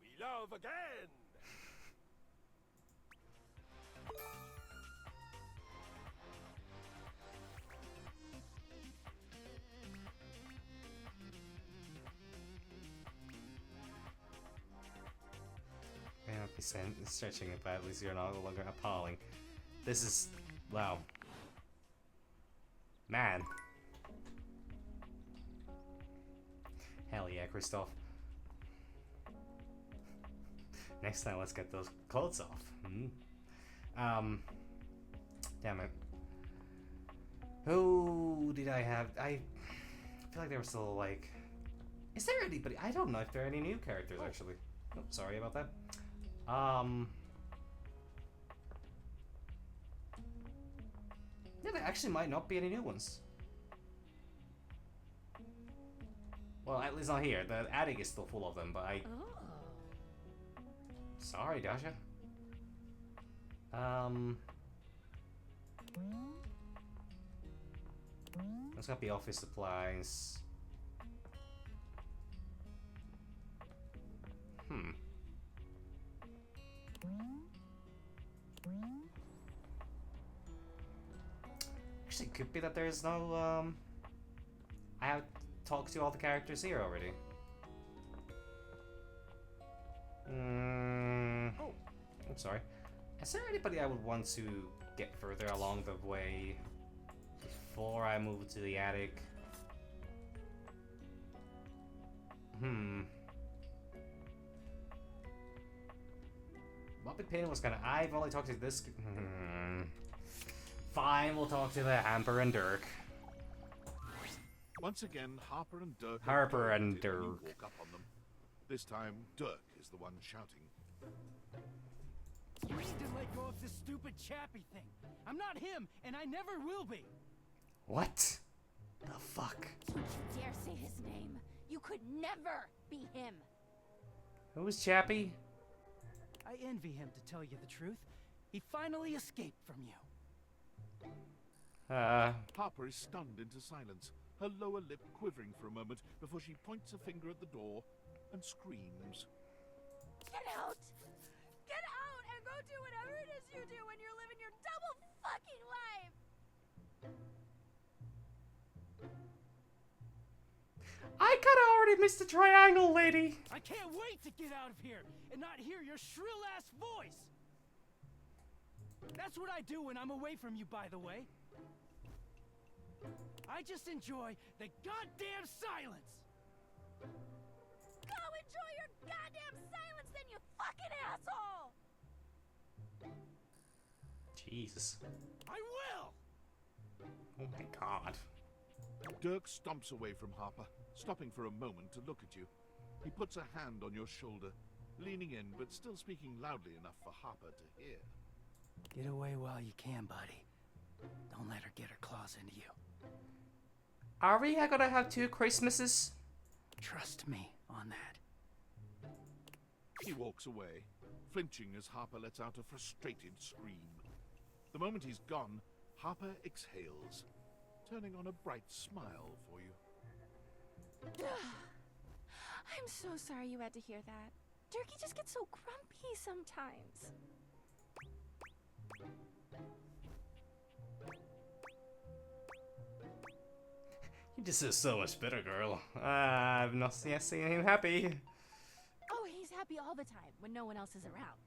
We love again. May not be stretching it, but at least you're no longer appalling. This is... wow. Man. Hell yeah, Christoph. Next time, let's get those clothes off. Damn it. Who did I have? I feel like there were still like... Is there anybody? I don't know if there are any new characters, actually. Oh, sorry about that. Yeah, there actually might not be any new ones. Well, at least not here. The attic is still full of them, but I... Sorry, Dasha. Let's got the office supplies. Actually, it could be that there's no, I have talked to all the characters here already. I'm sorry. Is there anybody I would want to get further along the way before I move to the attic? Muppet Pain was kinda... I've only talked to this... Fine, we'll talk to the Hamper and Dirk. Once again, Harper and Dirk. Harper and until you Dirk. walk up on them. This time, Dirk is the one shouting. You need to let go of this stupid Chappie thing. I'm not him, and I never will be. What the fuck? Don't you dare say his name. You could never be him. Who's Chappie? I envy him, to tell you the truth. He finally escaped from you. Harper is stunned into silence, her lower lip quivering for a moment before she points a finger at the door and screams. Get out! Get out and go do whatever it is you do when you're living your double fucking life! I kinda already missed the triangle, lady! I can't wait to get out of here and not hear your shrill-ass voice! That's what I do when I'm away from you, by the way. I just enjoy the goddamn silence! Go enjoy your goddamn silence then, you fucking asshole! Jesus. I will! Oh my god. Dirk stomps away from Harper, stopping for a moment to look at you. He puts a hand on your shoulder, leaning in but still speaking loudly enough for Harper to hear. Get away while you can, buddy. Don't let her get her claws into you. Are we gonna have 2 Christmases? Trust me on that. He walks away, flinching as Harper lets out a frustrated scream. The moment he's gone, Harper exhales, turning on a bright smile for you. I'm so sorry you had to hear that. Durkee just gets so grumpy sometimes. You just is so much better, girl. I've not yet seen him happy. Oh, he's happy all the time when no one else is around.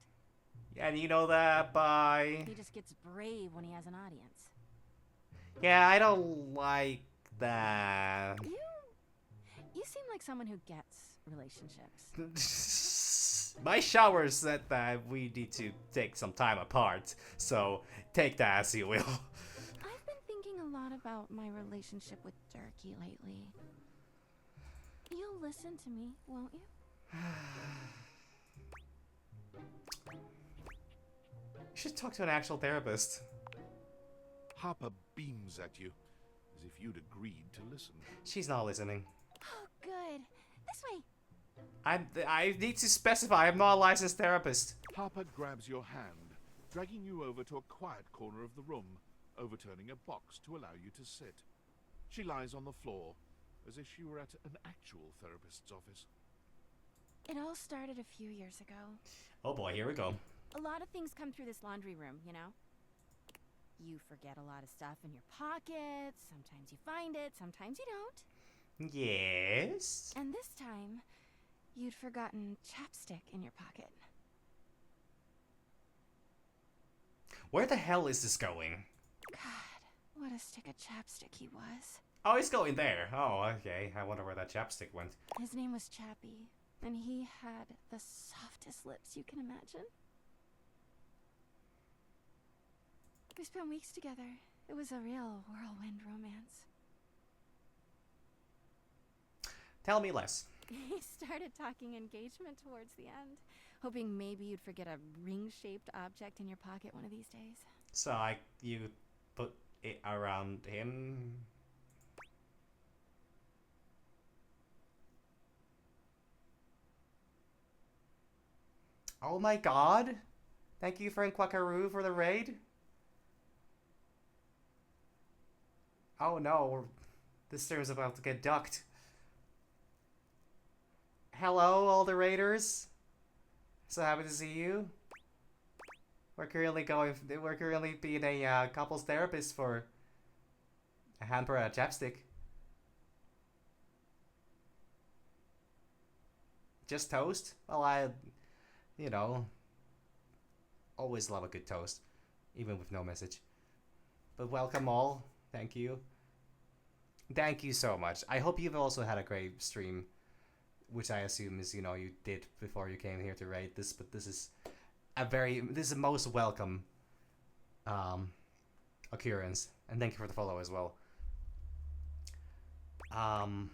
Yeah, and you know that by... He just gets brave when he has an audience. Yeah, I don't like that. You seem like someone who gets relationships. My shower said that we need to take some time apart, so take that as you will. I've been thinking a lot about my relationship with Durkee lately. You'll listen to me, won't you? You should talk to an actual therapist. Harper beams at you, as if you'd agreed to listen. She's not listening. Oh, good. This way. I need to specify, I'm not a licensed therapist. Harper grabs your hand, dragging you over to a quiet corner of the room, overturning a box to allow you to sit. She lies on the floor, as if she were at an actual therapist's office. It all started a few years ago. Oh boy, here we go. A lot of things come through this laundry room, you know? You forget a lot of stuff in your pockets, sometimes you find it, sometimes you don't. Yes? And this time, you'd forgotten chapstick in your pocket. Where the hell is this going? God, what a stick of chapstick he was. Oh, he's going there. Oh, okay. I wonder where that chapstick went. His name was Chappie, and he had the softest lips you can imagine. We spent weeks together. It was a real whirlwind romance. Tell me less. He started talking engagement towards the end, hoping maybe you'd forget a ring-shaped object in your pocket one of these days. So you put it around him? Oh my god! Thank you, Frank Quackaroo, for the raid. Oh no, this stream's about to get ducked. Hello, all the raiders. So happy to see you. We're currently being a couples therapist for a hamper and a chapstick. Just toast? Well, you know, always love a good toast, even with no message. But welcome all. Thank you. Thank you so much. I hope you've also had a great stream, which I assume is, you know, you did before you came here to raid this, but this is a most welcome occurrence. And thank you for the follow as well. And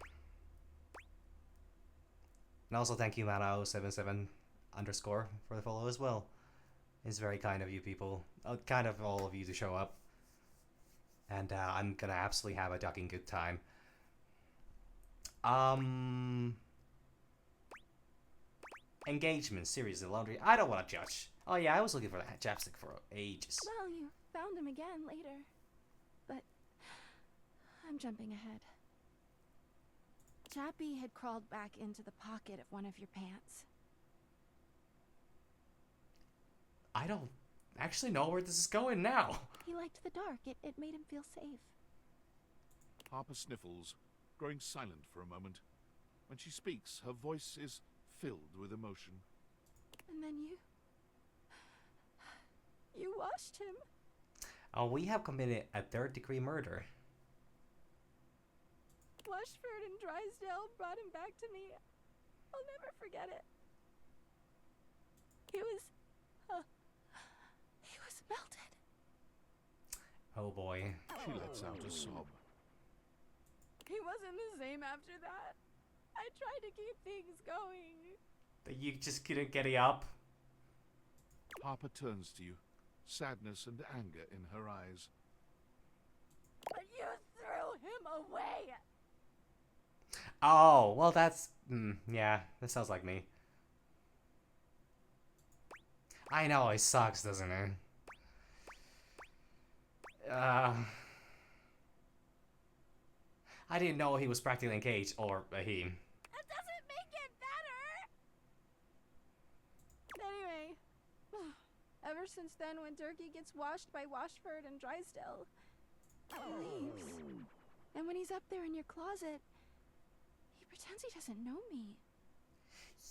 also thank you Mano77_ for the follow as well. It's very kind of you people, kind of all of you to show up. And I'm gonna absolutely have a ducking good time. engagement, seriously, laundry. I don't want to judge. Oh yeah, I was looking for that chapstick for ages. Well, you found him again later. But I'm jumping ahead. Chappie had crawled back into the pocket of one of your pants. I don't actually know where this is going now. He liked the dark. It made him feel safe. Harper sniffles, growing silent for a moment. When she speaks, her voice is filled with emotion. And then you washed him. Oh, we have committed a third-degree murder. Washford and Drysdale brought him back to me. I'll never forget it. He was melted. Oh boy. She lets out a sob. He wasn't the same after that. I tried to keep things going. But you just couldn't get it up? Harper turns to you, sadness and anger in her eyes. But you threw him away. Oh, well that's... yeah, that sounds like me. I know, it sucks, doesn't it? I didn't know he was practically engaged, or he. That doesn't make it better! Anyway, ever since then, when Durkee gets washed by Washford and Drysdale, he leaves. And when he's up there in your closet, he pretends he doesn't know me.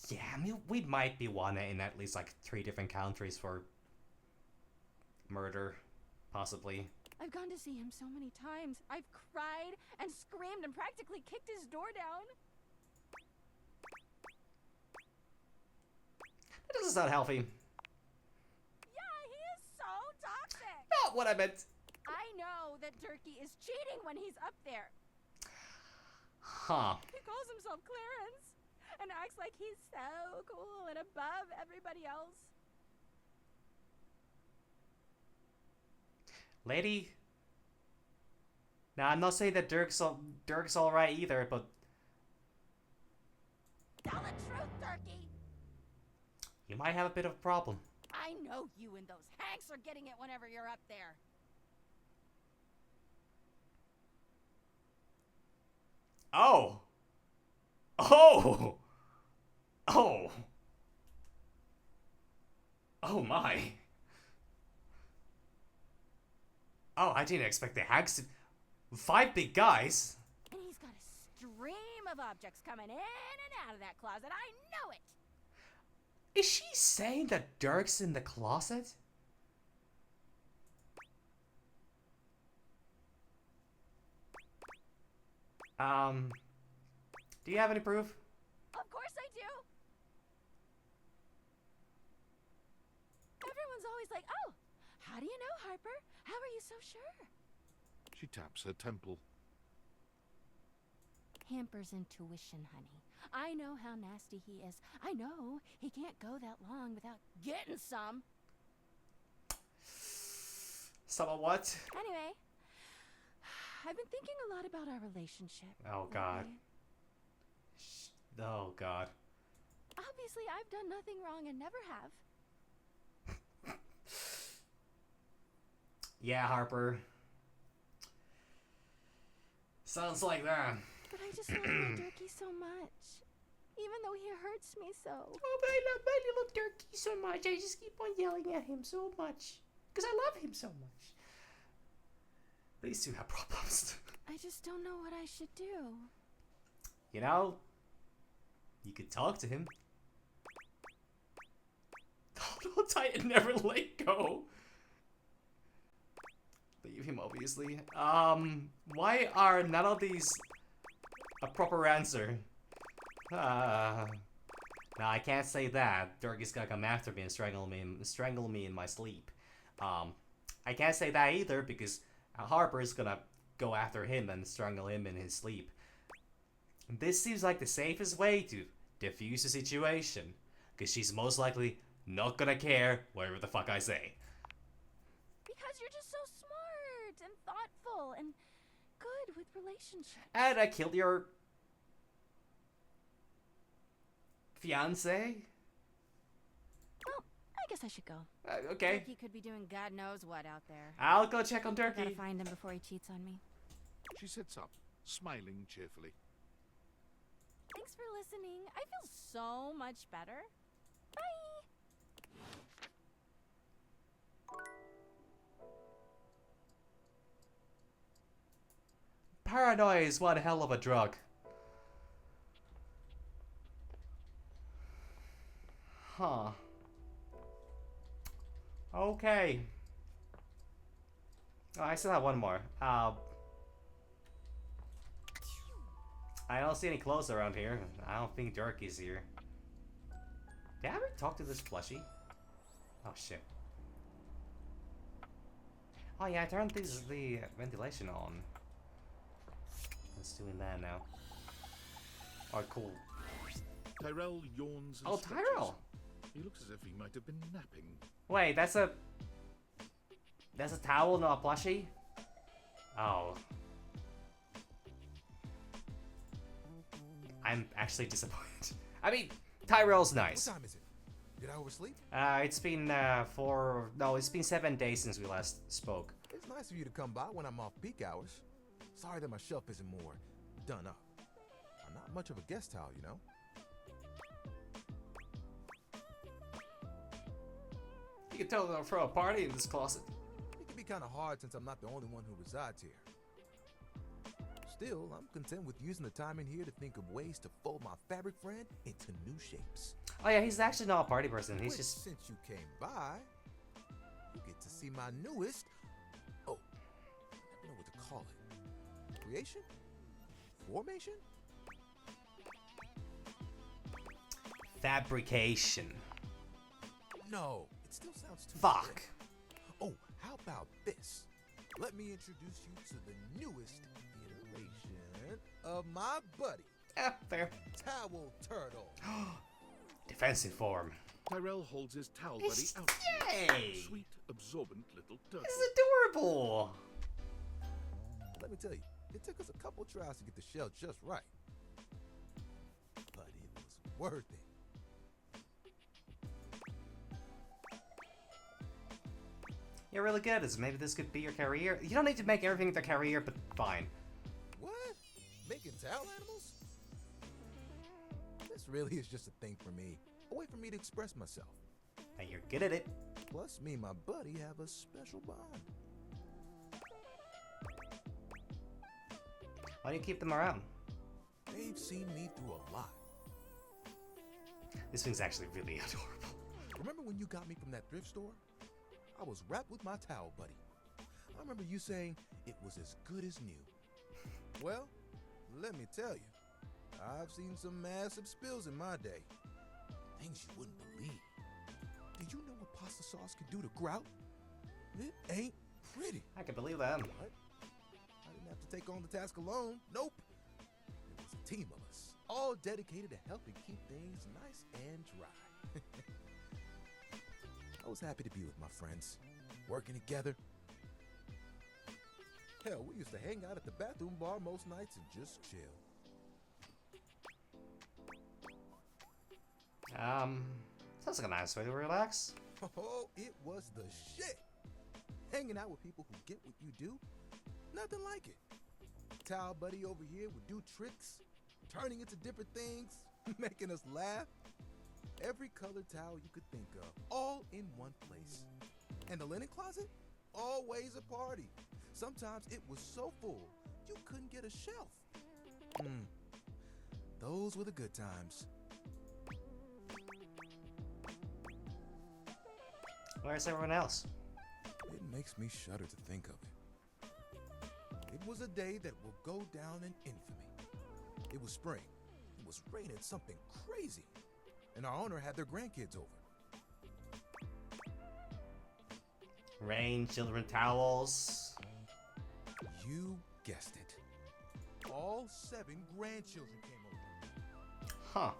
Yeah, I mean, we might be wanted in at least like 3 different countries for murder, possibly. I've gone to see him so many times. I've cried and screamed and practically kicked his door down. That doesn't sound healthy. Yeah, he is so toxic. Not what I meant. I know that Durkee is cheating when he's up there. Huh. He calls himself Clarence and acts like he's so cool and above everybody else. Lady? Now, I'm not saying that Dirk's alright either, but... Tell the truth, Durkee! You might have a bit of a problem. I know you and those Hanks are getting it whenever you're up there. Oh! Oh! Oh! Oh my! Oh, I didn't expect the Hanks to... 5 big guys? And he's got a stream of objects coming in and out of that closet. I know it! Is she saying that Dirk's in the closet? Do you have any proof? Of course I do! Everyone's always like, oh, how do you know, Harper? How are you so sure? She taps her temple. Hamper's intuition, honey. I know how nasty he is. I know he can't go that long without getting some. Some of what? Anyway, I've been thinking a lot about our relationship. Oh god. Oh god. Obviously, I've done nothing wrong and never have. Yeah, Harper. Sounds like that. But I just love my Durkee so much. Even though he hurts me so. Oh, but I love my little Durkee so much. I just keep on yelling at him so much. Because I love him so much. These two have problems. I just don't know what I should do. You know, you could talk to him. Hold on tight and never let go. Leave him, obviously. Why are none of these a proper answer? No, I can't say that. Dirk is gonna come after me and strangle me in my sleep. I can't say that either because Harper is gonna go after him and strangle him in his sleep. This seems like the safest way to diffuse the situation, because she's most likely not gonna care whatever the fuck I say. Because you're just so smart and thoughtful and good with relationships. And I killed your fiance? guess I should go. Okay. Turkey could be doing God knows what out there. I'll go check on I gotta Turkey. find him before he cheats on me. She sits up, smiling cheerfully. Thanks for listening. I feel so much better. Bye! Paranoia is one hell of a drug. Huh. Okay. Oh, I still have one more. I don't see any clothes around here. I don't think Jerky's here. Did I ever talk to this plushie? Oh shit. Oh yeah, I turned the ventilation on. It's doing that now. Oh, cool. Tyrell yawns and Oh, stretches. Tyrell! He looks as if he might have been napping. Wait, that's a towel, not a plushie? Oh. I'm actually disappointed. I mean, Tyrell's nice. What time is it? Did I oversleep? It's been it's been 7 days since we last spoke. It's nice of you to come by when I'm off peak hours. Sorry that my shelf isn't more done up. I'm not much of a guest towel, you know? You can tell them throw a party in this closet. It can be kind of hard since I'm not the only one who resides here. Still, I'm content with using the time in here to think of ways to fold my fabric friend into new shapes. Oh yeah, he's actually not a party person. He's Which, just... since you came by, you get to see my newest... Oh, I never know what to call it. Creation? Formation? fabrication. No, it still sounds too Fuck. slick. Oh, how about this? Let me introduce you to the newest iteration of my buddy. Fair. Towel Turtle. Defensive form. Tyrell holds his towel buddy It's- out. Yay! Sweet, absorbent little turtle. This is adorable. Let me tell you, it took us a couple tries to get the shell just right. But it was worth it. You're really good. Maybe this could be your career. You don't need to make everything the career, but fine. What? Making towel animals? This really is just a thing for me. A way for me to express myself. And you're good at it. Plus, me and my buddy have a special bond. Why do you keep them around? They've seen me through a lot. This thing's actually really adorable. Remember when you got me from that thrift store? I was wrapped with my towel buddy. I remember you saying it was as good as new. Well, let me tell you, I've seen some massive spills in my day. Things you wouldn't believe. Did you know what pasta sauce can do to grout? It ain't pretty. I can believe that. What? I didn't have to take on the task alone. Nope. It was a team of us, all dedicated to helping keep things nice and dry. I was happy to be with my friends, working together. Hell, we used to hang out at the bathroom bar most nights and just chill. Sounds like a nice way to relax. Oh, it was the shit. Hanging out with people who get what you do, nothing like it. Towel buddy over here would do tricks, turning into different things, making us laugh. Every colored towel you could think of, all in one place. And the linen closet? Always a party. Sometimes it was so full, you couldn't get a shelf. Those were the good times. Where's everyone else? It makes me shudder to think of it. It was a day that will go down in infamy. It was spring. It was raining something crazy. And our owner had their grandkids over. Rain, children, towels. You guessed it. All 7 grandchildren came over. Huh.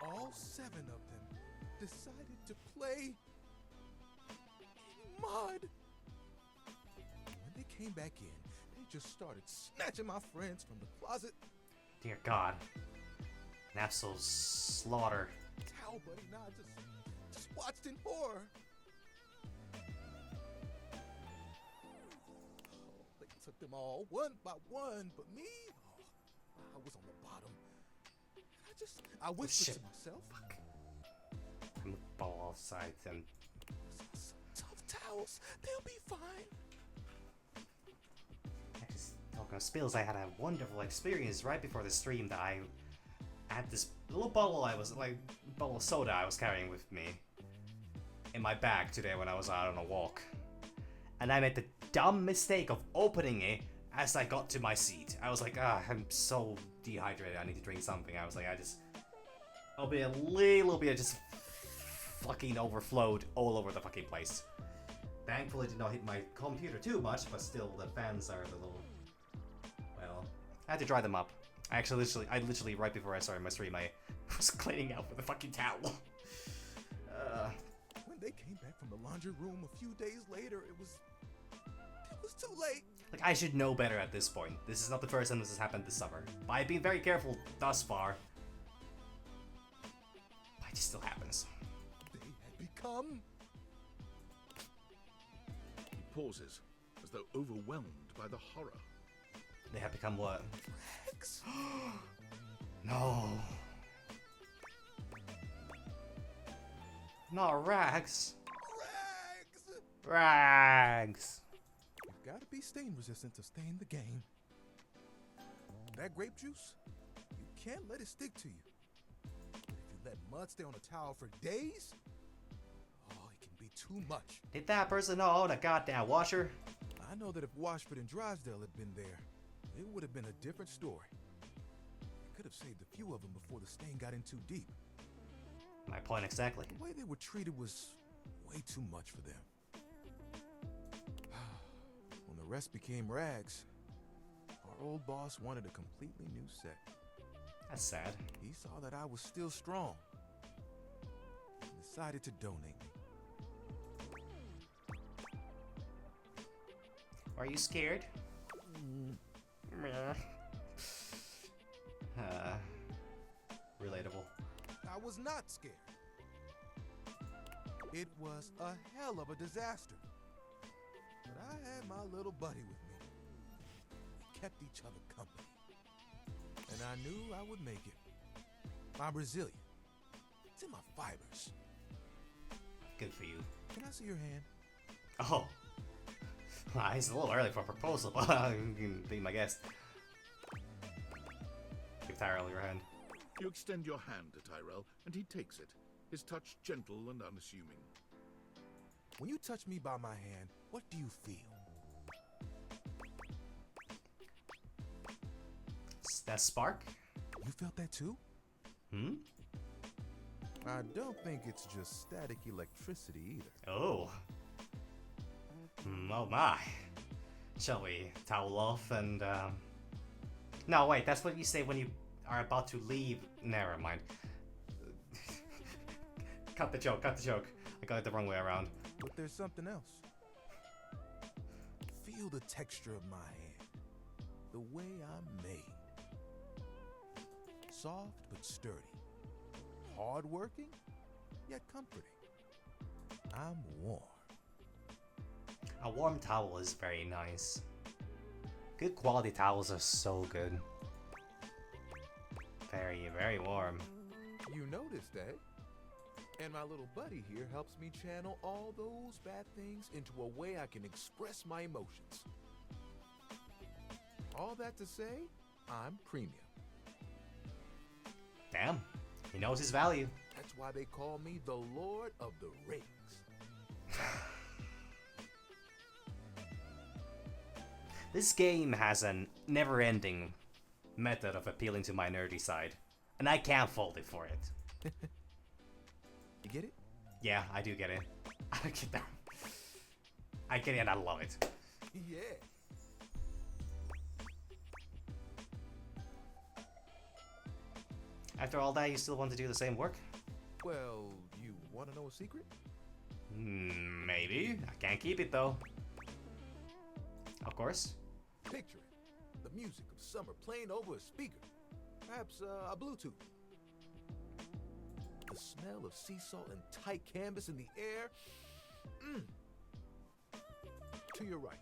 All 7 of them decided to play in mud. When they came back in, they just started snatching my friends from the closet. Dear God. An absolute slaughter. Towel buddy and I just watched in horror. them all, one by one, but me, oh, I was on the bottom. I whispered to myself. I'm gonna fall offside and... Tough towels, they'll be fine. Talking of spills, I had a wonderful experience right before the stream that I had this little bottle bottle of soda I was carrying with me in my bag today when I was out on a walk. And I made the dumb mistake of opening it as I got to my seat. I was like, I'm so dehydrated, I need to drink something. I was like, I'll be a little bit just fucking overflowed all over the fucking place. Thankfully, it did not hit my computer too much, but still, the fans are the little... Well, I had to dry them up. I literally, right before I started my stream, I was cleaning out with a fucking towel. When they came back from the laundry room a few days later, it was too late. Like, I should know better at this point. This is not the first time this has happened this summer. But I've been very careful thus far. But it still happens. They had become... He pauses, as though overwhelmed by the horror. They have become what? Rags. No. Not rags. Rags. You've got to be stain resistant to stay in the game. That grape juice, you can't let it stick to you. But if you let mud stay on a towel for days, oh, it can be too much. Did that person not own a goddamn washer? I know that if Washford and Drysdale had been there, it would have been a different story. It could have saved a few of them before the stain got in too deep. My point exactly. The way they were treated was way too much for them. When the rest became rags, our old boss wanted a completely new set. That's sad. He saw that I was still strong and decided to donate me. Are you scared? Relatable. I was not scared. It was a hell of a disaster. But I had my little buddy with me. We kept each other company. And I knew I would make it. I'm resilient. It's in my fibers. Good for you. Can I see your hand? Oh. It's a little early for a proposal, but you can be my guest. Give Tyrell your hand. You extend your hand to Tyrell, and he takes it, his touch gentle and unassuming. When you touch me by my hand, what do you feel? That spark? You felt that too? Hmm? I don't think it's just static electricity either. Oh. Oh my. Shall we towel off and, No, wait, that's what you say when you are about to leave. Never mind. Cut the joke, cut the joke. I got it the wrong way around. But there's something else. Feel the texture of my hand. The way I'm made. Soft but sturdy. Hard-working, yet comforting. I'm warm. A warm towel is very nice. Good quality towels are so good. Very, very warm. You noticed, eh? And my little buddy here helps me channel all those bad things into a way I can express my emotions. All that to say, I'm premium. Damn, he knows his value. That's why they call me the Lord of the Rings. This game has a never-ending method of appealing to my nerdy side, and I can't fault it for it. You get it? Yeah, I do get it. I get that. I get it and I love it. Yeah. After all that, you still want to do the same work? Well, you want to know a secret? Maybe. I can't keep it though. Of course. Picture it. The music of summer playing over a speaker. Perhaps a Bluetooth. The smell of sea salt and tight canvas in the air. To your right.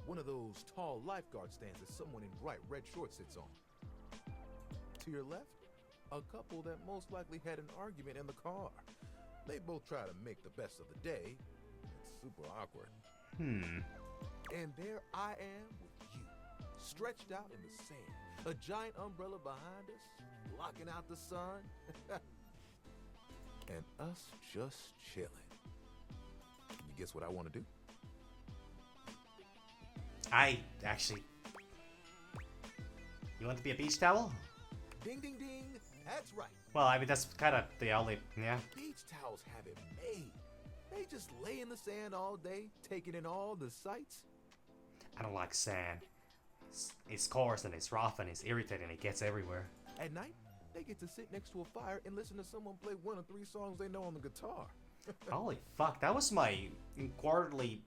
one of those tall lifeguard stands that someone in bright red shorts sits on. To your left, a couple that most likely had an argument in the car. They both try to make the best of the day. It's super awkward. And there I am with you, stretched out in the sand, a giant umbrella behind us, blocking out the sun, and us just chilling. You guess what I want to do? I actually... You want to be a beach towel? Ding, ding, ding. That's right. Well, I mean, that's kind of the only... Yeah. Beach towels have it made. They just lay in the sand all day, taking in all the sights. I don't like sand. It's coarse and it's rough and it's irritating. It gets everywhere. At night, they get to sit next to a fire and listen to someone play one of 3 songs they know on the guitar. Holy fuck, that was my quarterly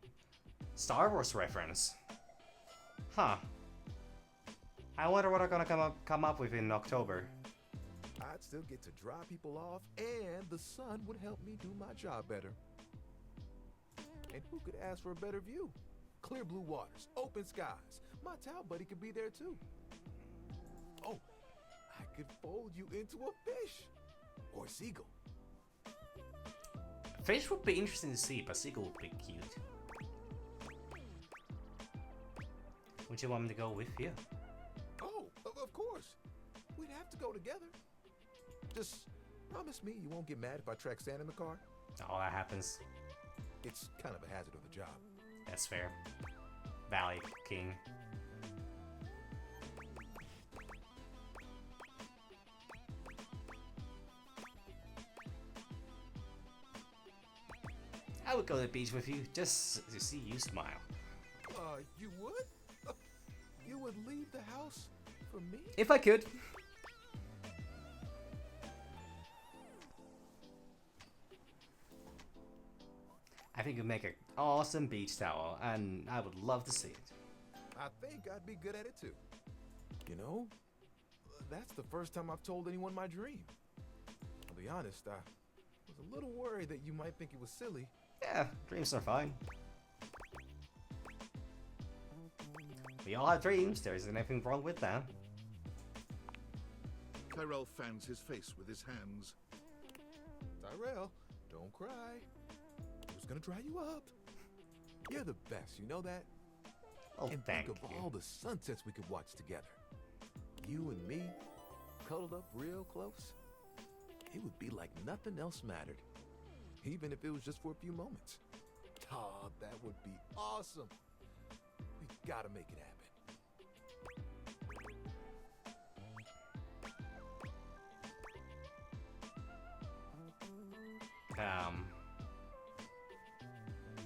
Star Wars reference. Huh. I wonder what I'm gonna come up with in October. I'd still get to dry people off, and the sun would help me do my job better. And who could ask for a better view? Clear blue waters, open skies. My towel buddy could be there too. Oh, I could fold you into a fish or a seagull. Fish would be interesting to see, but seagull would be cute. Would you want me to go with you? Oh, of course. We'd have to go together. Just promise me you won't get mad if I track sand in the car. Oh, that happens. It's kind of a hazard of the job. That's fair. Valley King. I would go to the beach with you just to see you smile. You would? You would leave the house for me? If I could. I think you'd make an awesome beach towel, and I would love to see it. I think I'd be good at it too. You know, that's the first time I've told anyone my dream. I'll be honest, I was a little worried that you might think it was silly. Yeah, dreams are fine. We all have dreams, there isn't anything wrong with that. Tyrell fans his face with his hands. Tyrell, don't cry. I was gonna dry you up. You're the best, you know that? Oh, and thank think of you. all the sunsets we could watch together. You and me, cuddled up real close. It would be like nothing else mattered. Even if it was just for a few moments. Oh, that would be awesome. We gotta make it happen.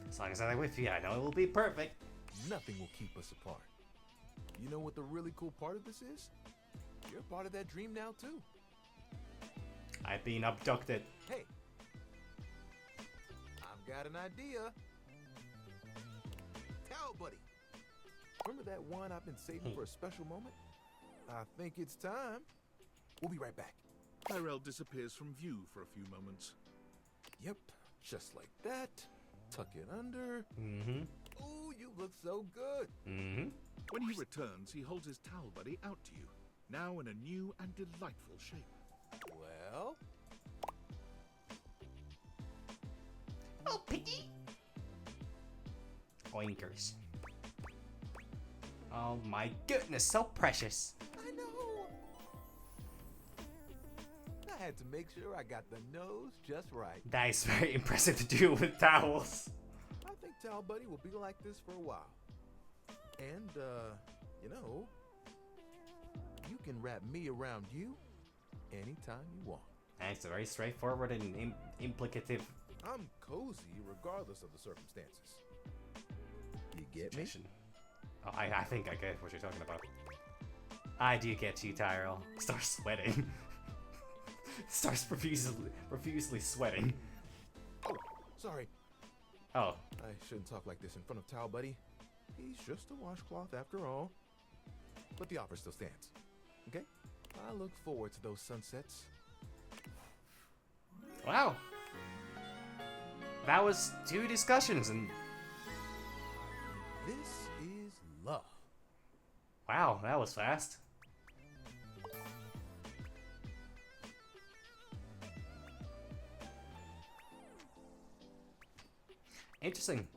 As long as I'm with you, I know it will be perfect. Nothing will keep us apart. You know what the really cool part of this is? You're part of that dream now, too. I've been abducted. Hey, I've got an idea. Towel buddy. Remember that one I've been saving for a special moment? I think it's time. We'll be right back. Tyrell disappears from view for a few moments. Yep, just like that. Tuck it under. Mm-hmm. Ooh, you look so good. Mm-hmm. When he returns, he holds his towel buddy out to you, now in a new and delightful shape. Well? Oh, piggy! Oinkers. Oh my goodness, so precious. I know. I had to make sure I got the nose just right. That is very impressive to do with towels. I think Towel Buddy will be like this for a while. And, you know, you can wrap me around you anytime you want. That's a very straightforward and implicative. I'm cozy regardless of the circumstances. You get me? Oh, I think I get what you're talking about. I do get you, Tyrell. Starts sweating. Starts profusely sweating. Oh, sorry. Oh. I shouldn't talk like this in front of Towel Buddy. He's just a washcloth after all. But the offer still stands. Okay? I look forward to those sunsets. Wow. That was 2 discussions and... This is love. Wow, that was fast. Interesting.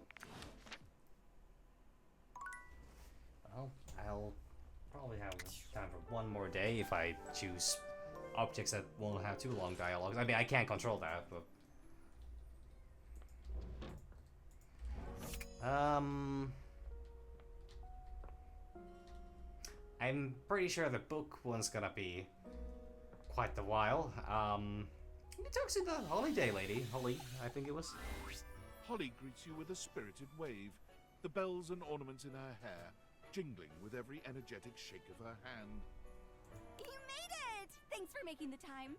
Well, I'll probably have time for one more day if I choose objects that won't have too long dialogues. I mean, I can't control that, but... I'm pretty sure the book one's gonna be quite a while. He talks to the holiday lady. Holly, I think it was. Holly greets you with a spirited wave, the bells and ornaments in her hair jingling with every energetic shake of her hand. You made it! Thanks for making the time.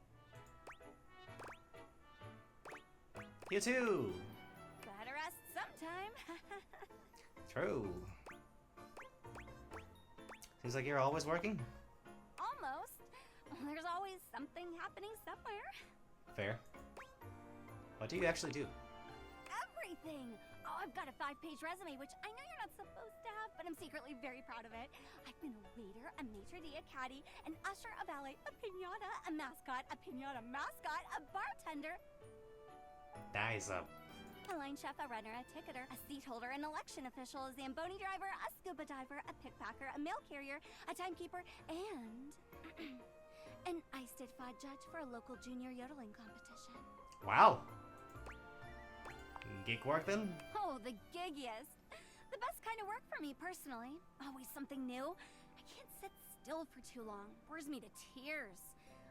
You too! Gotta rest sometime. True. Seems like you're always working. Almost. There's always something happening somewhere. Fair. What do you actually do? Everything! Oh, I've got a 5-page resume, which I know you're not supposed to have, but I'm secretly very proud of it. I've been a waiter, a maitre d', a caddy, an usher, a valet, a pinata, a mascot, a bartender. That is a line chef, a runner, a ticketer, a seat holder, an election official, a Zamboni driver, a scuba diver, a pickpacker, a mail carrier, a timekeeper, and an ice did fod judge for a local junior yodeling competition. wow. Gig work then? Oh, the giggiest. The best kind of work for me personally. Always something new. I can't sit still for too long. Bores me to tears.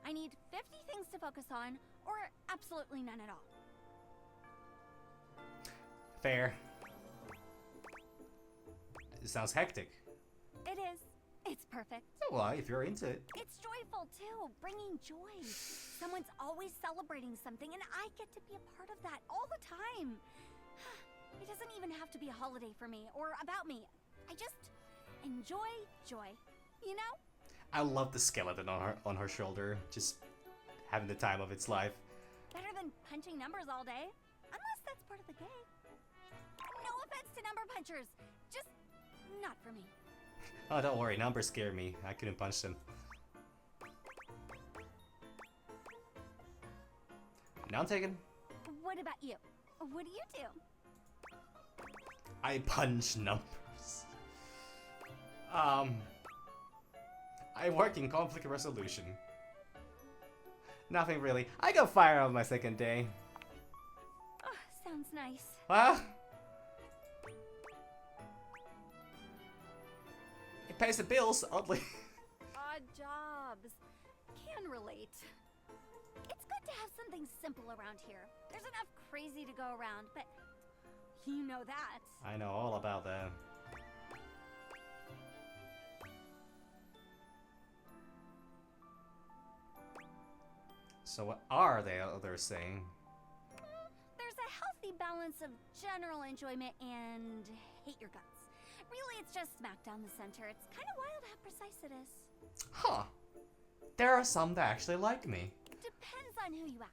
I need 50 things to focus on, or absolutely none at all. Fair. It sounds hectic. It is. It's perfect. Well, if you're into it. It's joyful too, bringing joy. Someone's always celebrating something, and I get to be a part of that all the time. It doesn't even have to be a holiday for me, or about me. I just enjoy joy, you know? I love the skeleton on her shoulder, just having the time of its life. Better than punching numbers all day, unless that's part of the gig. No offense to number punchers, just not for me. Oh, don't worry, numbers scare me. I couldn't punch them. None taken. What about you? What do you do? I punch numbers. I work in conflict resolution. Nothing really. I got fired on my second day. Oh, sounds nice. Well, it pays the bills, oddly. Odd jobs. Can relate. It's good to have something simple around here. There's enough crazy to go around, but you know that. I know all about that. So what are the others saying? There's a healthy balance of general enjoyment and hate your guts. Really, it's just smack down the center. It's kind of wild how precise it is. Huh. There are some that actually like me. Depends on who you ask.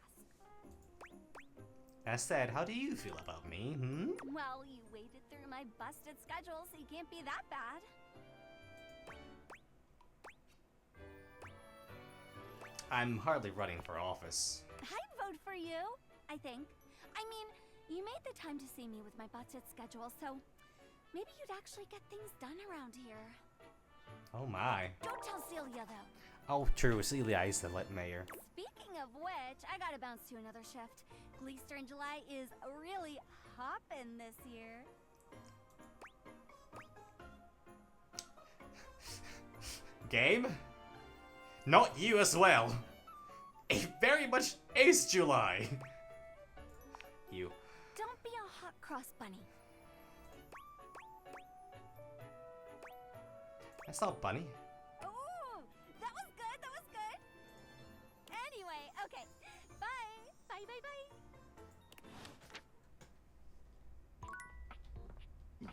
That said, how do you feel about me, hmm? Well, you waded through my busted schedule, so you can't be that bad. I'm hardly running for office. I'd vote for you, I think. I mean, you made the time to see me with my busted schedule, so maybe you'd actually get things done around here. Oh my. Don't tell Celia, though. Oh, true. Celia is the mayor. Speaking of which, I gotta bounce to another shift. Gleester in July is really hoppin' this year. Game? Not you as well. It very much is July. You. Don't be a hot cross bunny. That's not bunny. Ooh, that was good, that was good. Anyway, okay. Bye. Bye, bye, bye.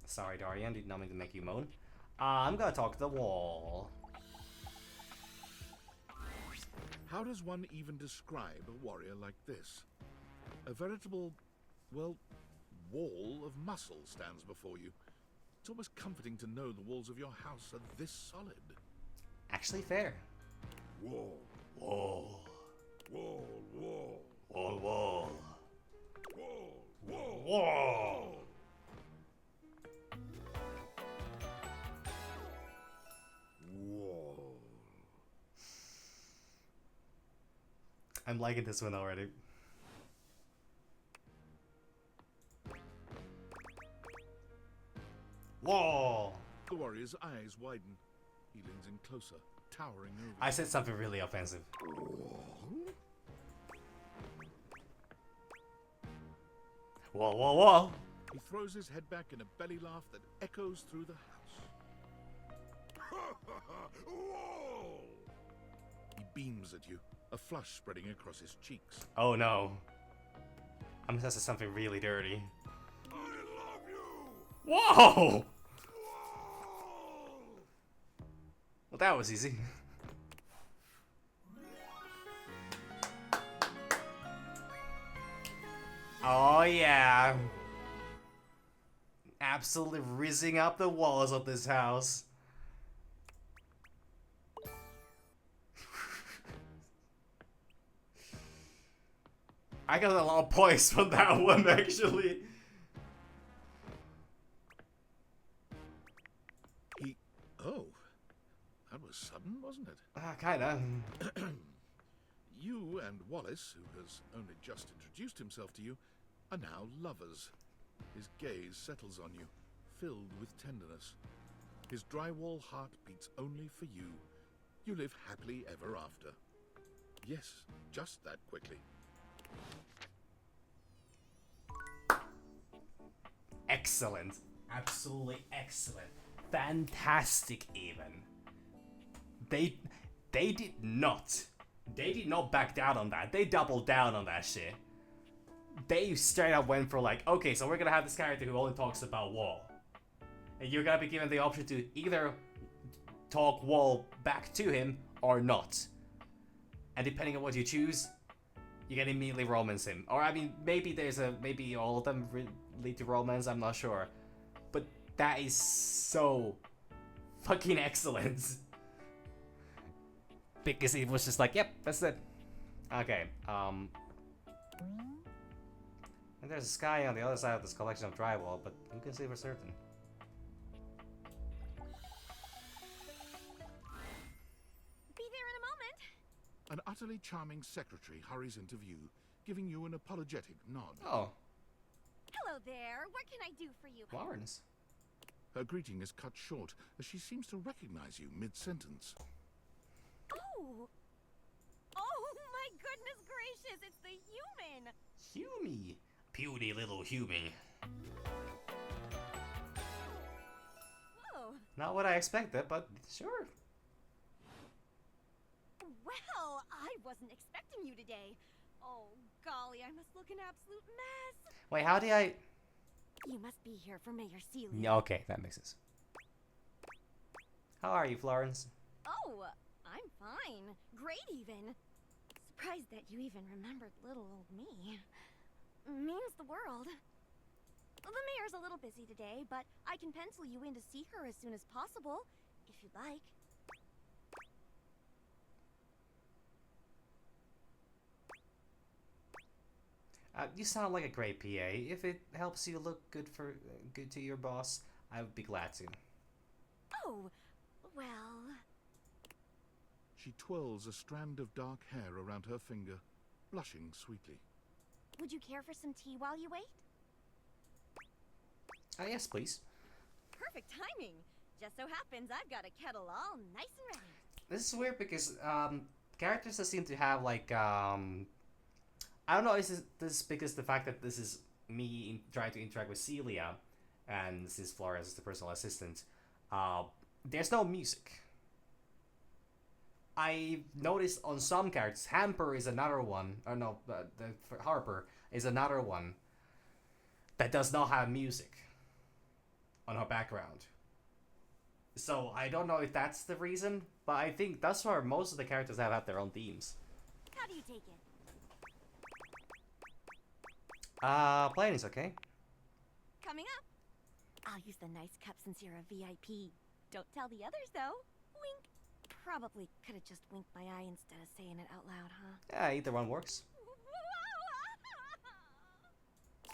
Sorry, Darian. Did not mean to make you moan. I'm gonna talk to the wall. How does one even describe a warrior like this? A veritable, well, wall of muscle stands before you. It's almost comforting to know the walls of your house are this solid. Actually fair. Wall. Wall. Wall. Wall. Wall. Wall. Wall. Wall. Wall. I'm liking this one already. Wall. The warrior's eyes widen. He leans in closer, towering over. I said something really offensive. Whoa, whoa, whoa! He throws his head back in a belly laugh that echoes through the house. Wall. He beams at you, a flush spreading across his cheeks. Oh no. I'm gonna say something really dirty. I love you. Whoa! Well, that was easy. Oh yeah. Absolutely rizzing up the walls of this house. I got a lot of points from that one, actually. Oh. That was sudden, wasn't it? Kinda. You and Wallace, who has only just introduced himself to you, are now lovers. His gaze settles on you, filled with tenderness. His drywall heart beats only for you. You live happily ever after. Yes, just that quickly. Excellent. Absolutely excellent. Fantastic even. They did not back down on that. They doubled down on that shit. They straight up went for like, okay, so we're gonna have this character who only talks about Wall. And you're gonna be given the option to either talk Wall back to him or not. And depending on what you choose, you can immediately romance him. Or I mean, maybe all of them lead to romance, I'm not sure. But that is so fucking excellent. Because it was just like, yep, that's it. Okay, and there's a sky on the other side of this collection of drywall, but who can say for certain? Be there in a moment. An utterly charming secretary hurries into view, giving you an apologetic nod. Oh. Hello there. What can I do for you? Florence. Her greeting is cut short, as she seems to recognize you mid-sentence. Oh! Oh my goodness gracious, it's the human! Humy. Puny little humy. Whoa. Not what I expected, but sure. Well, I wasn't expecting you today. Oh, golly, I must look an absolute mess. Wait, how do I... You must be here for Mayor Seeley. Yeah, okay, that makes sense. How are you, Florence? Oh, I'm fine. Great, even. Surprised that you even remembered little old me. Means the world. The mayor's a little busy today, but I can pencil you in to see her as soon as possible, if you'd like. You sound like a great PA. If it helps you look good to your boss, I would be glad to. Oh, well... She twirls a strand of dark hair around her finger, blushing sweetly. Would you care for some tea while you wait? Yes, please. Perfect timing. Just so happens I've got a kettle all nice and ready. This is weird because characters that seem to have like I don't know. Is this because the fact that this is me trying to interact with Celia, and this is Flores is the personal assistant. There's no music. I noticed on some characters, Hamper is another one. Or no, Harper is another one that does not have music on her background. So I don't know if that's the reason, but I think thus far most of the characters have had their own themes. How do you take it? Playing is okay. Coming up. I'll use the nice cup since you're a VIP. Don't tell the others, though. Wink. Probably could have just winked my eye instead of saying it out loud, huh? Yeah, either one works.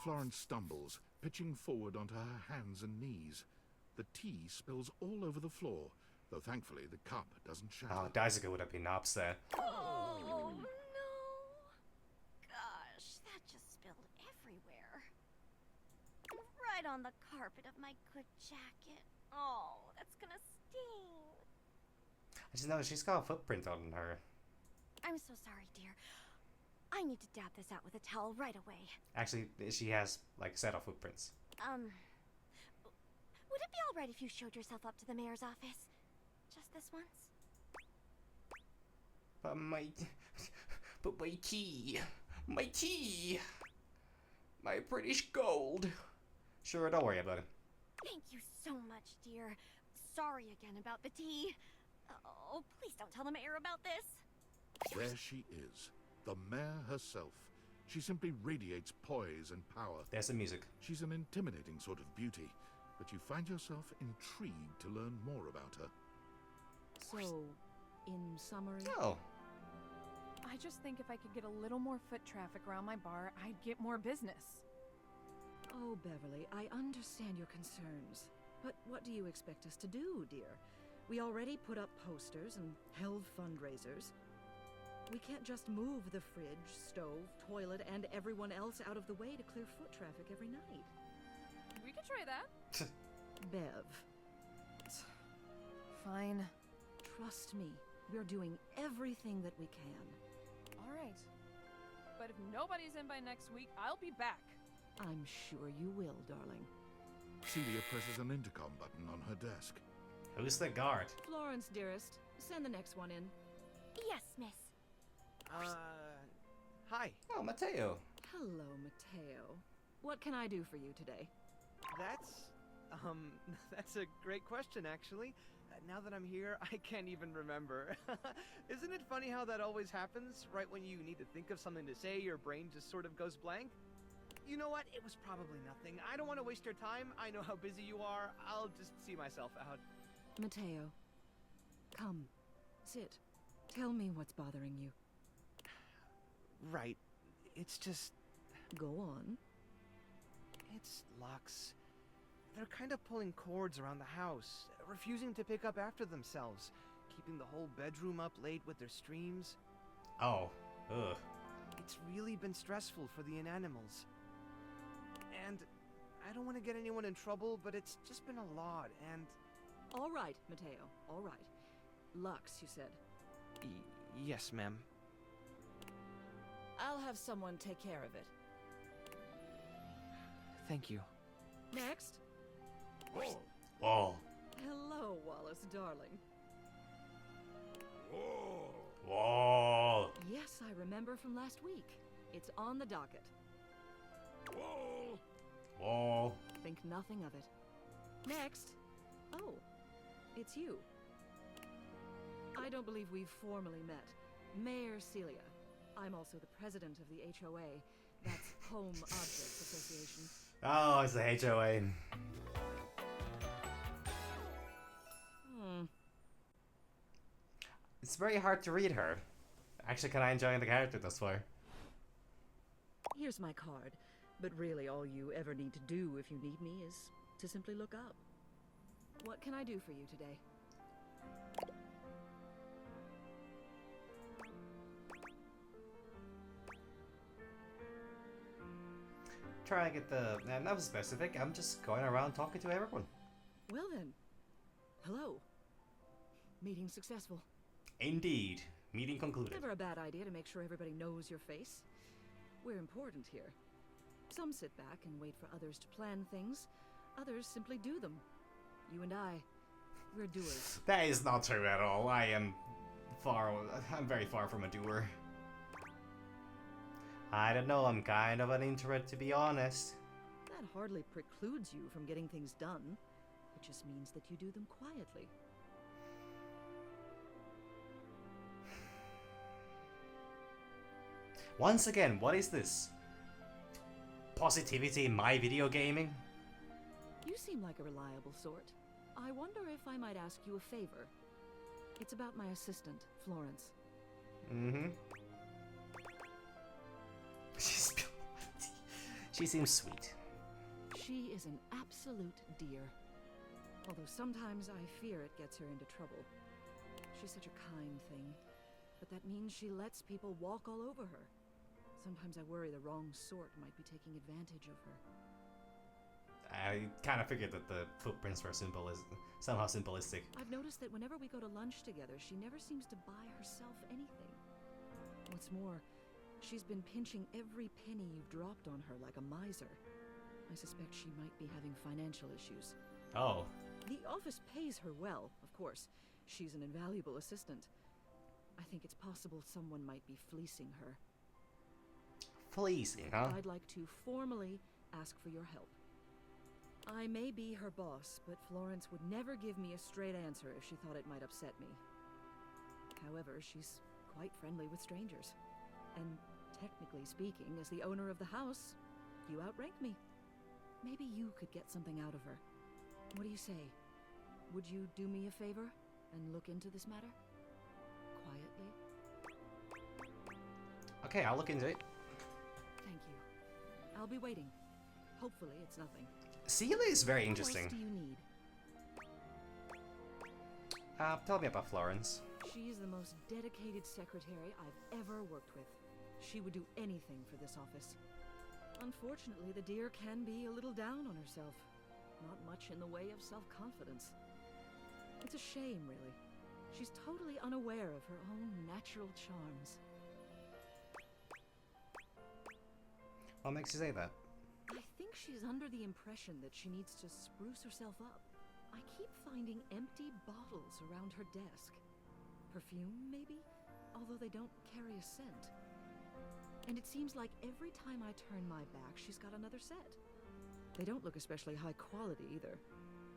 Florence stumbles, pitching forward onto her hands and knees. The tea spills all over the floor, though thankfully the cup doesn't shatter. Oh, Daisuke would have been upset. Oh, no. Gosh, that just spilled everywhere. Right on the carpet of my good jacket. Oh, that's gonna sting. I just noticed she's got a footprint on her. I'm so sorry, dear. I need to dab this out with a towel right away. Actually, she has like a set of footprints. Would it be alright if you showed yourself up to the mayor's office? Just this once? But my tea, my British gold. Sure, don't worry about it. Thank you so much, dear. Sorry again about the tea. Oh, please don't tell the mayor about this. There she is, the mayor herself. She simply radiates poise and power. There's the music. She's an intimidating sort of beauty, but you find yourself intrigued to learn more about her. So, in summary... Oh. I just think if I could get a little more foot traffic around my bar, I'd get more business. Oh, Beverly, I understand your concerns. But what do you expect us to do, dear? We already put up posters and held fundraisers. We can't just move the fridge, stove, toilet, and everyone else out of the way to clear foot traffic every night. We could try that. Bev. Fine. Trust me, we're doing everything that we can. All right. But if nobody's in by next week, I'll be back. I'm sure you will, darling. Celia presses an intercom button on her desk. Who's the guard? Florence, dearest, send the next one in. Yes, miss. Hi. Oh, Matteo. Hello, Matteo. What can I do for you today? That's a great question, actually. Now that I'm here, I can't even remember. Isn't it funny how that always happens? Right when you need to think of something to say, your brain just sort of goes blank? You know what? It was probably nothing. I don't want to waste your time. I know how busy you are. I'll just see myself out. Matteo, come, sit. Tell me what's bothering you. Right. It's just... Go on. It's Lux. They're kind of pulling cords around the house, refusing to pick up after themselves, keeping the whole bedroom up late with their streams. Oh. Ugh. It's really been stressful for the inanimals. And I don't want to get anyone in trouble, but it's just been a lot, and... All right, Matteo, all right. Lux, you said? Yes, ma'am. I'll have someone take care of it. Thank you. Next. Oh. Hello, Wallace, darling. Whoa. Yes, I remember from last week. It's on the docket. Whoa. Think nothing of it. Next. Oh, it's you. I don't believe we've formally met. Mayor Celia. I'm also the president of the HOA. That's Home Objects Association. Oh, it's the HOA. It's very hard to read her. Actually, kind of enjoying the character thus far. Here's my card. But really, all you ever need to do if you need me is to simply look up. What can I do for you today? Trying to get the... Not specific, I'm just going around talking to everyone. Well then. Hello. Meeting successful. Indeed. Meeting concluded. Never a bad idea to make sure everybody knows your face. We're important here. Some sit back and wait for others to plan things. Others simply do them. You and I, we're doers. That is not true at all. I'm very far from a doer. I don't know, I'm kind of an introvert, to be honest. That hardly precludes you from getting things done. It just means that you do them quietly. Once again, what is this? Positivity in my video gaming? You seem like a reliable sort. I wonder if I might ask you a favor. It's about my assistant, Florence. Mm-hmm. She seems sweet. She is an absolute dear. Although sometimes I fear it gets her into trouble. She's such a kind thing. But that means she lets people walk all over her. Sometimes I worry the wrong sort might be taking advantage of her. I kind of figured that the footprints were somehow symbolistic. I've noticed that whenever we go to lunch together, she never seems to buy herself anything. What's more, she's been pinching every penny you've dropped on her like a miser. I suspect she might be having financial issues. Oh. The office pays her well, of course. She's an invaluable assistant. I think it's possible someone might be fleecing her. Fleecing, huh? I'd like to formally ask for your help. I may be her boss, but Florence would never give me a straight answer if she thought it might upset me. However, she's quite friendly with strangers. And technically speaking, as the owner of the house, you outrank me. Maybe you could get something out of her. What do you say? Would you do me a favor and look into this matter? Quietly? Okay, I'll look into it. Thank you. I'll be waiting. Hopefully it's nothing. Celia is very interesting. What else do you need? Tell me about Florence. She is the most dedicated secretary I've ever worked with. She would do anything for this office. Unfortunately, the dear can be a little down on herself. Not much in the way of self-confidence. It's a shame, really. She's totally unaware of her own natural charms. What makes you say that? I think she's under the impression that she needs to spruce herself up. I keep finding empty bottles around her desk. Perfume, maybe? Although they don't carry a scent. And it seems like every time I turn my back, she's got another set. They don't look especially high quality either.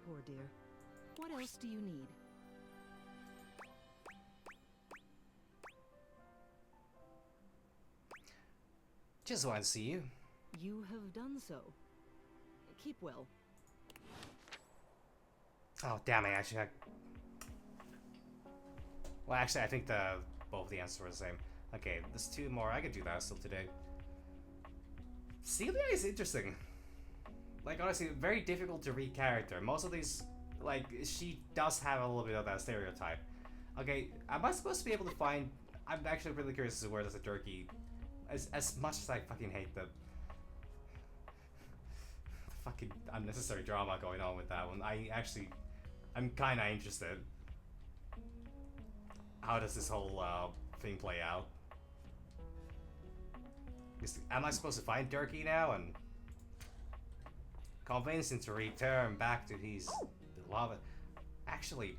Poor dear. What else do you need? Just want to see you. You have done so. Keep well. Oh, damn it, actually. Well, actually, I think both the answers were the same. Okay, there's two more. I could do that still today. Celia is interesting. Like, honestly, very difficult to read character. Most of these, like, she does have a little bit of that stereotype. Okay, am I supposed to be able to find... I'm actually really curious as to where there's a turkey. As much as I fucking hate the fucking unnecessary drama going on with that one, I'm kinda interested. How does this whole thing play out? Am I supposed to find Turkey now and convince him to return back to his beloved? Actually,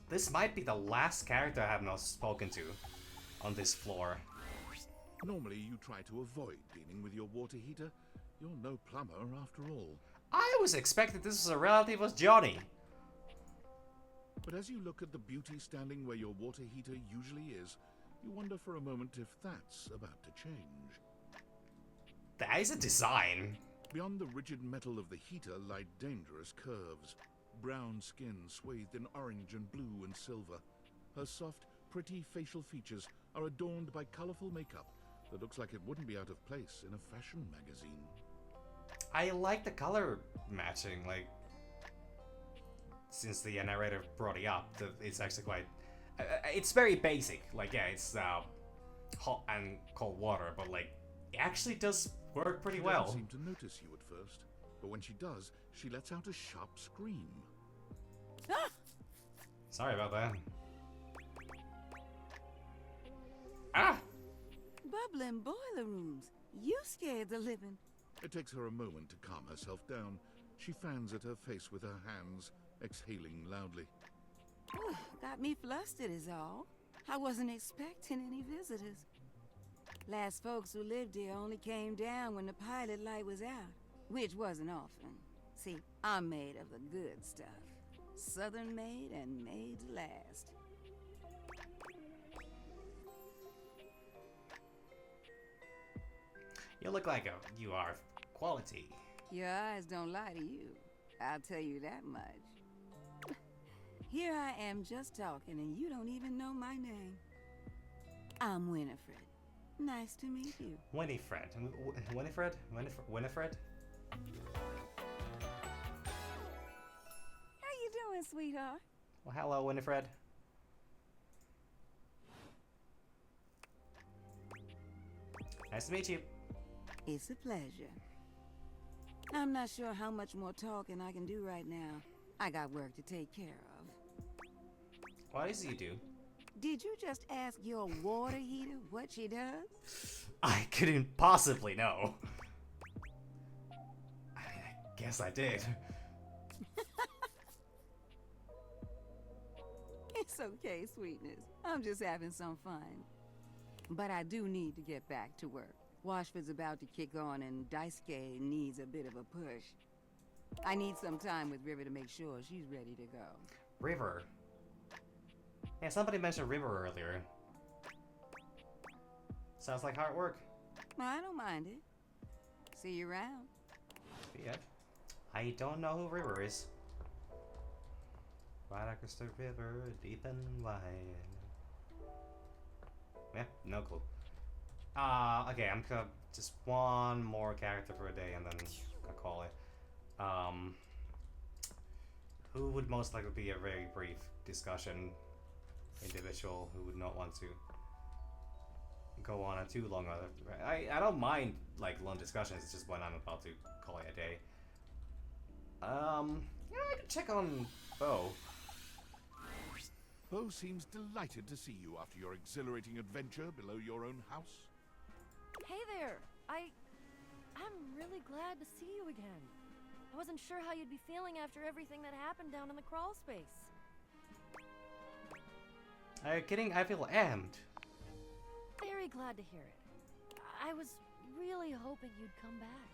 this might be the last character I have not spoken to on this floor. Normally you try to avoid dealing with your water heater. You're no plumber after all. I was expecting this was a relative of Johnny. But as you look at the beauty standing where your water heater usually is, you wonder for a moment if that's about to change. That is a design. Beyond the rigid metal of the heater lie dangerous curves. Brown skin swathed in orange and blue and silver. Her soft, pretty facial features are adorned by colorful makeup that looks like it wouldn't be out of place in a fashion magazine. I like the color matching, like, since the narrator brought it up, it's actually quite... it's very basic, like, yeah, it's hot and cold water, but, like, it actually does work pretty well. She doesn't seem to notice you at first, but when she does, she lets out a sharp scream. Ah! Sorry about that. Ah! Bubbling boiler rooms. You scared the living. It takes her a moment to calm herself down. She fans at her face with her hands, exhaling loudly. Got me flustered is all. I wasn't expecting any visitors. Last folks who lived here only came down when the pilot light was out, which wasn't often. See, I'm made of the good stuff. Southern made and made to last. You look like you are quality. Your eyes don't lie to you. I'll tell you that much. Here I am just talking and you don't even know my name. I'm Winifred. Nice to meet you. Winifred. Winifred? Winifred? How you doing, sweetheart? Well, hello, Winifred. Nice to meet you. It's a pleasure. I'm not sure how much more talking I can do right now. I got work to take care of. What does he do? Did you just ask your water heater what she does? I couldn't possibly know. I guess I did. It's okay, sweetness. I'm just having some fun. But I do need to get back to work. Washford's about to kick on and Daisuke needs a bit of a push. I need some time with River to make sure she's ready to go. River? Yeah, somebody mentioned River earlier. Sounds like hard work. I don't mind it. See you around. Yeah. I don't know who River is. Right across the river, deep and wide. Yeah, no clue. Okay, I'm gonna just one more character for a day and then I'll call it. Who would most likely be a very brief discussion individual who would not want to go on a too long other. I don't mind like long discussions, it's just when I'm about to call it a day. Yeah, I can check on Bo. Bo seems delighted to see you after your exhilarating adventure below your own house. Hey there! I'm really glad to see you again. I wasn't sure how you'd be feeling after everything that happened down in the crawl space. Are you kidding? I feel amped. Very glad to hear it. I was really hoping you'd come back.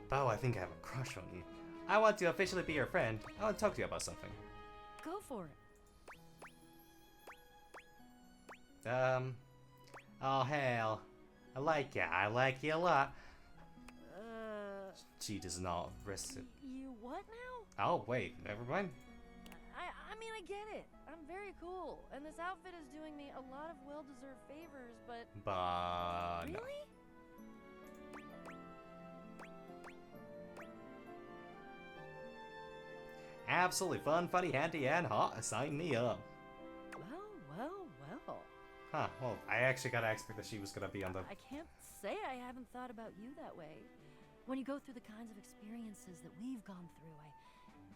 Bo, I think I have a crush on you. I want to officially be your friend. I want to talk to you about something. Go for it. Oh hell. I like ya. I like you a lot. She does not risk it. You what now? Oh, wait. Never mind. I mean, I get it. I'm very cool, and this outfit is doing me a lot of well-deserved favors, but... But... Really? No. Absolutely fun, funny, handy, and hot. Sign me up. Well. Huh, well, I actually gotta expect that she was gonna be on the... I can't say I haven't thought about you that way. When you go through the kinds of experiences that we've gone through,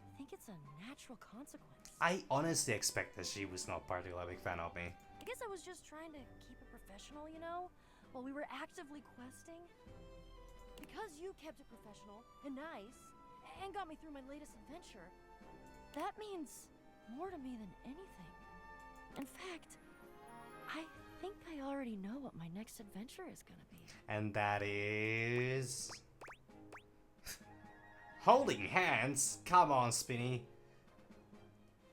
I think it's a natural consequence. I honestly expect that she was not particularly a big fan of me. I guess I was just trying to keep it professional, you know? While we were actively questing. Because you kept it professional and nice, and got me through my latest adventure, that means more to me than anything. In fact, I think I already know what my next adventure is gonna be. And that is... Holding hands? Come on, Spinny.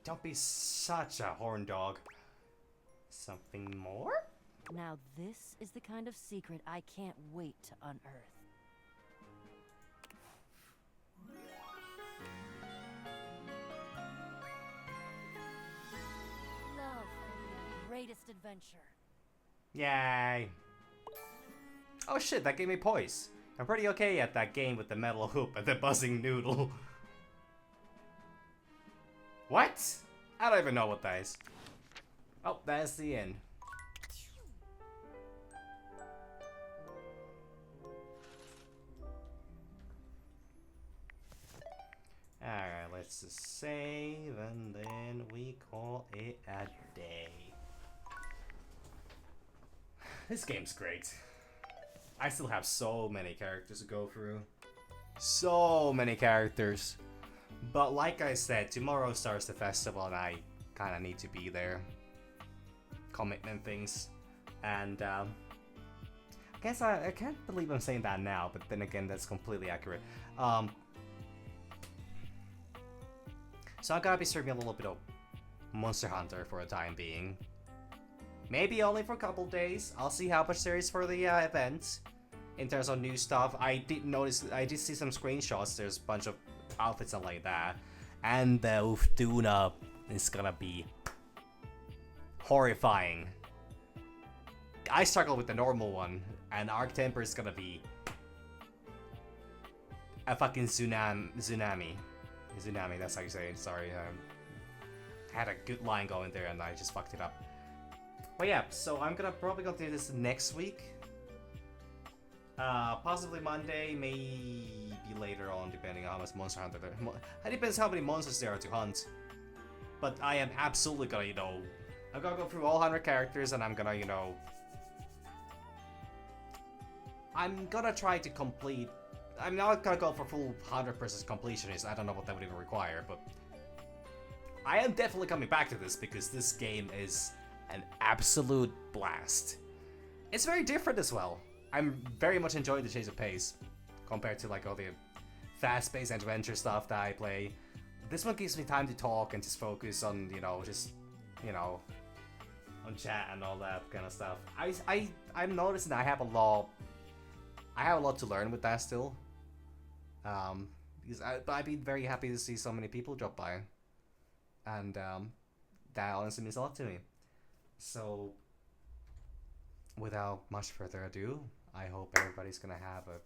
Don't be such a horn dog. Something more? Now this is the kind of secret I can't wait to unearth. Love and your greatest adventure. Yay. Oh shit, that gave me poise. I'm pretty okay at that game with the metal hoop and the buzzing noodle. What? I don't even know what that is. Oh, that's the end. Alright, let's just save and then we call it a day. This game's great. I still have so many characters to go through. So many characters. But like I said, tomorrow starts the festival and I kind of need to be there. Commitment things. And I guess I can't believe I'm saying that now, but then again, that's completely accurate. So I gotta be serving a little bit of Monster Hunter for a time being. Maybe only for a couple days. I'll see how much there is for the event. In terms of new stuff, I did notice, I did see some screenshots. There's a bunch of outfits and like that. And the Uftuna is gonna be horrifying. I struggle with the normal one, and Arc Temper is gonna be a fucking tsunami. Tsunami, that's how you say it. Sorry, I had a good line going there and I just fucked it up. But yeah, so I'm probably gonna do this next week. Possibly Monday, maybe later on, depending on how much Monster Hunter there. It depends how many monsters there are to hunt. But I am absolutely gonna, you know, I'm gonna go through all 100 characters and I'm gonna, you know, I'm gonna try to complete. I'm not gonna go for full 100% completionist. I don't know what that would even require, but I am definitely coming back to this because this game is an absolute blast. It's very different as well. I'm very much enjoying the change of pace compared to like all the fast-paced adventure stuff that I play. This one gives me time to talk and just focus on, you know, just, you know, on chat and all that kind of stuff. I'm noticing I have a lot to learn with that still. Because I've been very happy to see so many people drop by, and that honestly means a lot to me. So, without much further ado, I hope everybody's gonna have a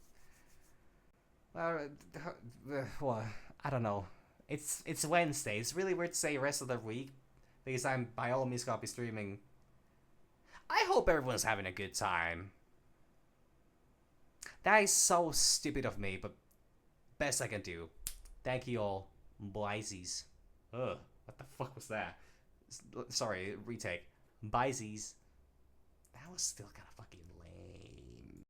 well, I don't know. It's Wednesday. It's really weird to say rest of the week because I'm by all means gonna be streaming. I hope everyone's having a good time. That is so stupid of me, but best I can do. Thank you all, Byzies. Ugh, what the fuck was that? Sorry, retake. Byzies. That was still kind of fucking